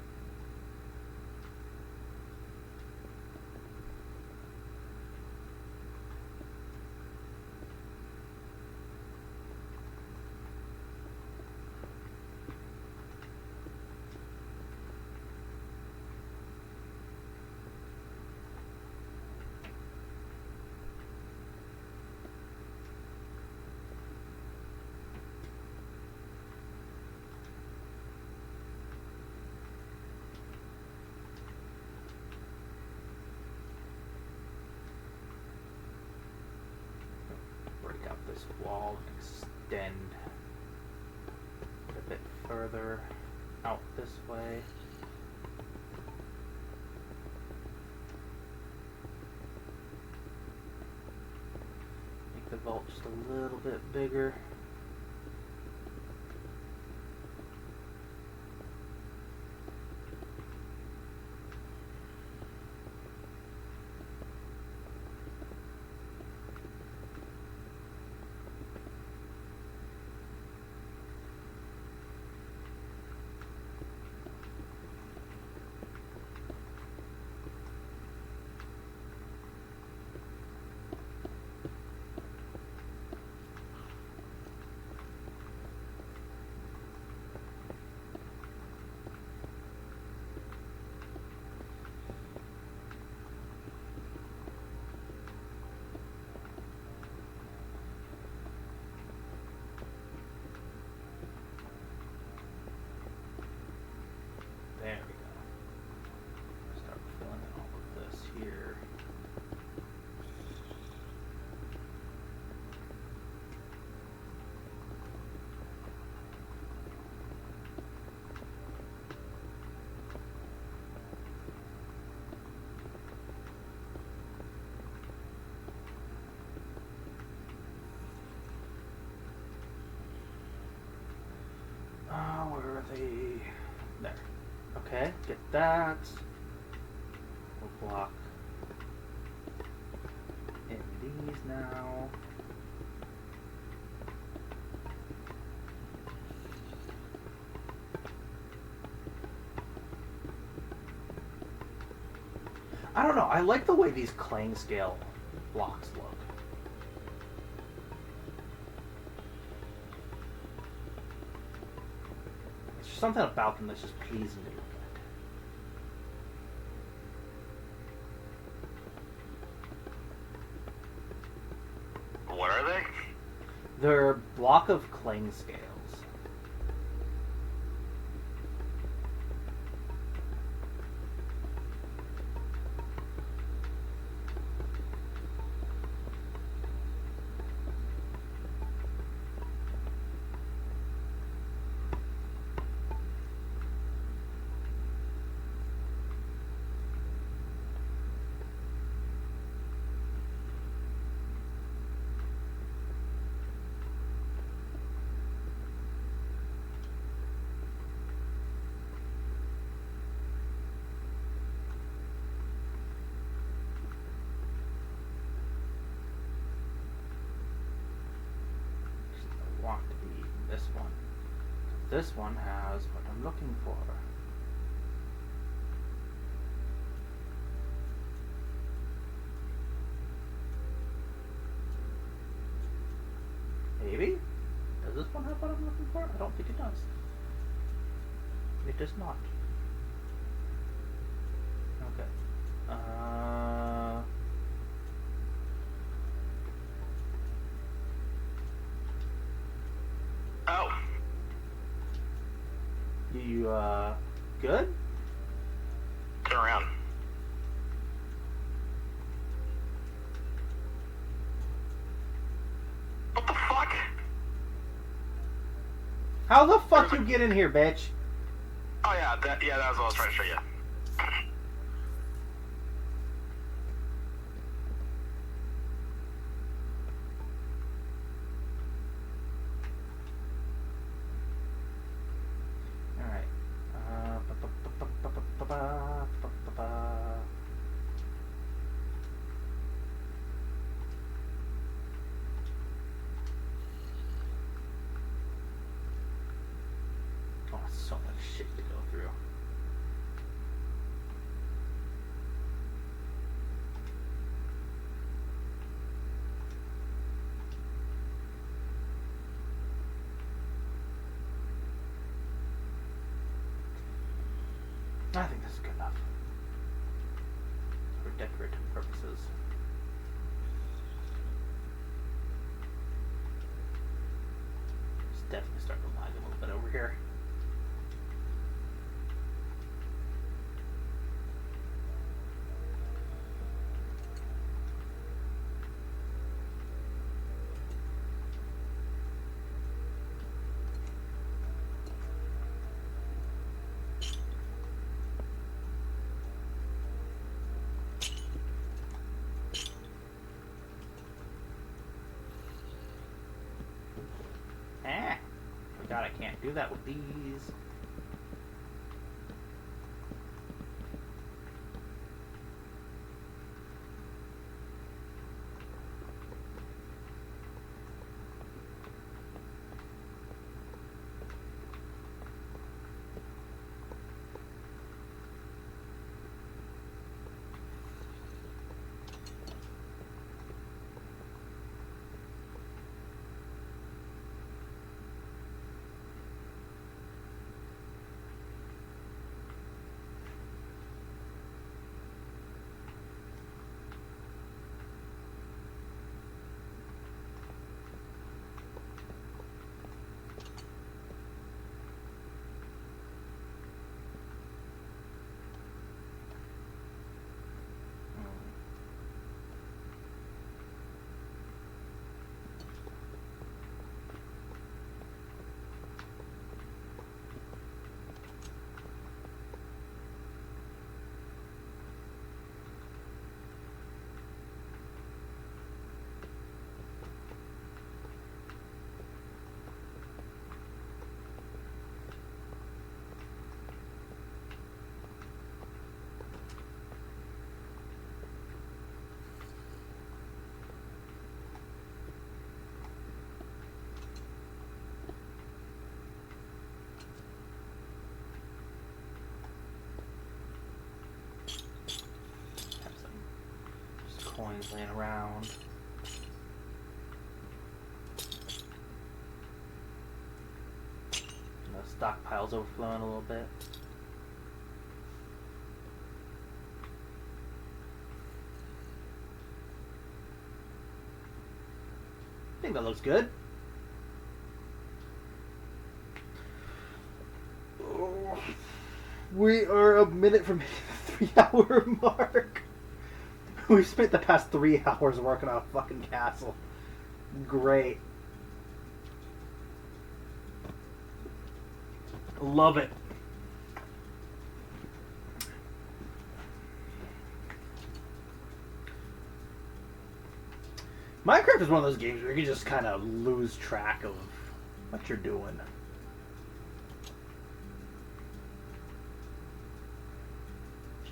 Break up this wall and extend a bit further out this way. Make the vault just a little bit bigger. There we go. Start filling in all of this here. Where are they? There. Okay, get that. We'll block in these now. I don't know, I like the way these clang scale blocks look. There's just something about them that's just pleasing to look at. What are they? They're block of clang scales. Want to be this one. This one has what I'm looking for. Maybe? Does this one have what I'm looking for? I don't think it does. It does not. Okay. Oh. You, good? Turn around. How the fuck you get in here, bitch? Oh yeah, that was what I was trying to show you. Alright. Oh, so much shit to go through. I think this is good enough for decorative purposes. It's definitely starting to lag a little bit over here. Forgot I can't do that with these. Coins laying around. And the stockpile's overflowing a little bit. I think that looks good. Oh, we are a minute from hitting the 3-hour mark. We've spent the past 3 hours working on a fucking castle. Great. Love it. Minecraft is one of those games where you can just kind of lose track of what you're doing.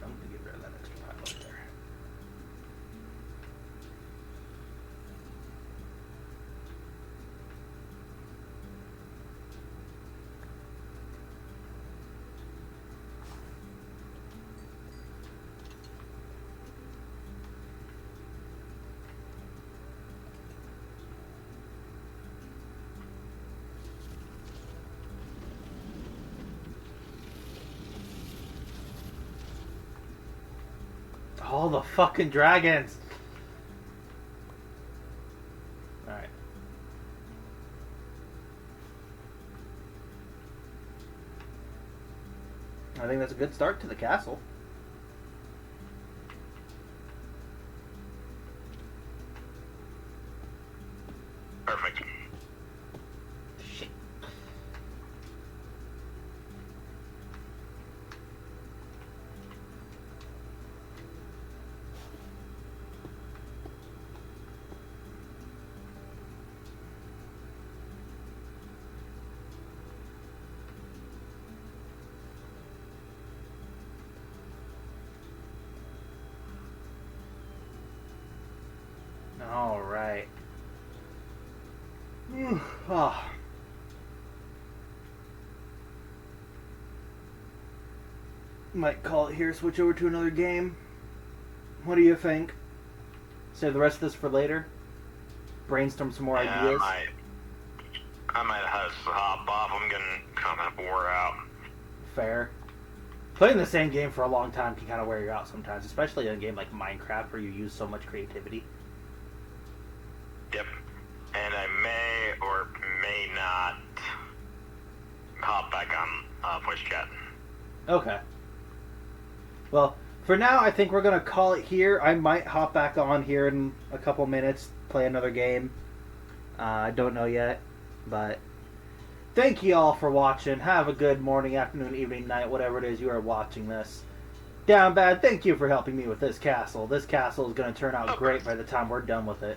I'm going to get rid of that extra pile over there. All the fucking dragons. Alright. I think that's a good start to the castle. Perfect. Shit. Ah. Might call it here, switch over to another game. What do you think? Save the rest of this for later? Brainstorm some more ideas? I might have to hop off. I'm getting kind of wore out. Fair. Playing the same game for a long time can kind of wear you out sometimes, especially in a game like Minecraft where you use so much creativity. Yep. And I may or may not hop back on voice chat. Okay. Well, for now, I think we're going to call it here. I might hop back on here in a couple minutes, play another game. I don't know yet, but thank you all for watching. Have a good morning, afternoon, evening, night, whatever it is you are watching this. Down Bad, thank you for helping me with this castle. This castle is going to turn out great by the time we're done with it.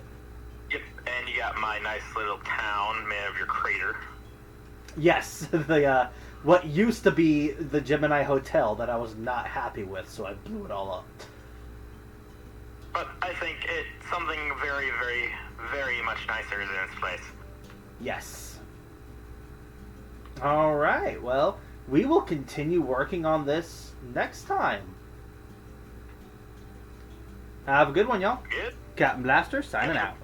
Yep, and you got my nice little town made of your crater. Yes, the what used to be the Gemini Hotel that I was not happy with, so I blew it all up. But I think it's something very, very, very much nicer is in its place. Yes. Alright, well, we will continue working on this next time. Have a good one, y'all. Good. Captain Blaster signing out.